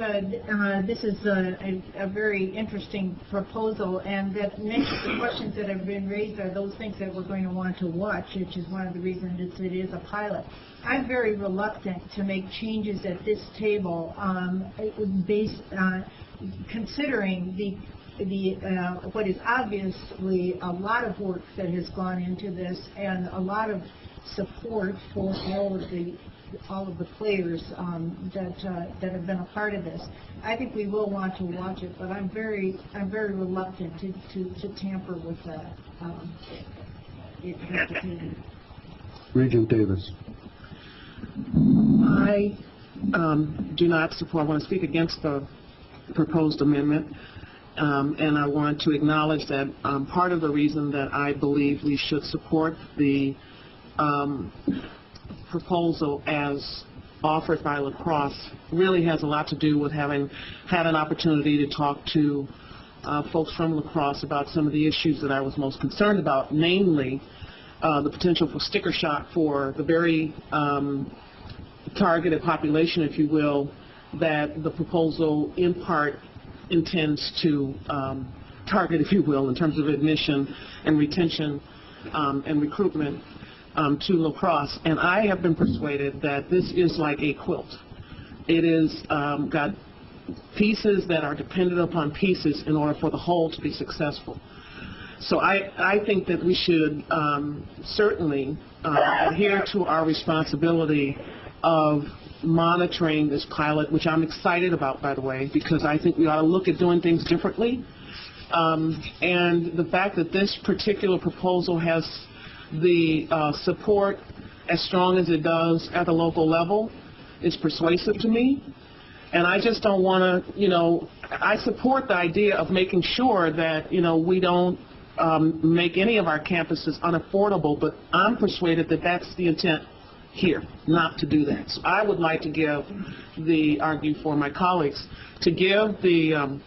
this is a very interesting proposal, and that many of the questions that have been raised are those things that we're going to want to watch, which is one of the reasons it is a pilot. I'm very reluctant to make changes at this table based considering what is obviously a lot of work that has gone into this and a lot of support for all of the players that have been a part of this. I think we will want to watch it, but I'm very reluctant to tamper with that. Regent Davis. I do not support. I want to speak against the proposed amendment, and I want to acknowledge that part of the reason that I believe we should support the proposal as offered by lacrosse really has a lot to do with having had an opportunity to talk to folks from lacrosse about some of the issues that I was most concerned about, namely the potential for sticker shock for the very targeted population, if you will, that the proposal in part intends to target, if you will, in terms of admission and retention and recruitment to lacrosse. And I have been persuaded that this is like a quilt. It is got pieces that are dependent upon pieces in order for the whole to be successful. So I think that we should certainly adhere to our responsibility of monitoring this pilot, which I'm excited about, by the way, because I think we ought to look at doing things differently. And the fact that this particular proposal has the support as strong as it does at the local level is persuasive to me. And I just don't want to, I support the idea of making sure that, we don't make any of our campuses unaffordable, but I'm persuaded that that's the intent here, not to do that. So I would like to argue for my colleagues, to give the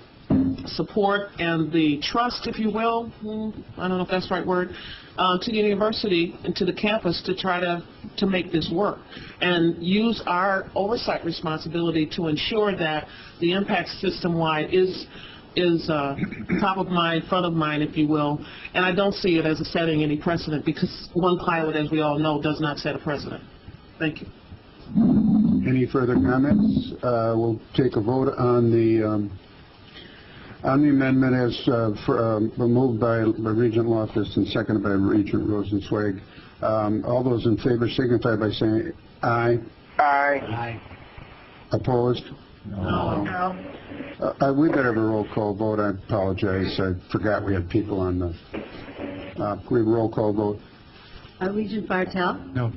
support and the trust, if you will, I don't know if that's the right word, to the university and to the campus to try to make this work and use our oversight responsibility to ensure that the impact system-wide is top of mind, front of mind, if you will, and I don't see it as setting any precedent, because one pilot, as we all know, does not set a precedent. Thank you. Any further comments? We'll take a vote on the amendment as moved by Regent Loftus and seconded by Regent Rosenzweig. All those in favor signify by saying aye. Aye. Aye. Opposed? No. We better have a roll call vote. I apologize. I forgot we had people on the... we have a roll call vote. Regent Bartel? No.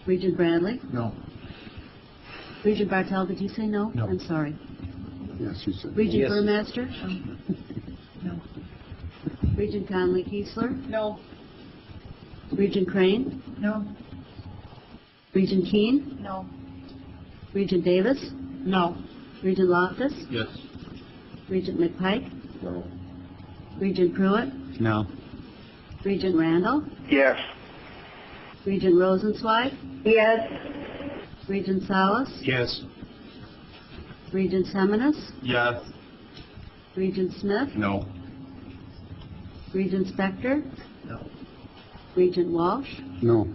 Regent Bradley? No. Regent Bartel, did you say no? No. I'm sorry. Yes, you said Regent yes. Burmaster? No. Regent Conley-Kiesler? No. Regent Crane? No. Regent Keane? No. Regent Davis? No. Regent Loftus? Yes. Regent McPike? No. Regent Pruitt? No. Regent Randall? Yes. Regent Rosenzweig? Yes. Regent Salas? Yes. Regent Seminis? Yes. Regent Smith? No. Regent Spector? No. Regent Walsh? No.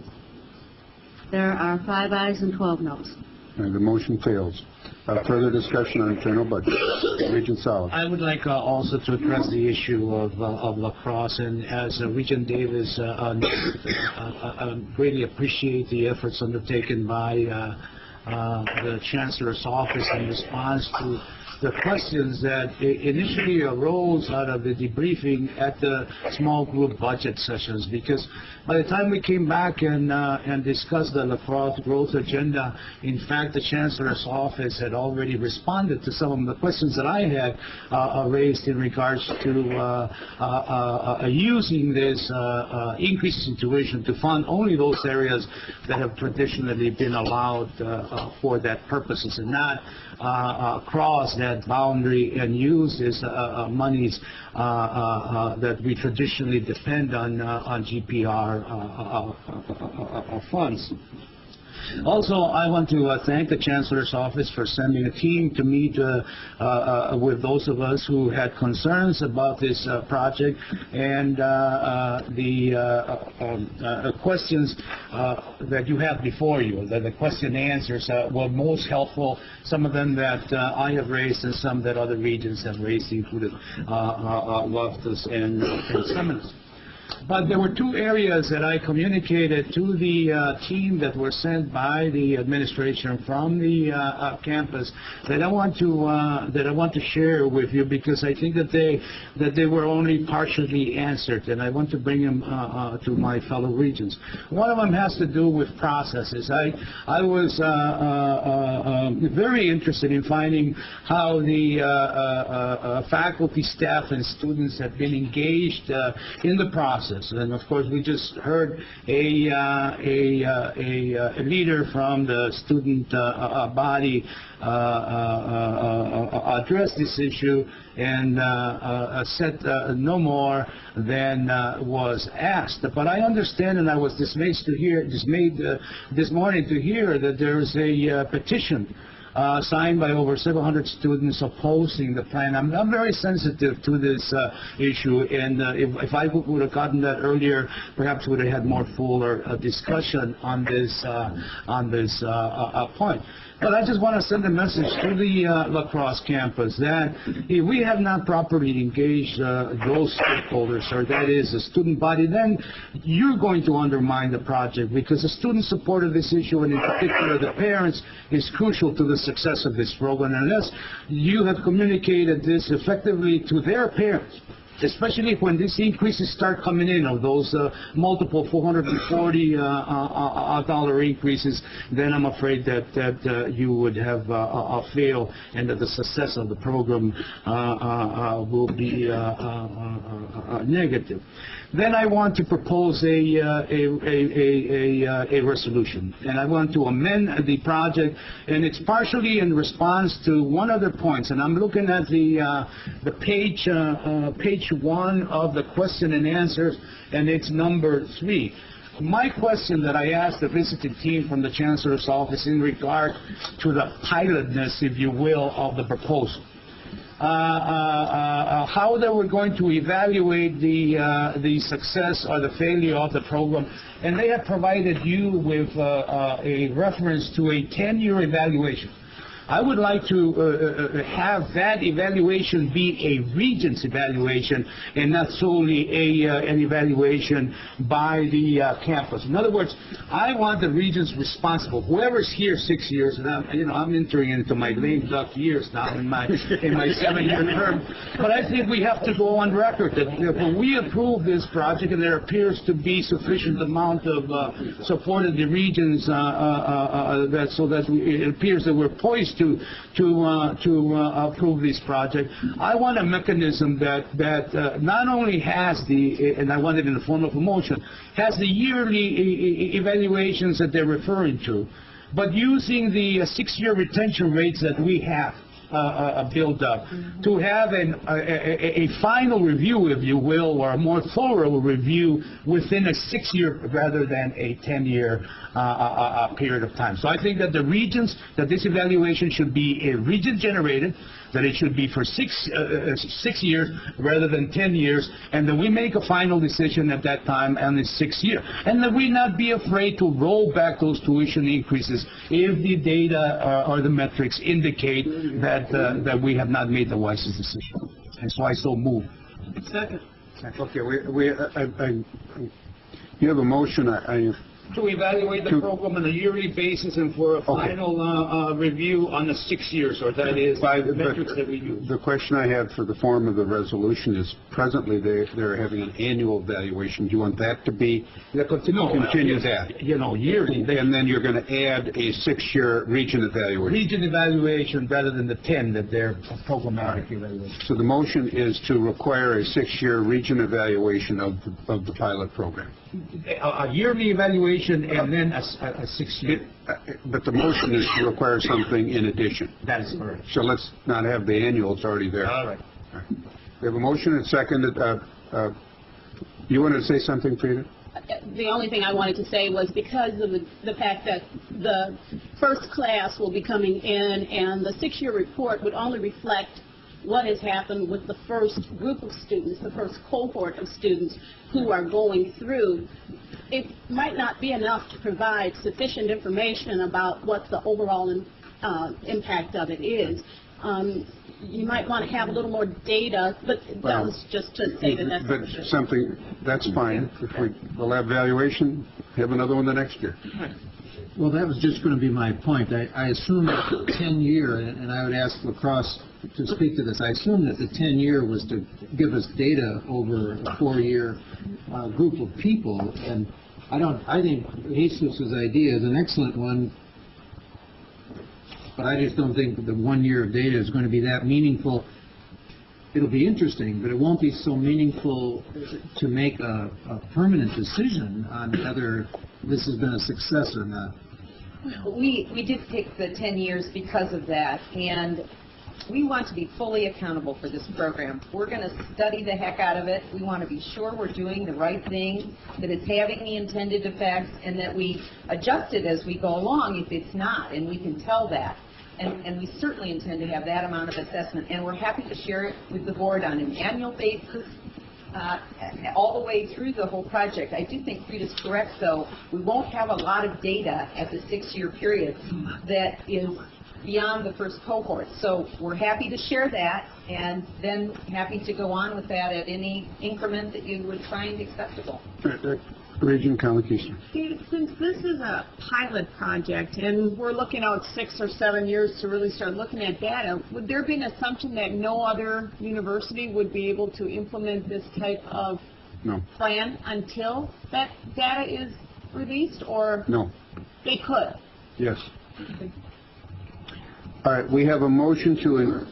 There are 5 ayes and 12 noes. The motion fails. Further discussion on the general budget. Regent Salas. I would like also to address the issue of lacrosse, and as Regent Davis, greatly appreciate the efforts undertaken by the Chancellor's office in response to the questions that initially arose out of the debriefing at the small group budget sessions, because by the time we came back and discussed the lacrosse growth agenda, in fact, the Chancellor's office had already responded to some of the questions that I had raised in regards to using this increase in tuition to fund only those areas that have traditionally been allowed for that purposes, and not cross that boundary and use these monies that we traditionally depend on GPR funds. Also, I want to thank the Chancellor's office for sending a team to meet with those of us who had concerns about this project, and the questions that you have before you, the question and answers were most helpful, some of them that I have raised and some that other regions have raised, including Loftus and Seminole. But there were two areas that I communicated to the team that were sent by the administration from the campus that I want to share with you, because I think that they were only partially answered, and I want to bring them to my fellow regions. One of them has to do with processes. I was very interested in finding how the faculty, staff, and students have been engaged in the process. And of course, we just heard a leader from the student body address this issue and said no more than was asked. But I understand, and I was dismayed this morning to hear that there is a petition signed by over 700 students opposing the plan. I'm very sensitive to this issue, and if I would have gotten that earlier, perhaps we would have had more fuller discussion on this point. But I just want to send a message to the La Crosse campus that if we have not properly engaged those stakeholders, or that is the student body, then you're going to undermine the project, because the student support of this issue, and in particular the parents, is crucial to the success of this program. Unless you have communicated this effectively to their parents, especially when these increases start coming in, of those multiple $440 increases, then I'm afraid that you would have failed, and that the success of the program will be negative. Then I want to propose a resolution, and I want to amend the project, and it's partially in response to one of the points. And I'm looking at the page 1 of the question and answers, and it's number 3. My question that I asked the visiting team from the Chancellor's office in regard to the pilotness, if you will, of the proposal. How they were going to evaluate the success or the failure of the program, and they have provided you with a reference to a 10-year evaluation. I would like to have that evaluation be a Regents evaluation and not solely an evaluation by the campus. In other words, I want the Regents responsible, whoever's here 6 years, and I'm entering into my lame duck years now in my 7-year term, but I think we have to go on record that when we approve this project and there appears to be sufficient amount of support of the Regents, so that it appears that we're poised to approve this project. I want a mechanism that not only has and I want it in the form of a motion, has the yearly evaluations that they're referring to, but using the 6-year retention rates that we have built up, to have a final review, if you will, or a more thorough review within a 6-year rather than a 10-year period of time. So I think that the Regents, that this evaluation should be a Regent-generated, that it should be for 6 years rather than 10 years, and that we make a final decision at that time on the 6th year. And that we not be afraid to roll back those tuition increases if the data or the metrics indicate that we have not made the wisest decision. And so I so move. Second. Okay, you have a motion. To evaluate the program on a yearly basis and for a final review on the 6 years, or that is the metrics that we use. The question I had for the form of the resolution is presently they're having an annual evaluation. Do you want that to be continue that? Yearly. And then you're going to add a 6-year region evaluation. Region evaluation rather than the 10 that they're programmatic evaluation. So the motion is to require a 6-year region evaluation of the pilot program. A yearly evaluation and then a 6-year. But the motion is to require something in addition. That is correct. So let's not have the annual, it's already there. All right. We have a motion and seconded. You wanted to say something, Frida? The only thing I wanted to say was because of the fact that the first class will be coming in and the 6-year report would only reflect what has happened with the first group of students, the first cohort of students who are going through, it might not be enough to provide sufficient information about what the overall impact of it is. You might want to have a little more data, but that was just to say that that's... But something, that's fine. We'll have evaluation, have another one the next year. Well, that was just going to be my point. I assume that the 10-year, and I would ask LaCrosse to speak to this, I assume that the 10-year was to give us data over a 4-year group of people, and I think Jesus' idea is an excellent one, but I just don't think the 1 year of data is going to be that meaningful. It'll be interesting, but it won't be so meaningful to make a permanent decision on whether this has been a success or not. We did pick the 10 years because of that, and we want to be fully accountable for this program. We're going to study the heck out of it. We want to be sure we're doing the right thing, that it's having the intended effects, and that we adjust it as we go along if it's not, and we can tell that. And we certainly intend to have that amount of assessment, and we're happy to share it with the board on an annual basis, all the way through the whole project. I do think Frida's correct, though. We won't have a lot of data at the 6-year period that is beyond the first cohort. So we're happy to share that, and then happy to go on with that at any increment that you would find acceptable. Regent Conley-Keesler. Since this is a pilot project and we're looking out 6 or 7 years to really start looking at data, would there be an assumption that no other university would be able to implement this type of plan until that data is released, or no? They could? Yes. Okay. All right, we have a motion to...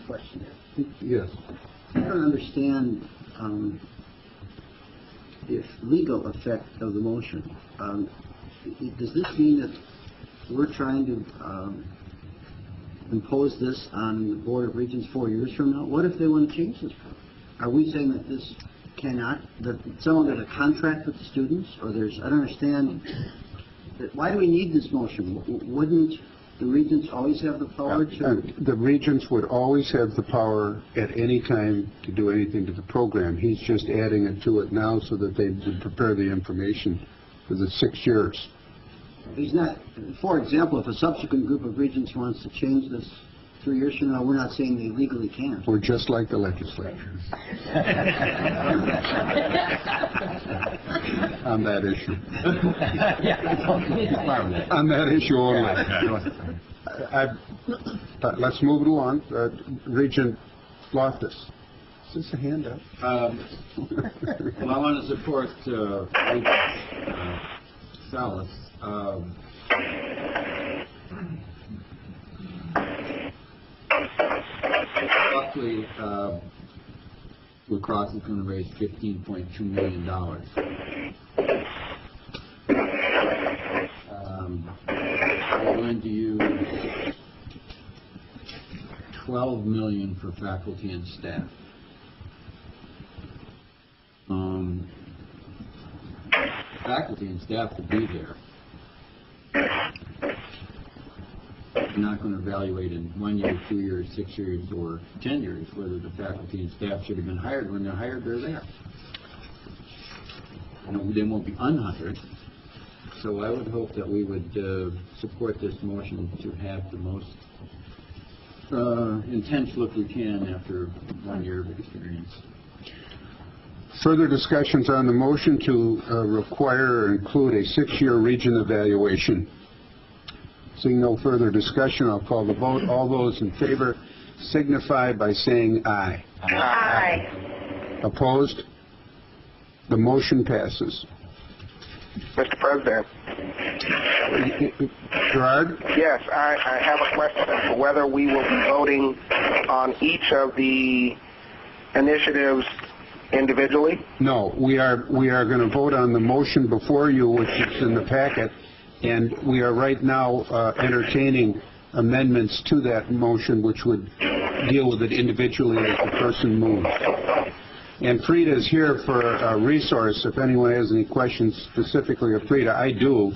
Yes. I don't understand the legal effect of the motion. Does this mean that we're trying to impose this on the Board of Regents 4 years from now? What if they want to change this? Are we saying that this cannot, that someone has a contract with the students, or there's, I don't understand, why do we need this motion? Wouldn't the Regents always have the power to... The Regents would always have the power at any time to do anything to the program. He's just adding it to it now so that they would prepare the information for the 6 years. He's not, for example, if a subsequent group of Regents wants to change this 3 years from now, we're not saying they legally can. We're just like the legislature. On that issue. On that issue only. Let's move it along. Regent Loftus. Is this a handout? Well, I want to support Salas. Roughly, LaCrosse is going to raise $15.2 million. We're going to use $12 million for faculty and staff. Faculty and staff to be there. We're not going to evaluate in 1 year, 2 years, 6 years, or 10 years whether the faculty and staff should have been hired. When they're hired, they're there. They won't be unhired. So I would hope that we would support this motion to have the most intense look we can after 1 year of experience. Further discussions on the motion to require or include a 6-year region evaluation. Seeing no further discussion, I'll call the vote. All those in favor signify by saying aye. Aye. Opposed? The motion passes. Mr. President. Gerard? Yes, I have a question as to whether we will be voting on each of the initiatives individually. No, we are going to vote on the motion before you, which is in the packet, and we are right now entertaining amendments to that motion, which would deal with it individually as the person moves. And Frida is here for a resource if anyone has any questions specifically of Frida. I do,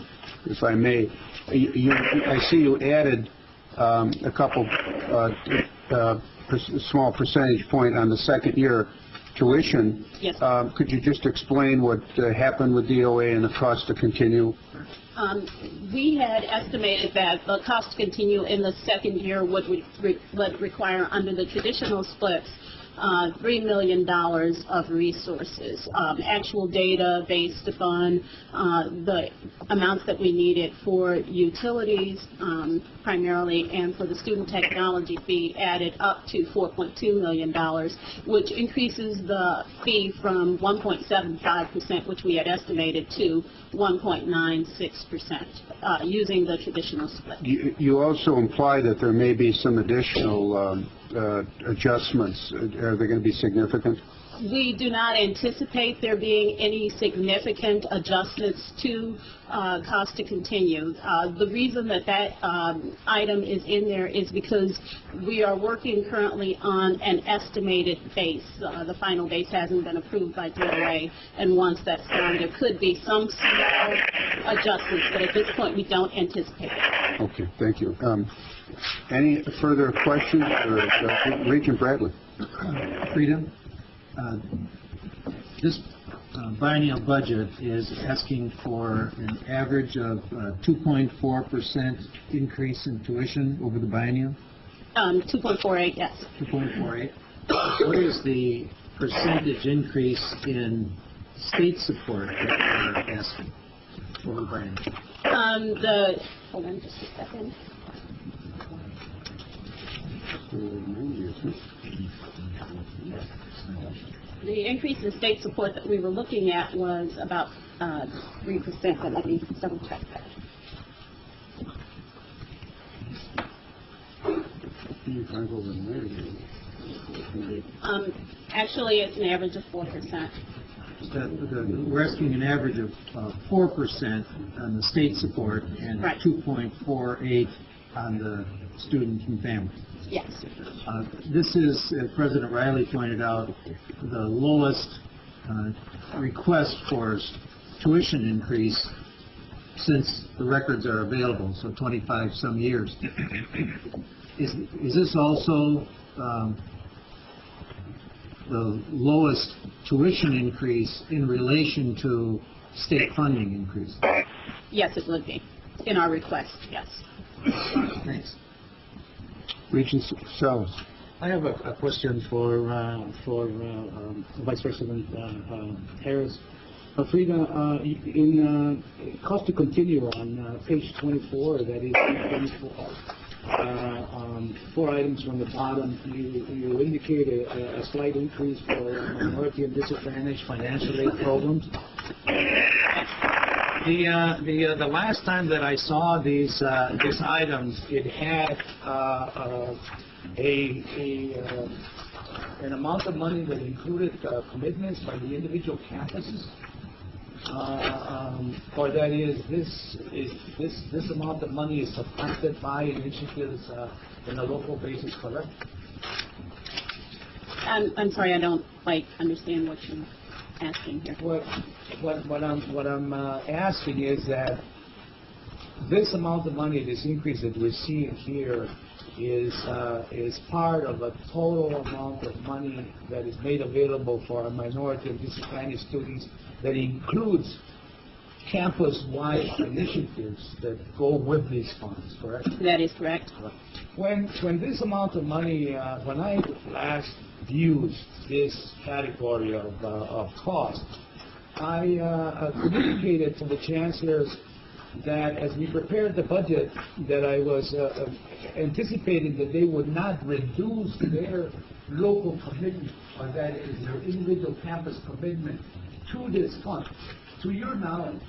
if I may. I see you added a couple small percentage point on the second year tuition. Yes. Could you just explain what happened with DOA and the cost to continue? We had estimated that the cost to continue in the second year would require, under the traditional splits, $3 million of resources. Actual data based upon the amounts that we needed for utilities primarily, and for the student technology fee added up to $4.2 million, which increases the fee from 1.75%, which we had estimated, to 1.96%, using the traditional split. You also imply that there may be some additional adjustments. Are they going to be significant? We do not anticipate there being any significant adjustments to cost to continue. The reason that item is in there is because we are working currently on an estimated base. The final base hasn't been approved by DOA, and once that's done, there could be some small adjustments, but at this point, we don't anticipate it. Okay, thank you. Any further questions? Regent Bradley. Freedom. This biennial budget is asking for an average of 2.4% increase in tuition over the biennial? 2.48, yes. 2.48. What is the percentage increase in state support that we're asking over the biennial? Hold on just a second. The increase in state support that we were looking at was about 3%, but let me double check that. Actually, it's an average of 4%. We're asking an average of 4% on the state support and 2.48 on the student and family. Yes. This is, as President Riley pointed out, the lowest request for tuition increase since the records are available, so 25-some years. Is this also the lowest tuition increase in relation to state funding increase? Yes, it would be, in our request, yes. Thanks. Regent Salas. I have a question for Vice President Harris. Frida, in cost to continue on page 24, that is 24, 4 items from the bottom, you indicate a slight increase for minority and disadvantaged financial aid programs. The last time that I saw these items, it had an amount of money that included commitments by the individual campuses, or that is this amount of money is subtracted by initiatives in a local basis, correct? I'm sorry, I don't quite understand what you're asking here. What I'm asking is that this amount of money, this increase that we're seeing here, is part of a total amount of money that is made available for our minority and disadvantaged students that includes campus-wide initiatives that go with these funds, correct? That is correct. When this amount of money, when I last views this category of cost. I communicated to the chancellors that as we prepared the budget, that I was anticipating that they would not reduce their local commitment, or that is their individual campus commitment to this fund. To your knowledge,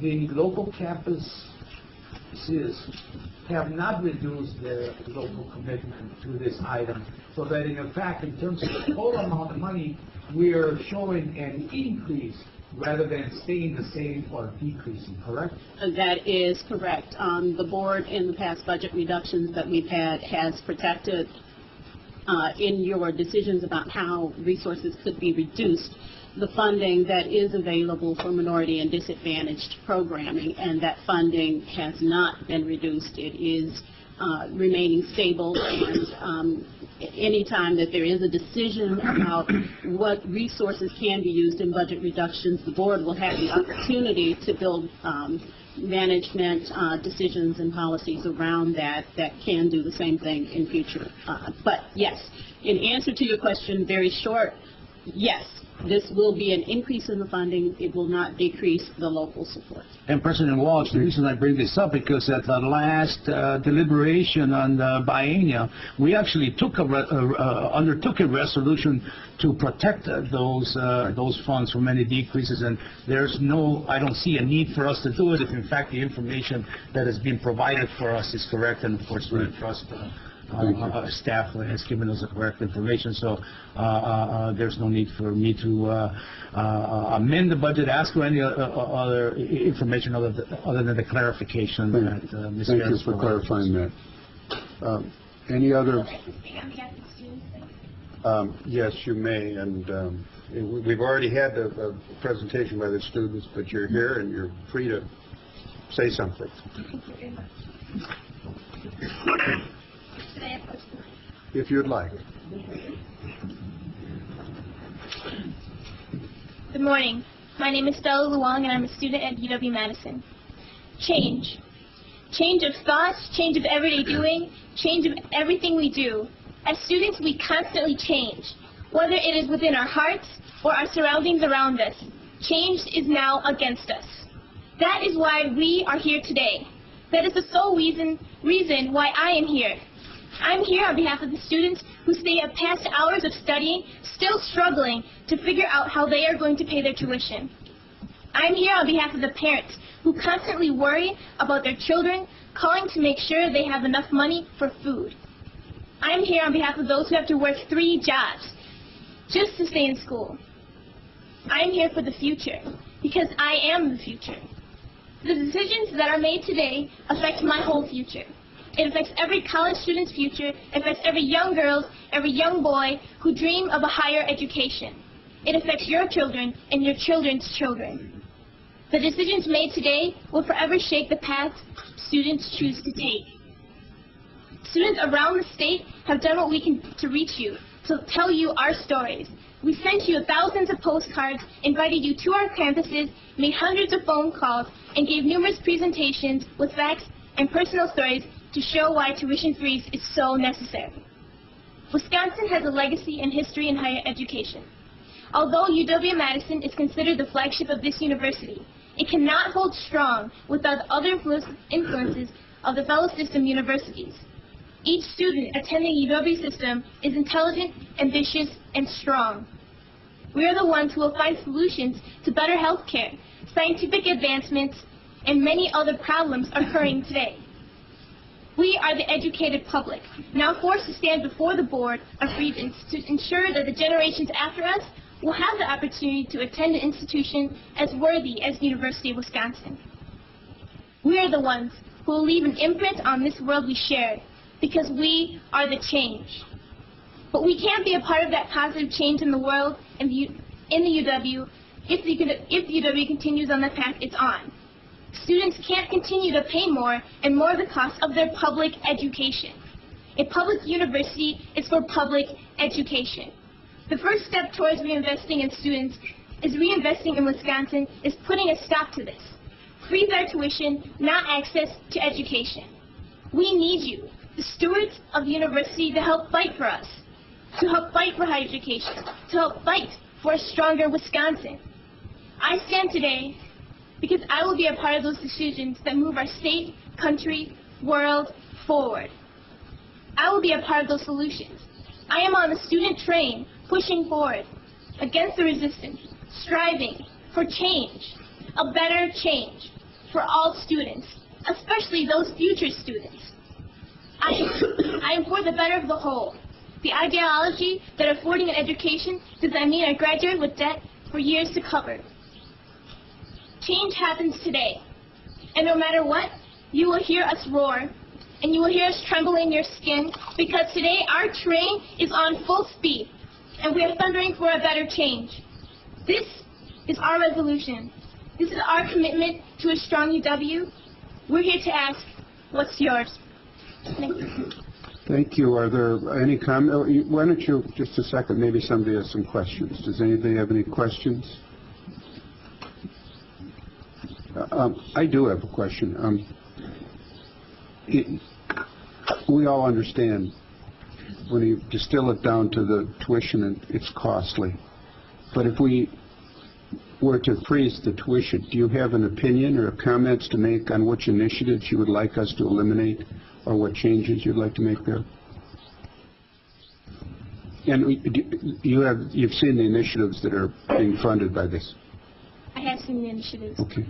the local campuses have not reduced their local commitment to this item, so that in fact, in terms of the total amount of money, we are showing an increase rather than staying the same or decreasing, correct? That is correct. The board in the past budget reductions that we've had has protected in your decisions about how resources could be reduced, the funding that is available for minority and disadvantaged programming, and that funding has not been reduced. It is remaining stable, and any time that there is a decision about what resources can be used in budget reductions, the board will have the opportunity to build management decisions and policies around that can do the same thing in future. But yes, in answer to your question, very short, yes, this will be an increase in the funding. It will not decrease the local support. And President Walsh, the reason I bring this up because at the last deliberation on the biennial, we actually undertook a resolution to protect those funds from any decreases, and I don't see a need for us to do it if in fact the information that has been provided for us is correct, and of course we trust staff has given us the correct information, so there's no need for me to amend the budget, ask for any other information other than the clarification that Ms. Thank you for clarifying that. Any other? Yes, you may, and we've already had a presentation by the students, but you're here and you're free to say something. Thank you very much. If you'd like. Good morning. My name is Stella Luong, and I'm a student at UW-Madison. Change. Change of thoughts, change of everyday doing, change of everything we do. As students, we constantly change, whether it is within our hearts or our surroundings around us. Change is now against us. That is why we are here today. That is the sole reason why I am here. I'm here on behalf of the students who stay up past hours of studying, still struggling to figure out how they are going to pay their tuition. I'm here on behalf of the parents who constantly worry about their children, calling to make sure they have enough money for food. I'm here on behalf of those who have to work 3 jobs just to stay in school. I'm here for the future, because I am the future. The decisions that are made today affect my whole future. It affects every college student's future. It affects every young girl, every young boy who dream of a higher education. It affects your children and your children's children. The decisions made today will forever shape the path students choose to take. Students around the state have done what we can to reach you, to tell you our stories. We sent you thousands of postcards, invited you to our campuses, made hundreds of phone calls, and gave numerous presentations with facts and personal stories to show why tuition freeze is so necessary. Wisconsin has a legacy and history in higher education. Although UW-Madison is considered the flagship of this university, it cannot hold strong without the other influences of the fellow system universities. Each student attending UW system is intelligent, ambitious, and strong. We are the ones who will find solutions to better health care, scientific advancements, and many other problems occurring today. We are the educated public, now forced to stand before the Board of Regents to ensure that the generations after us will have the opportunity to attend an institution as worthy as the University of Wisconsin. We are the ones who will leave an imprint on this world we share, because we are the change. But we can't be a part of that positive change in the world in the UW if the UW continues on the path it's on. Students can't continue to pay more and more the cost of their public education. A public university is for public education. The first step towards reinvesting in students is reinvesting in Wisconsin is putting a stop to this. Freeze our tuition, not access to education. We need you, the stewards of the university, to help fight for us. to help fight for higher education, to help fight for a stronger Wisconsin. I stand today because I will be a part of those decisions that move our state, country, world forward. I will be a part of those solutions. I am on the student train, pushing forward, against the resistance, striving for change, a better change for all students, especially those future students. I am for the better of the whole. The ideology that affording an education does not mean I graduate with debt for years to cover. Change happens today, and no matter what, you will hear us roar, and you will hear us tremble in your skin, because today our train is on full speed, and we are thundering for a better change. This is our resolution. This is our commitment to a strong UW. We're here to ask, what's yours? Thank you. Thank you. Are there any comments? Why don't you, just a second, maybe somebody has some questions. Does anybody have any questions? I do have a question. We all understand when you distill it down to the tuition, it's costly. But if we were to freeze the tuition, do you have an opinion or comments to make on which initiatives you would like us to eliminate or what changes you'd like to make there? And you've seen the initiatives that are being funded by this. I have seen the initiatives. Okay.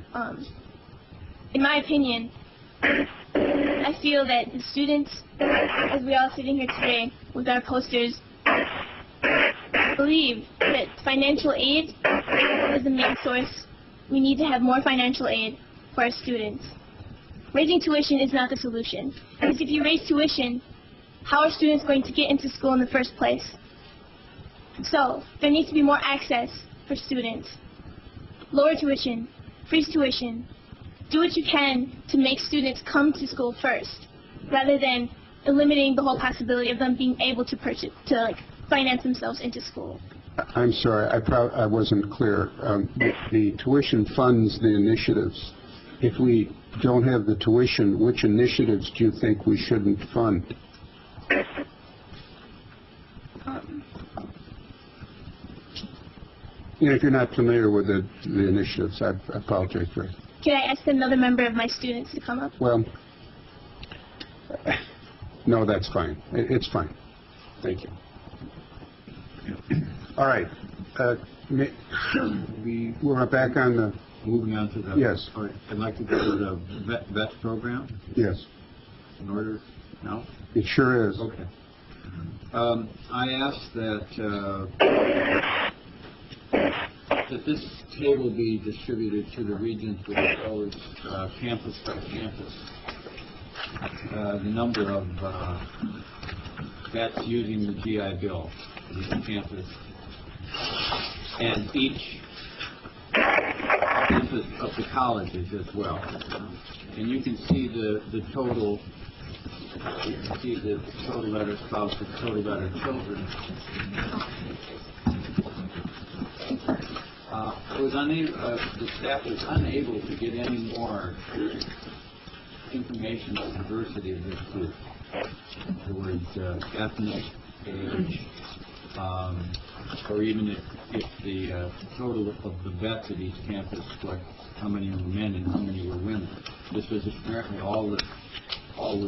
In my opinion, I feel that the students, as we all sitting here today with our posters, believe that financial aid is the main source. We need to have more financial aid for our students. Raising tuition is not the solution, because if you raise tuition, how are students going to get into school in the first place? So there needs to be more access for students. Lower tuition, freeze tuition. Do what you can to make students come to school first, rather than eliminating the whole possibility of them being able to finance themselves into school. I'm sorry, I wasn't clear. The tuition funds the initiatives. If we don't have the tuition, which initiatives do you think we shouldn't fund? If you're not familiar with the initiatives, I apologize for it. Can I ask another member of my students to come up? Well, no, that's fine. It's fine. Thank you. All right. We're back on the... Moving on to the... Yes. All right. I'd like to go to the VET program. Yes. In order... No? It sure is. Okay. I asked that this table be distributed to the Regents with always campus by campus. The number of vets using the GI Bill for each campus, and each campus of the colleges as well. And you can see the total. You can see the total that are spouses, total that are children. The staff was unable to get any more information on the diversity of this group. In other words, ethnic, age, or even if the total of the vets at each campus, like how many were men and how many were women. This was apparently all we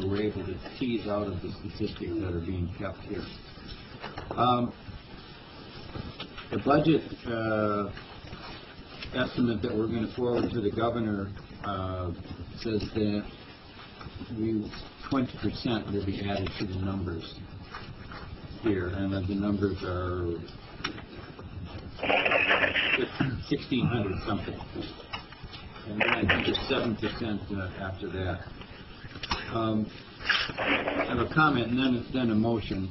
were able to tease out of the statistics that are being kept here. The budget estimate that we're going to forward to the governor says that 20% will be added to the numbers here, and that the numbers are 1,600 something, and then I think it's 7% after that. I have a comment and then a motion.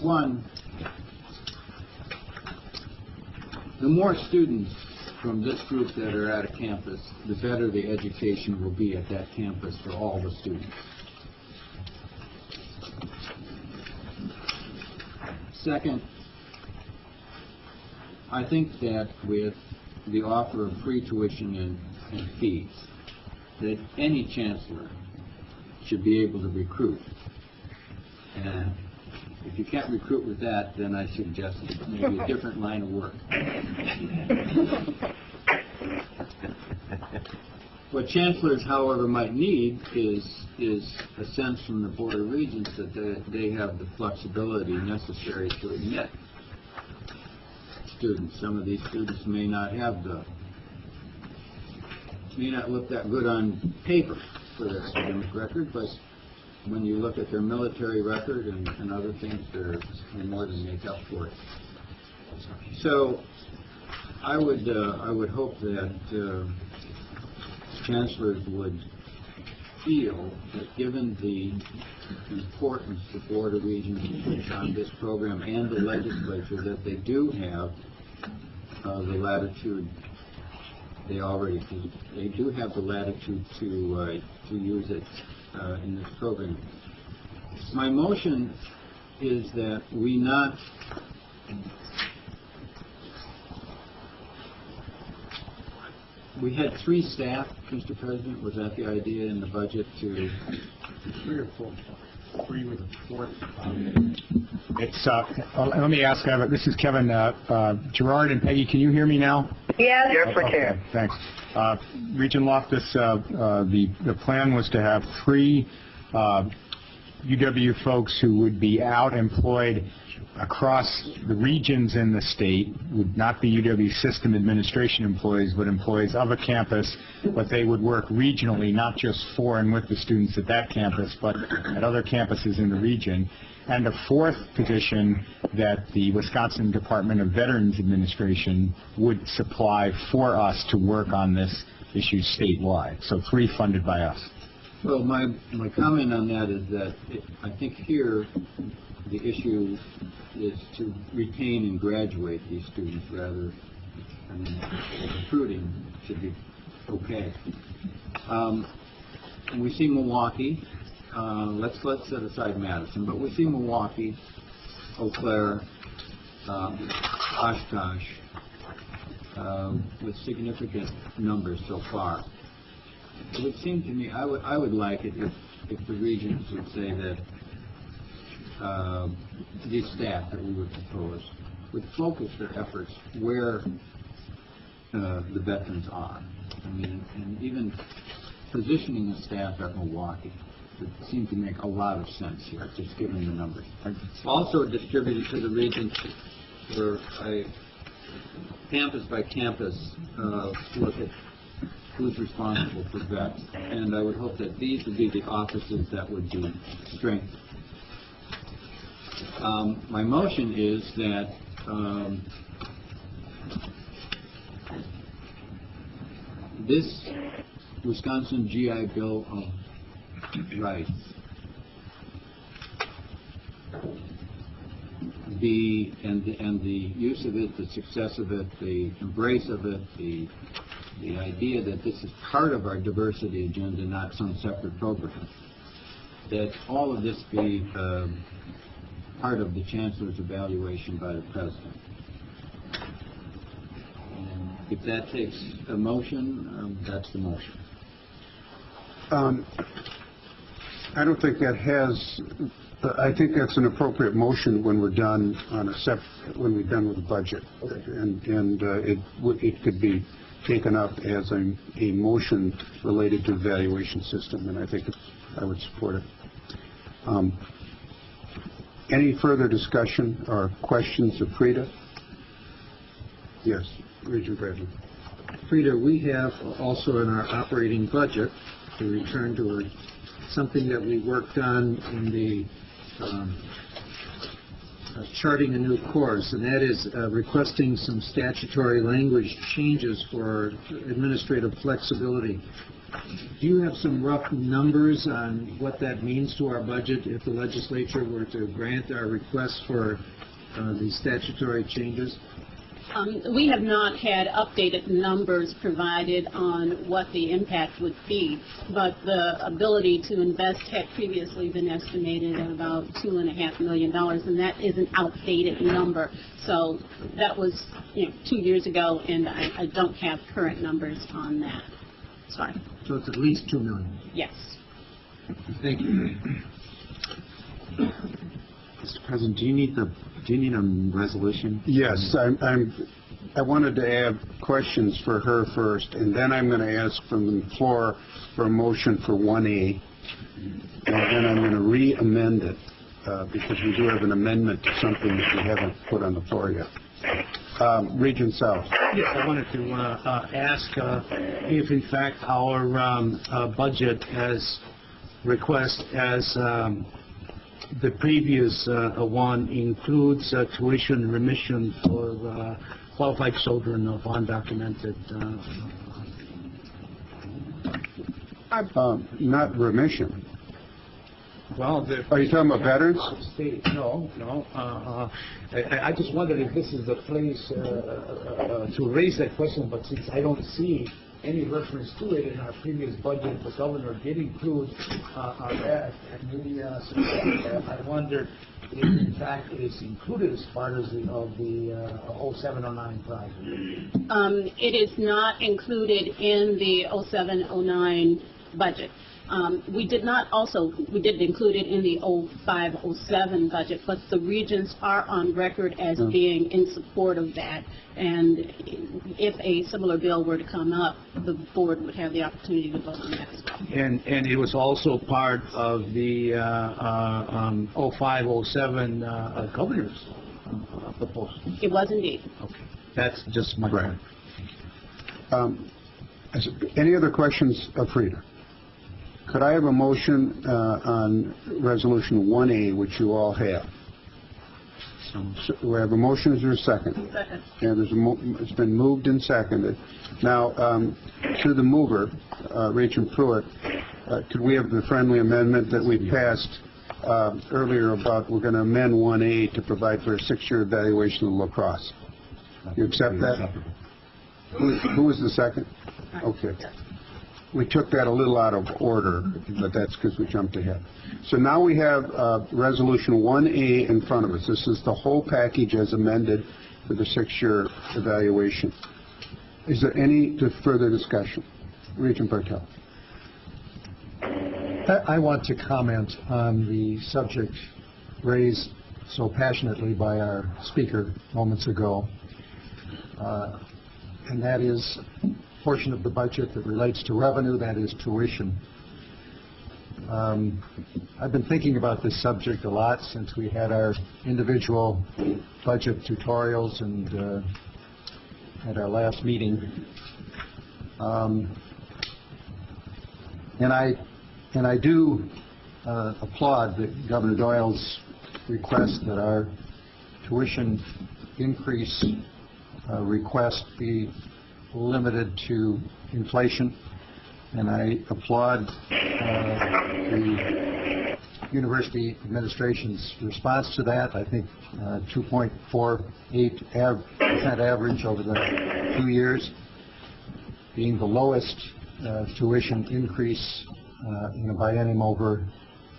One, the more students from this group that are at a campus, the better the education will be at that campus for all the students. Second, I think that with the offer of free tuition and fees, that any chancellor should be able to recruit. And If you can't recruit with that, then I suggest maybe a different line of work. What chancellors, however, might need is a sense from the Board of Regents that they have the flexibility necessary to admit students. Some of these students may not look that good on paper for their academic record, but when you look at their military record and other things, they're more than make up for it. So I would hope that chancellors would feel that given the importance the Board of Regents puts on this program and the legislature, that they do have the latitude. They do have the latitude to use it in this program. My motion is that we not we had 3 staff, Mr. President. Was that the idea in the budget to 3 or 4? 3 with a 4th. It's let me ask. This is Kevin. Gerard and Peggy, can you hear me now? Yes, I Okay, can. thanks. Regent Loftus, the plan was to have 3 UW folks who would be out employed across the regions in the state, would not be UW system administration employees, but employees of a campus, but they would work regionally, not just for and with the students at that campus, but at other campuses in the region. And a 4th position that the Wisconsin Department of Veterans Administration would supply for us to work on this issue statewide. So 3 funded by us. Well, my comment on that is that I think here the issue is to retain and graduate these students rather. I mean, recruiting should be okay. And we see Milwaukee. Let's set aside Madison, but we see Milwaukee, Eau Claire, Oshkosh, with significant numbers so far. It would seem to me, I would like it if the Regents would say that these staff that we would propose would focus their efforts where the veterans are. I mean, and even positioning the staff at Milwaukee would seem to make a lot of sense here, just given the numbers. Also distributed to the Regents where I, campus by campus, look at who's responsible for vets. And I would hope that these would be the offices that would be strengthened. My motion is that this Wisconsin GI Bill of Rights and the use of it, the success of it, the embrace of it, the idea that this is part of our diversity agenda, not some separate program, that all of this be part of the Chancellor's evaluation by the President. And if that takes a motion, that's the motion. I don't think that has. I think that's an appropriate motion when we're done on when we're done with the budget, and it could be taken up as a motion related to the evaluation system, and I think I would support it. Any further discussion or questions of Frida? Yes, Regent Bradley. Frida, we have also in our operating budget, to return to something that we worked on in the charting a new course, and that is requesting some statutory language changes for administrative flexibility. Do you have some rough numbers on what that means to our budget if the legislature were to grant our request for these statutory changes? We have not had updated numbers provided on what the impact would be, but the ability to invest had previously been estimated at about $2.5 million, and that is an outdated number. So that was 2 years ago, and I don't have current numbers on that. Sorry. So it's at least $2 million. Yes. Thank you. Mr. President, do you need a resolution? Yes, I wanted to have questions for her first, and then I'm going to ask from the floor for a motion for 1A, and then I'm going to re-amend it, because we do have an amendment to something that we haven't put on the floor yet. Regent South. Yes, I wanted to ask if, in fact, our budget as request as the previous one includes tuition remission for qualified children of undocumented. Not remission. Well, are you talking about veterans? No. I just wondered if this is the place to raise that question, but since I don't see any reference to it in our previous budget, the governor did include that, and I wondered if, in fact, it is included as part of the 0709 project. It is not included in the 0709 budget. We did include it in the 0507 budget, but the Regents are on record as being in support of that, and if a similar bill were to come up, the board would have the opportunity to vote on that as well. And it was also part of the 0507 governor's proposal. It was indeed. Okay, that's just my point. Any other questions of Frida? Could I have a motion on Resolution 1A, which you all have? So we have a motion. Is there a second? Second. Yeah, it's been moved and seconded. Now, to the mover, Regent Pruitt, could we have the friendly amendment that we passed earlier about we're going to amend 1A to provide for a 6-year evaluation of lacrosse? You accept that? Who was the second? Okay. We took that a little out of order, but that's because we jumped ahead. So now we have Resolution 1A in front of us. This is the whole package as amended for the 6-year evaluation. Is there any further discussion? Regent Bartel. I want to comment on the subject raised so passionately by our speaker moments ago, and that is portion of the budget that relates to revenue, that is tuition. I've been thinking about this subject a lot since we had our individual budget tutorials and at our last meeting. And I do applaud Governor Doyle's request that our tuition increase request be limited to inflation, and I applaud the university administration's response to that. I think 2.48% average over the 2 years, being the lowest tuition increase in a biennium over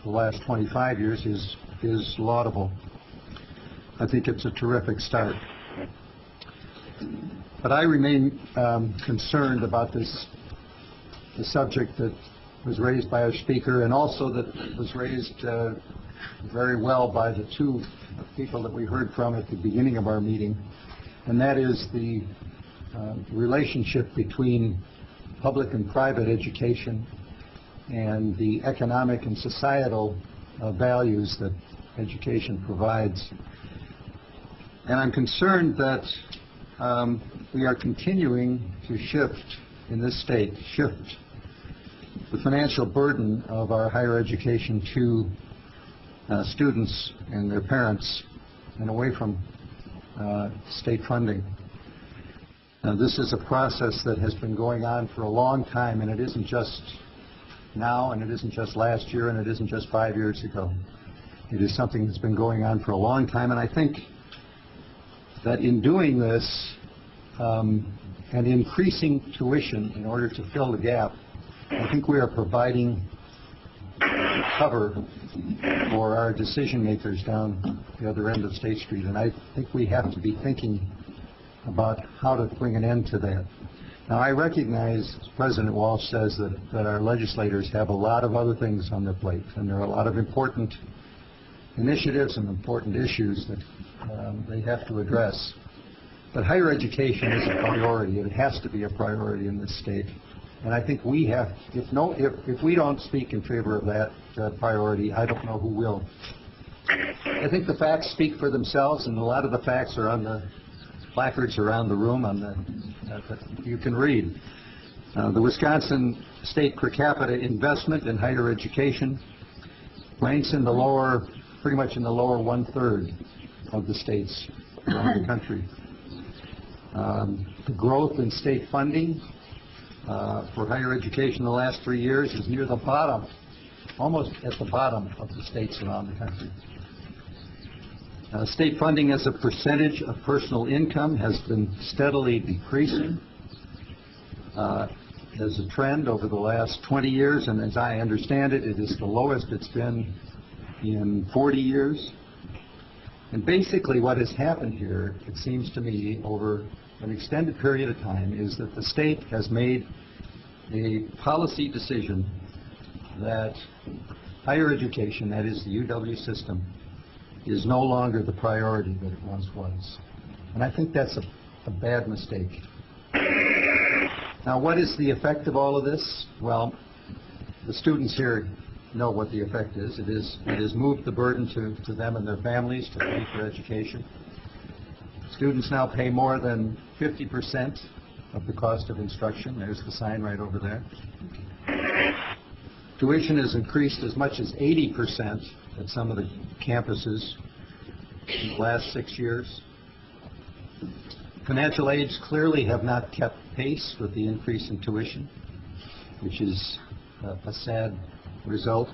the last 25 years is laudable. I think it's a terrific start. But I remain concerned about the subject that was raised by our speaker, and also that was raised very well by the two people that we heard from at the beginning of our meeting, and that is the relationship between public and private education and the economic and societal values that education provides. And I'm concerned that we are continuing to shift in this state, the financial burden of our higher education to students and their parents and away from state funding. Now, this is a process that has been going on for a long time, and it isn't just now, and it isn't just last year, and it isn't just 5 years ago. It is something that's been going on for a long time, and I think that in doing this and increasing tuition in order to fill the gap, I think we are providing cover for our decision makers down the other end of State Street, and I think we have to be thinking about how to bring an end to that. Now, I recognize, as President Walsh says, that our legislators have a lot of other things on their plate, and there are a lot of important initiatives and important issues that they have to address. But higher education is a priority. It has to be a priority in this state. And I think we have, if we don't speak in favor of that priority, I don't know who will. I think the facts speak for themselves, and a lot of the facts are on the placards around the room that you can read. The Wisconsin state per capita investment in higher education ranks in the lower, pretty much in the lower 1/3 of the states around the country. The growth in state funding for higher education in the last 3 years is near the bottom, almost at the bottom of the states around the country. State funding as a percentage of personal income has been steadily decreasing. There's a trend over the last 20 years, and as I understand it, it is the lowest it's been in 40 years. And basically what has happened here, it seems to me, over an extended period of time, is that the state has made a policy decision that higher education, that is the UW system, is no longer the priority that it once was. And I think that's a bad mistake. Now, what is the effect of all of this? Well, the students here know what the effect is. It has moved the burden to them and their families to pay for education. Students now pay more than 50% of the cost of instruction. There's the sign right over there. Tuition has increased as much as 80% at some of the campuses in the last 6 years. Financial aids clearly have not kept pace with the increase in tuition, which is a sad result.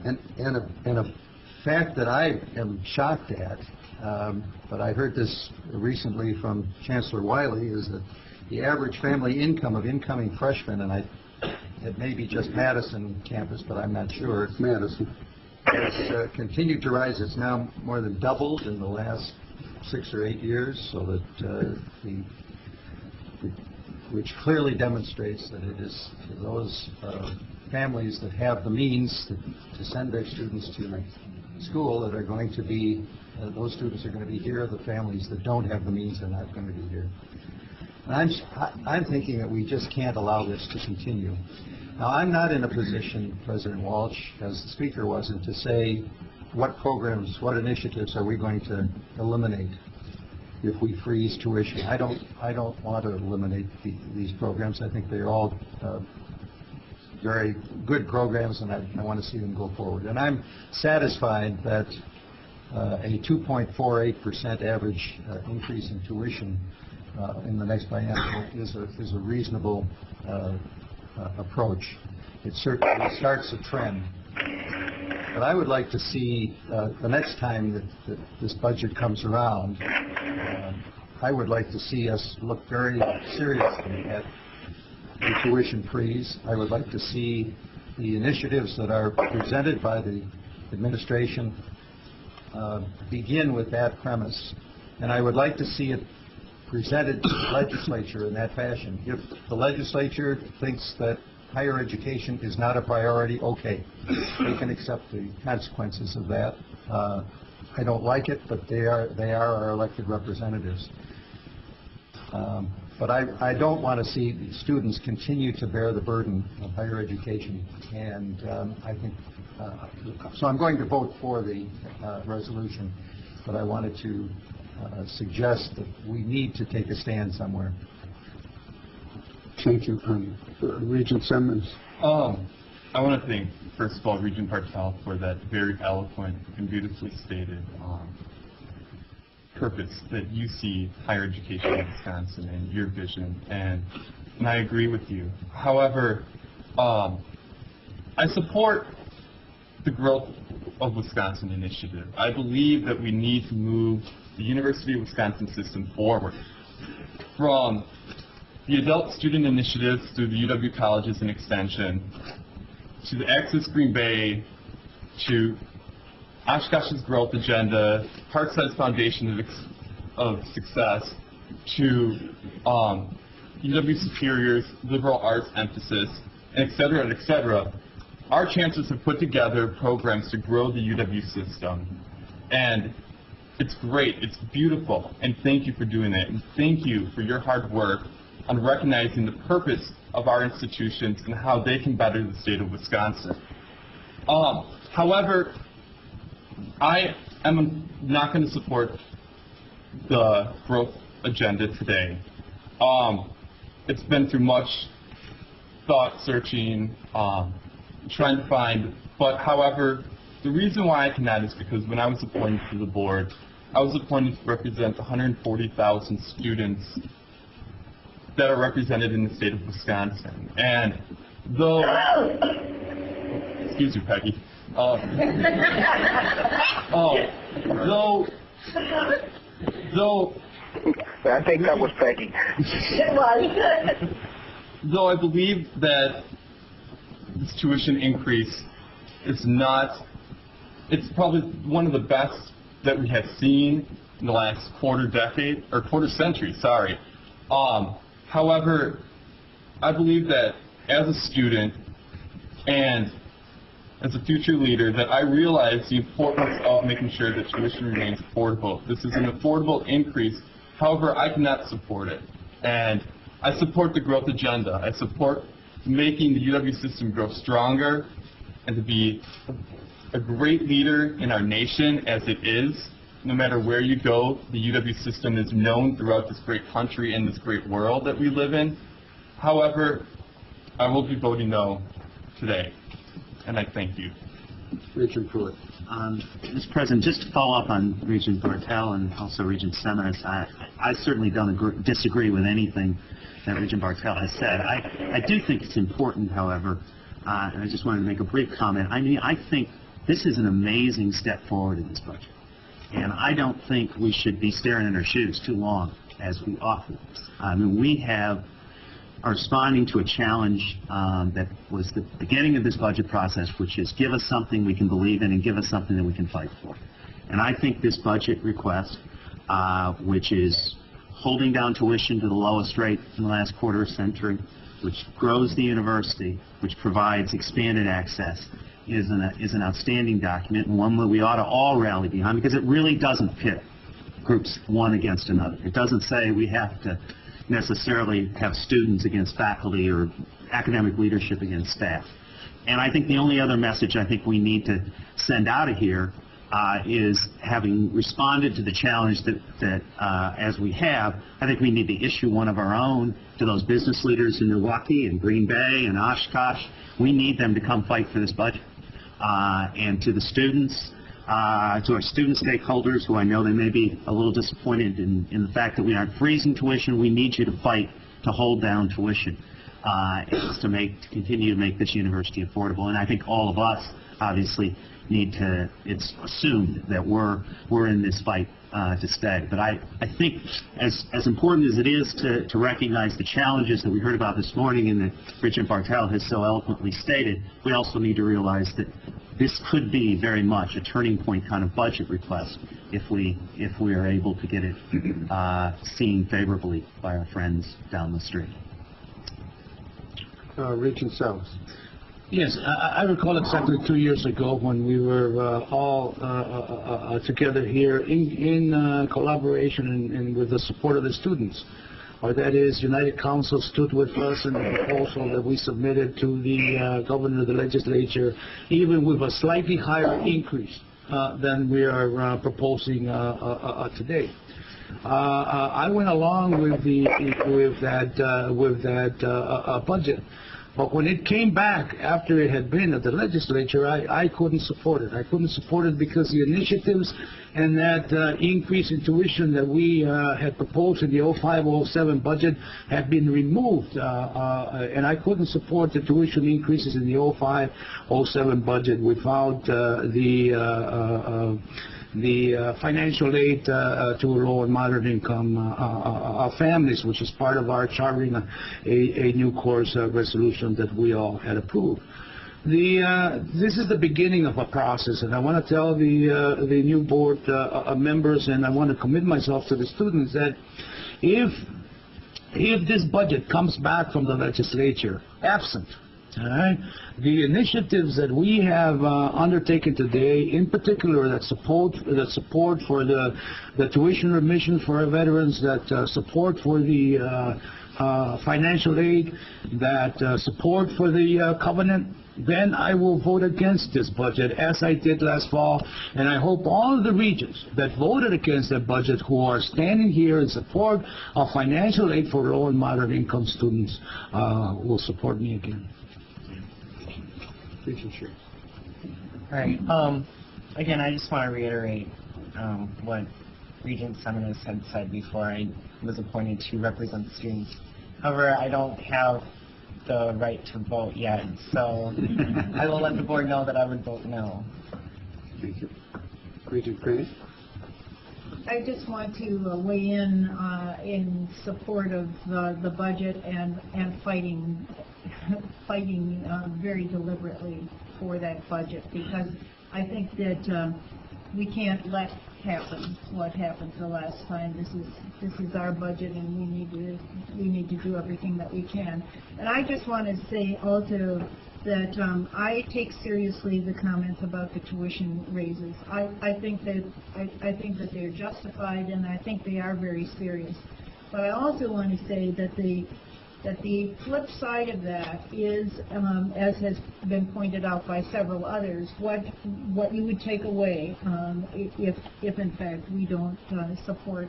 And a fact that I am shocked at, but I heard this recently from Chancellor Wiley, is that the average family income of incoming freshmen, and it may be just Madison campus, but I'm not sure. It's Madison. Has continued to rise. It's now more than doubled in the last 6 or 8 years, so that which clearly demonstrates that it is those families that have the means to send their students to school that are going to be, those students are going to be here. The families that don't have the means are not going to be here. And I'm thinking that we just can't allow this to continue. Now, I'm not in a position, President Walsh, as the Speaker wasn't, to say what programs, what initiatives are we going to eliminate if we freeze tuition. I don't want to eliminate these programs. I think they're all very good programs, and I want to see them go forward. And I'm satisfied that a 2.48% average increase in tuition in the next biennial is a reasonable approach. It certainly starts a trend. But I would like to see the next time that this budget comes around, I would like to see us look very seriously at the tuition freeze. I would like to see the initiatives that are presented by the administration begin with that premise. And I would like to see it presented to the legislature in that fashion. If the legislature thinks that higher education is not a priority, okay, they can accept the consequences of that. I don't like it, but they are our elected representatives. But I don't want to see students continue to bear the burden of higher education, and I think so. I'm going to vote for the resolution, but I wanted to suggest that we need to take a stand somewhere. Thank you. Regent Simmons. I want to thank, first of all, Regent Bartel for that very eloquent and beautifully stated purpose that you see higher education in Wisconsin and your vision, and I agree with you. However, I support the Growth of Wisconsin initiative. I believe that we need to move the University of Wisconsin system forward from the adult student initiatives through the UW colleges and extension, to the Access Green Bay, to Oshkosh's growth agenda, Parkside's foundation of success, to UW Superior's liberal arts emphasis, and et cetera, our chancellors have put together programs to grow the UW system, and it's great, it's beautiful, and thank you for doing that, and thank you for your hard work on recognizing the purpose of our institutions and how they can better the state of Wisconsin. However, I am not going to support the growth agenda today. It's been through much thought searching, trying to find, but however, the reason why I cannot is because when I was appointed to the board, I was appointed to represent 140,000 students that are represented in the state of Wisconsin. And though, excuse me, Peggy, though I think that was Peggy. It was. Though I believe that this tuition increase is not, it's probably one of the best that we have seen in the last quarter century, sorry. However, I believe that as a student and as a future leader that I realize the importance of making sure that tuition remains affordable. This is an affordable increase. However, I cannot support it. And I support the growth agenda. I support making the UW system grow stronger and to be a great leader in our nation as it is. No matter where you go, the UW system is known throughout this great country and this great world that we live in. However, I will be voting no today, and I thank you. Regent Pruitt. Mr. President, just to follow up on Regent Bartel and also Regent Seminis, I certainly don't disagree with anything that Regent Bartel has said. I do think it's important, however, and I just wanted to make a brief comment. I mean, I think this is an amazing step forward in this budget. And I don't think we should be staring in our shoes too long, as we often. I mean, we are responding to a challenge that was the beginning of this budget process, which is give us something we can believe in and give us something that we can fight for. And I think this budget request, which is holding down tuition to the lowest rate in the last quarter century, which grows the university, which provides expanded access, is an outstanding document and one that we ought to all rally behind because it really doesn't pit groups one against another. It doesn't say we have to necessarily have students against faculty or academic leadership against staff. And I think the only other message I think we need to send out of here is, having responded to the challenge that as we have, I think we need to issue one of our own to those business leaders in Milwaukee and Green Bay and Oshkosh. We need them to come fight for this budget. And to the students, to our student stakeholders, who I know they may be a little disappointed in the fact that we aren't freezing tuition, we need you to fight to hold down tuition to continue to make this university affordable. And I think all of us, obviously, need to, it's assumed that we're in this fight to stay. But I think as important as it is to recognize the challenges that we heard about this morning and that Regent Bartel has so eloquently stated, we also need to realize that this could be very much a turning point kind of budget request if we are able to get it seen favorably by our friends down the street. Regent Salas. Yes, I recall exactly 2 years ago when we were all together here in collaboration and with the support of the students. Or that is, United Council stood with us in the proposal that we submitted to the governor of the legislature, even with a slightly higher increase than we are proposing today. I went along with that budget. But when it came back after it had been at the legislature, I couldn't support it. I couldn't support it because the initiatives and that increase in tuition that we had proposed in the 05-07 budget had been removed. And I couldn't support the tuition increases in the 05-07 budget without the financial aid to low and moderate income families, which is part of our chartering a new course resolution that we all had approved. This is the beginning of a process, and I want to tell the new board members, and I want to commit myself to the students, that if this budget comes back from the legislature absent All right. The initiatives that we have undertaken today, in particular, that support for the tuition remission for our veterans, that support for the financial aid, that support for the covenant, then I will vote against this budget, as I did last fall. And I hope all of the regions that voted against that budget, who are standing here in support of financial aid for low and moderate income students, will support me again. All right. Again, I just want to reiterate what Regent Seminus had said before I was appointed to represent students. However, I don't have the right to vote yet, so I will let the board know that I would vote no. Thank you. Regent Craney? I just want to weigh in support of the budget and fighting very deliberately for that budget, because I think that we can't let happen what happened the last time. This is our budget, and we need to do everything that we can. And I just want to say also that I take seriously the comments about the tuition raises. I think that they're justified, and I think they are very serious. But I also want to say that the flip side of that is, as has been pointed out by several others, what you would take away if in fact we don't support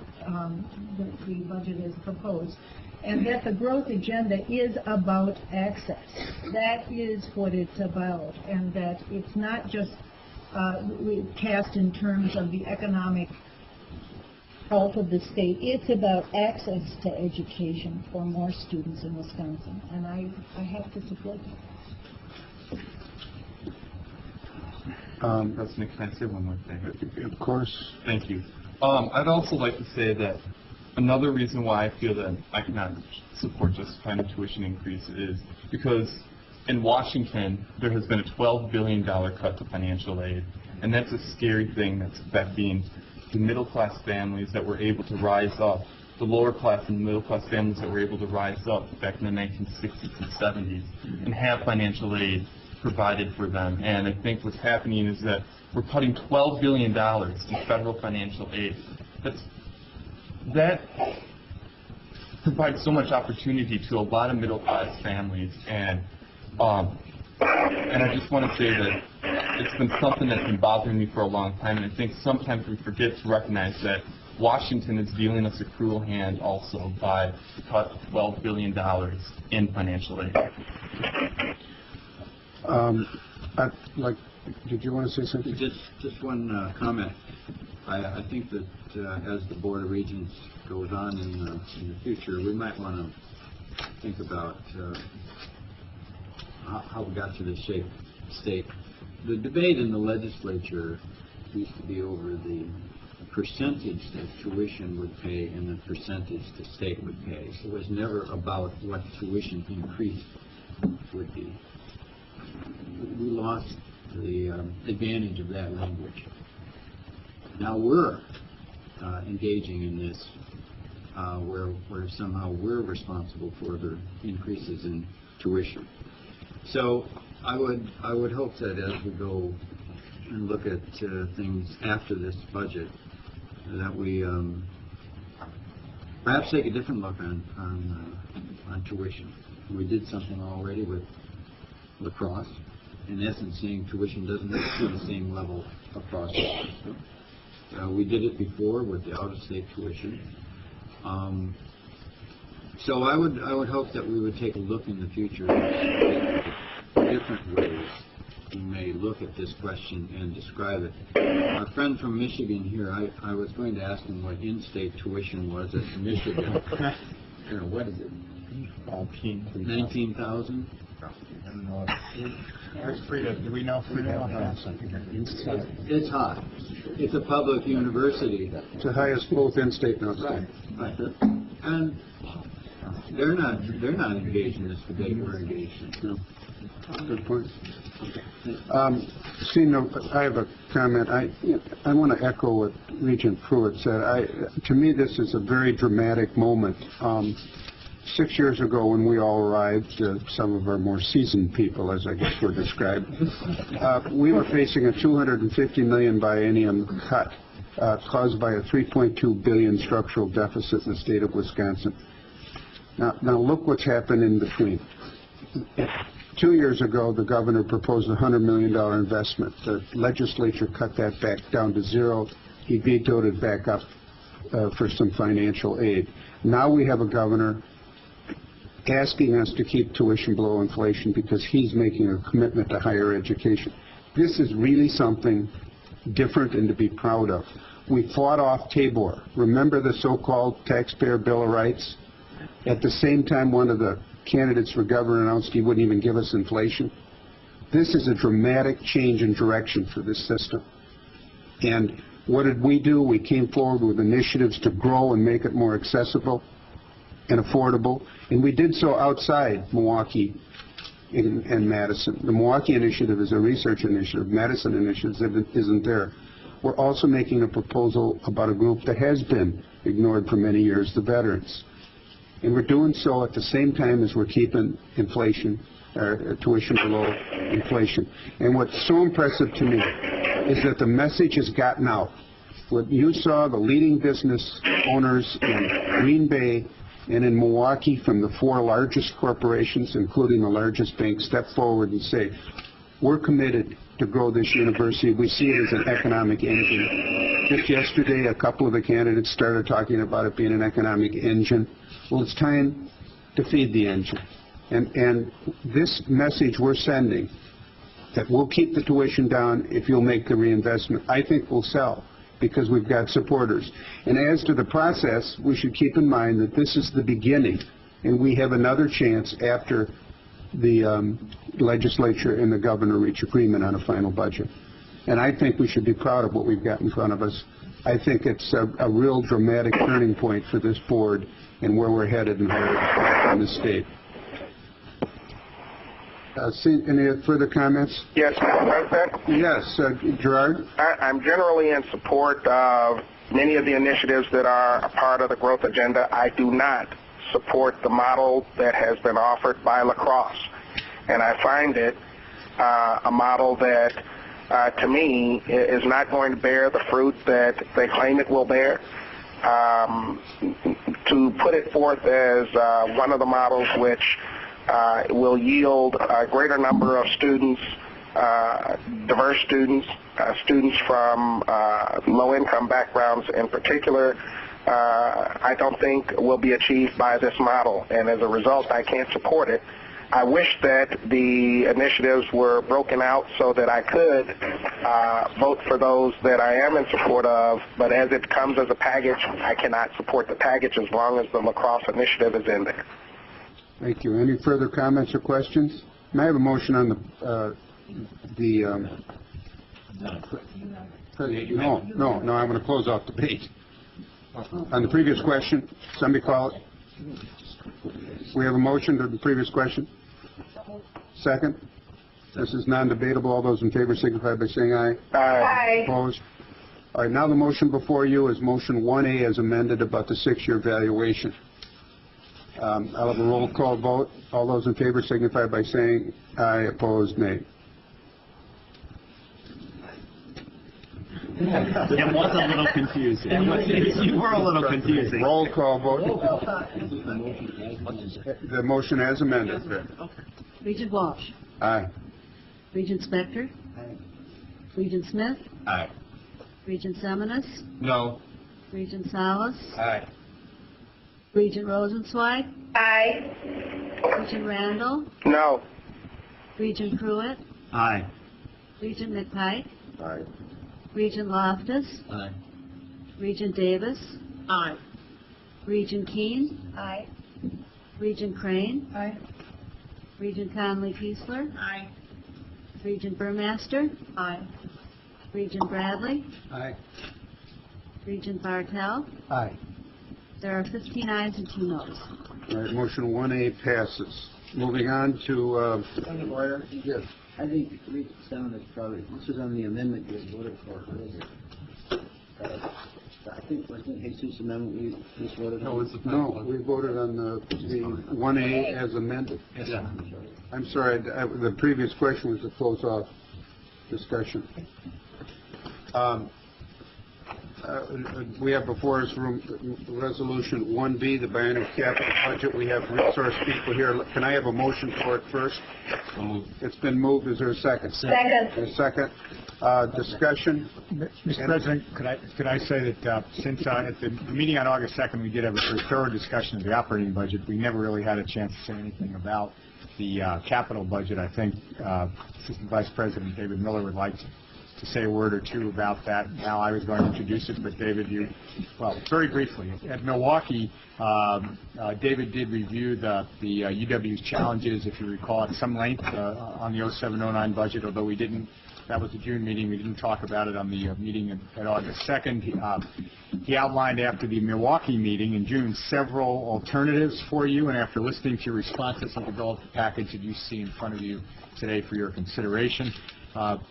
the budget as proposed. And that the growth agenda is about access. That is what it's about, and that it's not just cast in terms of the economic health of the state. It's about access to education for more students in Wisconsin, and I have to support that. President, can I say one more thing? Of course. Thank you. I'd also like to say that another reason why I feel that I cannot support justifying the tuition increase is because in Washington, there has been a $12 billion cut to financial aid, and that's a scary thing that's affecting the middle-class families that were able to rise up, the lower-class and middle-class families that were able to rise up back in the 1960s and 70s and have financial aid provided for them. And I think what's happening is that we're cutting $12 billion in federal financial aid. That provides so much opportunity to a lot of middle-class families, and I just want to say that it's been something that's been bothering me for a long time, and I think sometimes we forget to recognize that Washington is dealing us a cruel hand also by the cut of $12 billion in financial aid. Did you want to say something? Just one comment. I think that as the Board of Regents goes on in the future, we might want to think about how we got to this state. The debate in the legislature used to be over the percentage that tuition would pay and the percentage the state would pay. It was never about what tuition increase would be. We lost the advantage of that language. Now we're engaging in this where somehow we're responsible for the increases in tuition. So I would hope that as we go and look at things after this budget, that we perhaps take a different look on tuition. We did something already with lacrosse, in essence saying tuition doesn't have to be the same level across the system. We did it before with the out-of-state tuition. So I would hope that we would take a look in the future at different ways we may look at this question and describe it. Our friend from Michigan here, I was going to ask him what in-state tuition was at Michigan. What is it? 19,000? I don't know. Do we know? It's high. It's a public university. It's the highest both in-state and out-state. Right. And they're not engaged in this debate we're engaged in. No. Good point. I have a comment. I want to echo what Regent Pruitt said. To me, this is a very dramatic moment. 6 years ago when we all arrived, some of our more seasoned people, as I guess were described, we were facing a $250 million biennium cut caused by a $3.2 billion structural deficit in the state of Wisconsin. Now look what's happened in between. 2 years ago, the governor proposed a $100 million investment. The legislature cut that back down to zero. He vetoed it back up for some financial aid. Now we have a governor asking us to keep tuition below inflation because he's making a commitment to higher education. This is really something different and to be proud of. We fought off Tabor. Remember the so-called Taxpayer Bill of Rights? At the same time, one of the candidates for governor announced he wouldn't even give us inflation. This is a dramatic change in direction for this system. And what did we do? We came forward with initiatives to grow and make it more accessible and affordable, and we did so outside Milwaukee and Madison. The Milwaukee initiative is a research initiative. Madison initiative isn't there. We're also making a proposal about a group that has been ignored for many years, the veterans. And we're doing so at the same time as we're keeping inflation, tuition below inflation. And what's so impressive to me is that the message has gotten out. What you saw, the leading business owners in Green Bay and in Milwaukee from the 4 largest corporations, including the largest bank, step forward and say, we're committed to grow this university. We see it as an economic engine. Just yesterday, a couple of the candidates started talking about it being an economic engine. Well, it's time to feed the engine. And this message we're sending, that we'll keep the tuition down if you'll make the reinvestment, I think will sell, because we've got supporters. And as to the process, we should keep in mind that this is the beginning, and we have another chance after the legislature and the governor reach agreement on a final budget. And I think we should be proud of what we've got in front of us. I think it's a real dramatic turning point for this board and where we're headed in the state. Any further comments? Yes, Mr. President? Yes, Gerard? I'm generally in support of many of the initiatives that are a part of the growth agenda. I do not support the model that has been offered by La Crosse. And I find it a model that, to me, is not going to bear the fruit that they claim it will bear. To put it forth as one of the models which will yield a greater number of students, diverse students, students from low-income backgrounds in particular, I don't think will be achieved by this model. And as a result, I can't support it. I wish that the initiatives were broken out so that I could vote for those that I am in support of, but as it comes as a package, I cannot support the package as long as the La Crosse initiative is in there. Thank you. Any further comments or questions? May I have a motion on No, I'm going to close off debate. On the previous question, somebody call it. We have a motion to the previous question. Second. This is non-debatable. All those in favor signify by saying aye. Aye. Opposed? All right, now the motion before you is motion 1A as amended about the 6-year valuation. I'll have a roll call vote. All those in favor signify by saying aye. Opposed? Nay. It was a little confusing. You were a little confusing. Roll call vote. The motion as amended. Regent Walsh. Aye. Regent Spector. Aye. Regent Smith. Aye. Regent Seminis. No. Regent Salas. Aye. Regent Rosenzweig. Aye. Regent Randall. No. Regent Pruitt. Aye. Regent McPike. Aye. Regent Loftus. Aye. Regent Davis. Aye. Regent Keane. Aye. Regent Crane. Aye. Regent Conley-Kiesler. Aye. Regent Burmaster. Aye. Regent Bradley. Aye. Regent Bartel. Aye. There are 15 ayes and 2 noes. All right, motion 1A passes. Moving on to... Point of order. Yes. I think Regent Seven is probably, this is on the amendment you voted for earlier. I think, wasn't Jesus' amendment we just voted on? No, we voted on the 1A as amended. Yeah. I'm sorry, the previous question was to close off discussion. We have before us resolution 1B, the biennial capital budget. We have resource people here. Can I have a motion for it first? It's been moved. Is there a second? Second. A second. Discussion. Mr. President, could I say that since at the meeting on August 2nd we did have a very thorough discussion of the operating budget, we never really had a chance to say anything about the capital budget. I think Assistant Vice President David Miller would like to say a word or two about that. Now I was going to introduce it, but David, well, very briefly. At Milwaukee, David did review the UW's challenges, if you recall, at some length on the 07-09 budget, although we didn't. That was the June meeting. We didn't talk about it on the meeting at August 2nd. He outlined after the Milwaukee meeting in June several alternatives for you, and after listening to your responses, he developed a package that you see in front of you today for your consideration.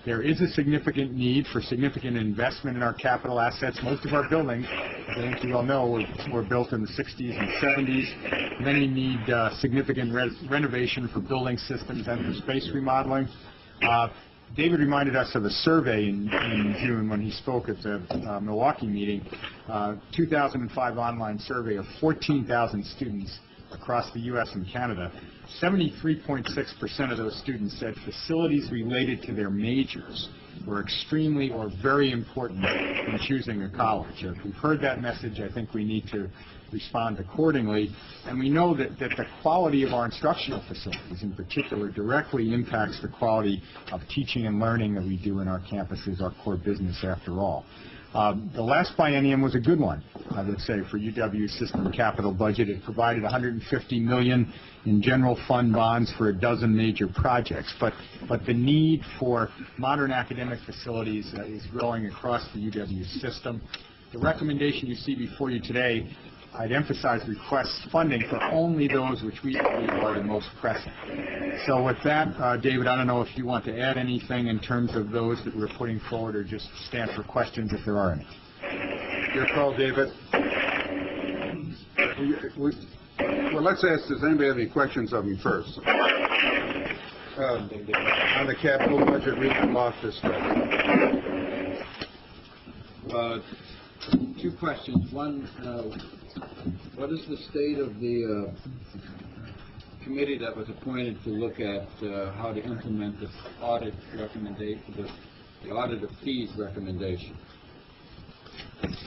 There is a significant need for significant investment in our capital assets. Most of our buildings, I think you all know, were built in the 60s and 70s. Many need significant renovation for building systems and for space remodeling. David reminded us of a survey in June when he spoke at the Milwaukee meeting, 2005 online survey of 14,000 students across the U.S. and Canada. 73.6% of those students said facilities related to their majors were extremely or very important in choosing a college. If we've heard that message, I think we need to respond accordingly. And we know that the quality of our instructional facilities in particular directly impacts the quality of teaching and learning that we do in our campuses, our core business after all. The last biennium was a good one, I would say, for UW's system capital budget. It provided $150 million in general fund bonds for a dozen major projects. But the need for modern academic facilities is growing across the UW system. The recommendation you see before you today, I'd emphasize requests funding for only those which we believe are the most pressing. So with that, David, I don't know if you want to add anything in terms of those that we're putting forward, or just stand for questions if there are any. Your call, David. Well, let's ask, does anybody have any questions of him first? On the capital budget, Regent Loftus. Two questions. One, what is the state of the committee that was appointed to look at how to implement this audit recommendation, the audit of fees recommendation?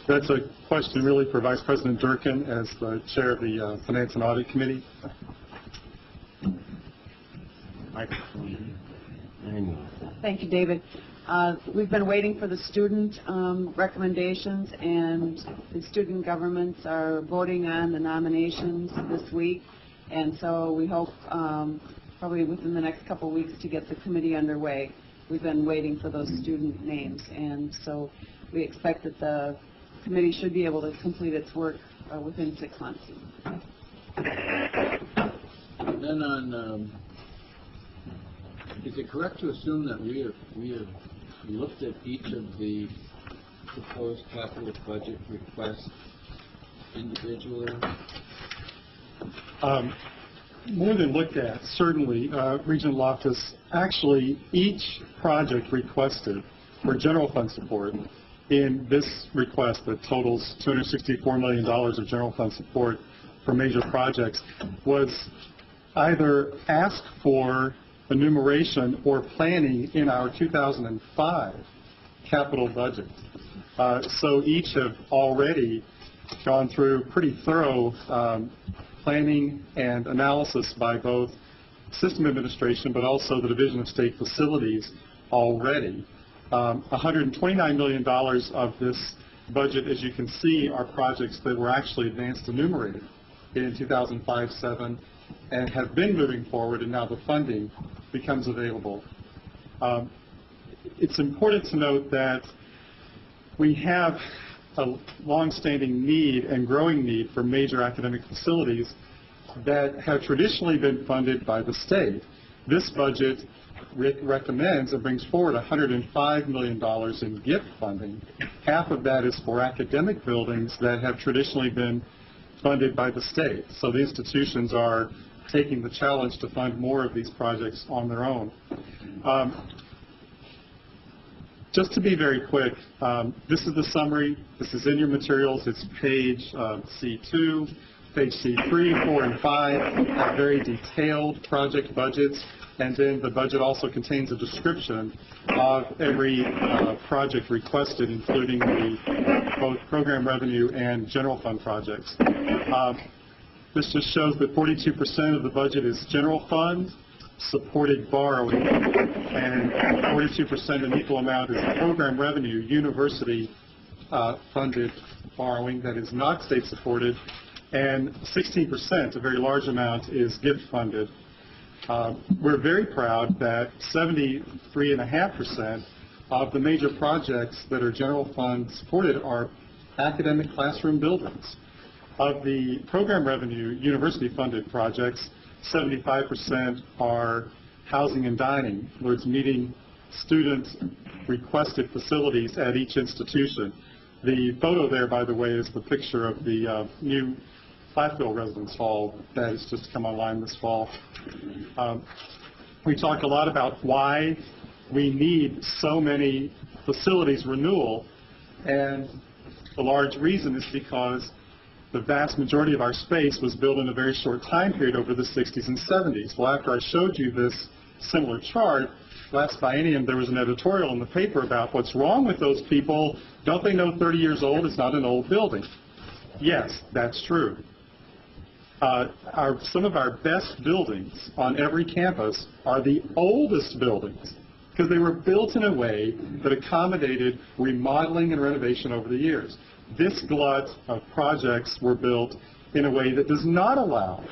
That's a question really for Vice President Durkin as the chair of the Finance and Audit Committee. Thank you, David. We've been waiting for the student recommendations, and the student governments are voting on the nominations this week, and so we hope probably within the next couple of weeks to get the committee underway. We've been waiting for those student names, and so we expect that the committee should be able to complete its work within 6 months. And then on, is it correct to assume that we have looked at each of the proposed capital budget requests individually? More than looked at, certainly, Regent Loftus, actually each project requested for general fund support in this request that totals $264 million of general fund support for major projects was either asked for enumeration or planning in our 2005 capital budget. So each have already gone through pretty thorough planning and analysis by both system administration but also the Division of State Facilities already. $129 million of this budget, as you can see, are projects that were actually advanced enumerated in 2005-07 and have been moving forward, and now the funding becomes available. It's important to note that we have a long-standing need and growing need for major academic facilities that have traditionally been funded by the state. This budget recommends and brings forward $105 million in gift funding. Half of that is for academic buildings that have traditionally been funded by the state. So the institutions are taking the challenge to fund more of these projects on their own. Just to be very quick, this is the summary. This is in your materials. It's page C2, page C3, 4, and 5 have very detailed project budgets. And then the budget also contains a description of every project requested, including both program revenue and general fund projects. This just shows that 42% of the budget is general fund supported borrowing, and 42% an equal amount is program revenue, university funded borrowing that is not state supported, and 16%, a very large amount, is gift funded. We're very proud that 73.5% of the major projects that are general fund supported are academic classroom buildings. Of the program revenue, university funded projects, 75% are housing and dining, where it's meeting students' requested facilities at each institution. The photo there, by the way, is the picture of the new Platteville Residence Hall that has just come online this fall. We talked a lot about why we need so many facilities renewal, and the large reason is because the vast majority of our space was built in a very short time period over the 60s and 70s. Well, after I showed you this similar chart, last biennium there was an editorial in the paper about what's wrong with those people. Don't they know 30 years old is not an old building? Yes, that's true. Some of our best buildings on every campus are the oldest buildings because they were built in a way that accommodated remodeling and renovation over the years. This glut of projects were built in a way that does not allow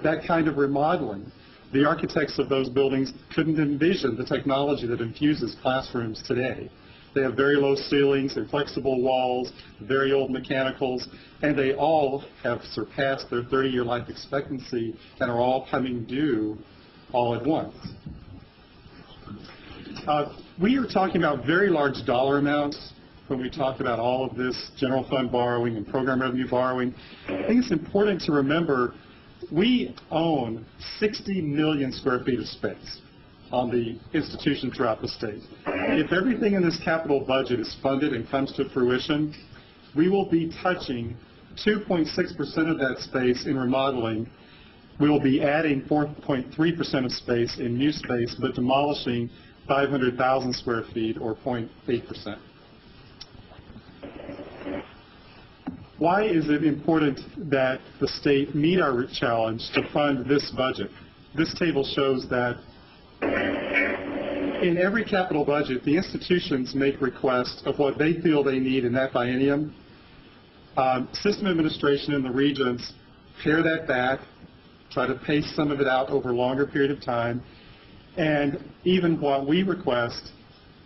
that kind of remodeling. The architects of those buildings couldn't envision the technology that infuses classrooms today. They have very low ceilings, inflexible walls, very old mechanicals, and they all have surpassed their 30-year life expectancy and are all coming due all at once. We are talking about very large dollar amounts when we talk about all of this general fund borrowing and program revenue borrowing. I think it's important to remember we own 60 million square feet of space on the institution throughout the state. If everything in this capital budget is funded and comes to fruition, we will be touching 2.6% of that space in remodeling. We will be adding 4.3% of space in new space, but demolishing 500,000 square feet, or 0.8%. Why is it important that the state meet our challenge to fund this budget? This table shows that in every capital budget, the institutions make requests of what they feel they need in that biennium. System administration and the regents pare that back, try to pace some of it out over a longer period of time, and even what we request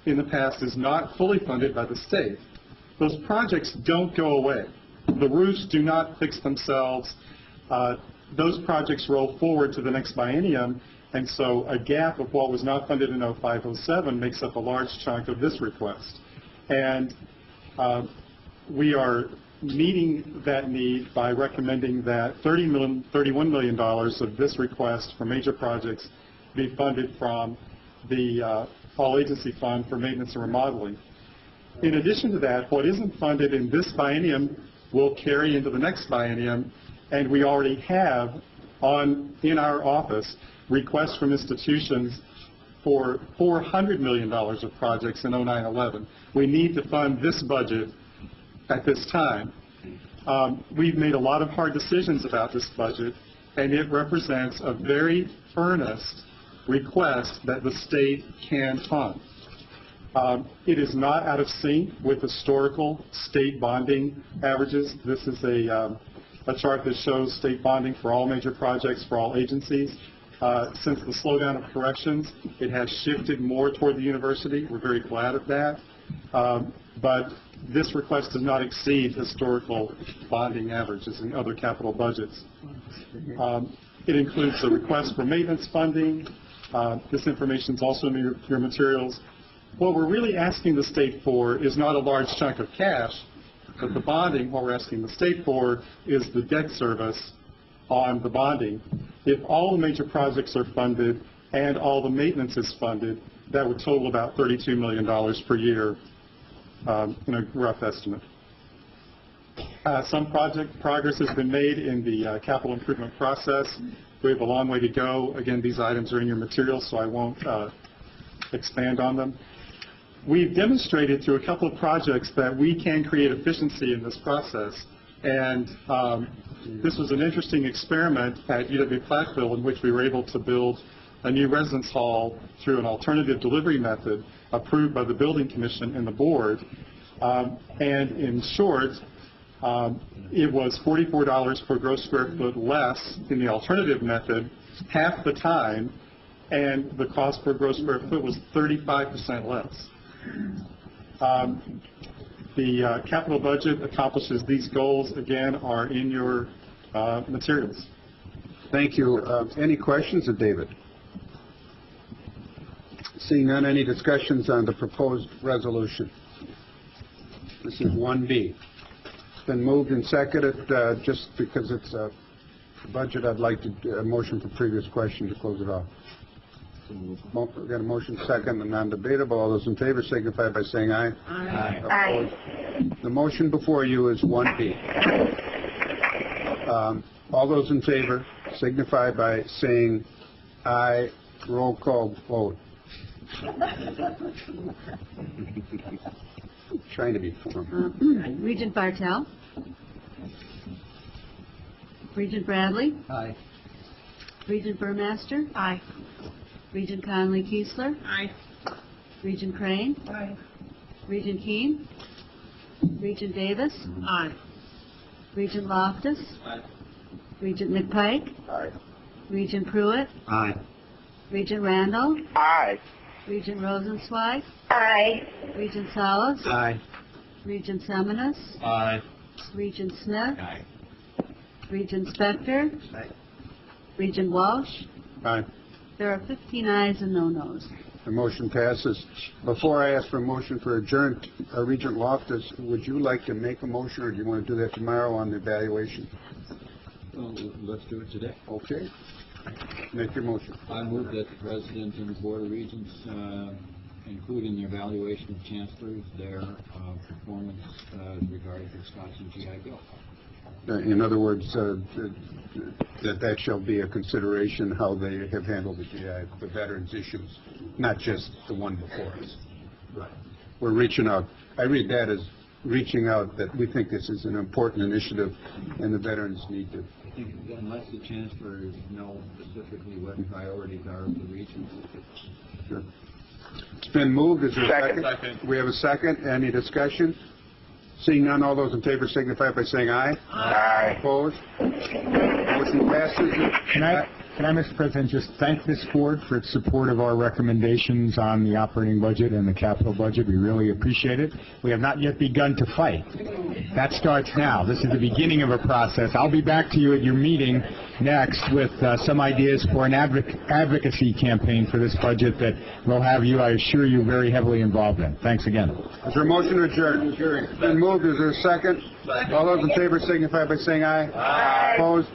in the past is not fully funded by the state. Those projects don't go away. The roofs do not fix themselves. Those projects roll forward to the next biennium, and so a gap of what was not funded in 05-07 makes up a large chunk of this request. And we are meeting that need by recommending that $31 million of this request for major projects be funded from the all-agency fund for maintenance and remodeling. In addition to that, what isn't funded in this biennium will carry into the next biennium, and we already have in our office requests from institutions for $400 million of projects in 09-11. We need to fund this budget at this time. We've made a lot of hard decisions about this budget, and it represents a very earnest request that the state can fund. It is not out of sync with historical state bonding averages. This is a chart that shows state bonding for all major projects for all agencies. Since the slowdown of corrections, it has shifted more toward the university. We're very glad of that. But this request does not exceed historical bonding averages in other capital budgets. It includes a request for maintenance funding, This information is also in your materials. What we're really asking the state for is not a large chunk of cash, but the bonding, what we're asking the state for is the debt service on the bonding. If all the major projects are funded and all the maintenance is funded, that would total about $32 million per year, in a rough estimate. Some progress has been made in the capital improvement process. We have a long way to go. Again, these items are in your materials, so I won't expand on them. We've demonstrated through a couple of projects that we can create efficiency in this process. And this was an interesting experiment at UW-Platteville in which we were able to build a new residence hall through an alternative delivery method approved by the Building Commission and the board. And in short, it was $44 per gross square foot less in the alternative method, half the time, and the cost per gross square foot was 35% less. The capital budget accomplishes these goals, again, are in your materials. Thank you. Any questions of David? Seeing none, any discussions on the proposed resolution? This is 1B. It's been moved and seconded. Just because it's a budget, I'd like to do a motion for previous question to close it off. We've got a motion second and non-debatable. All those in favor signify by saying aye. Aye. Opposed? The motion before you is 1B. All those in favor signify by saying aye. Roll call vote. Trying to be formal. Regent Bartel. Regent Bradley. Aye. Regent Burmaster. Aye. Regent Conley-Kiesler. Aye. Regent Crane. Aye. Regent Keane. Regent Davis. Aye. Regent Loftus. Aye. Regent McPike. Aye. Regent Pruitt. Aye. Regent Randall. Aye. Regent Rosenzweig. Aye. Regent Salas. Aye. Regent Seminis. Aye. Regent Smith. Aye. Regent Spector. Aye. Regent Walsh. Aye. There are 15 ayes and no nos. The motion passes. Before I ask for a motion for adjourned, Regent Loftus, would you like to make a motion, or do you want to do that tomorrow on the evaluation? Well, let's do it today. Okay. Make your motion. I move that the President and the Board of Regents, including the evaluation of chancellors, their performance regarding the Wisconsin GI Bill. In other words, that shall be a consideration how they have handled the GI, the veterans issues, not just the one before us. Right. We're reaching out. I read that as reaching out that we think this is an important initiative and the veterans need to. I think unless the chancellors know specifically what priorities are of the Regents. Sure. It's been moved. Is there a second? Second. We have a second. Any discussion? Seeing none, all those in favor signify by saying aye. Aye. Opposed? Motion passes. Can I, Mr. President, just thank this board for its support of our recommendations on the operating budget and the capital budget. We really appreciate it. We have not yet begun to fight. That starts now. This is the beginning of a process. I'll be back to you at your meeting next with some ideas for an advocacy campaign for this budget that will have you, I assure you, very heavily involved in. Thanks again. Is there a motion to adjourn? It's been moved. Is there a second? All those in favor signify by saying aye. Aye. Opposed?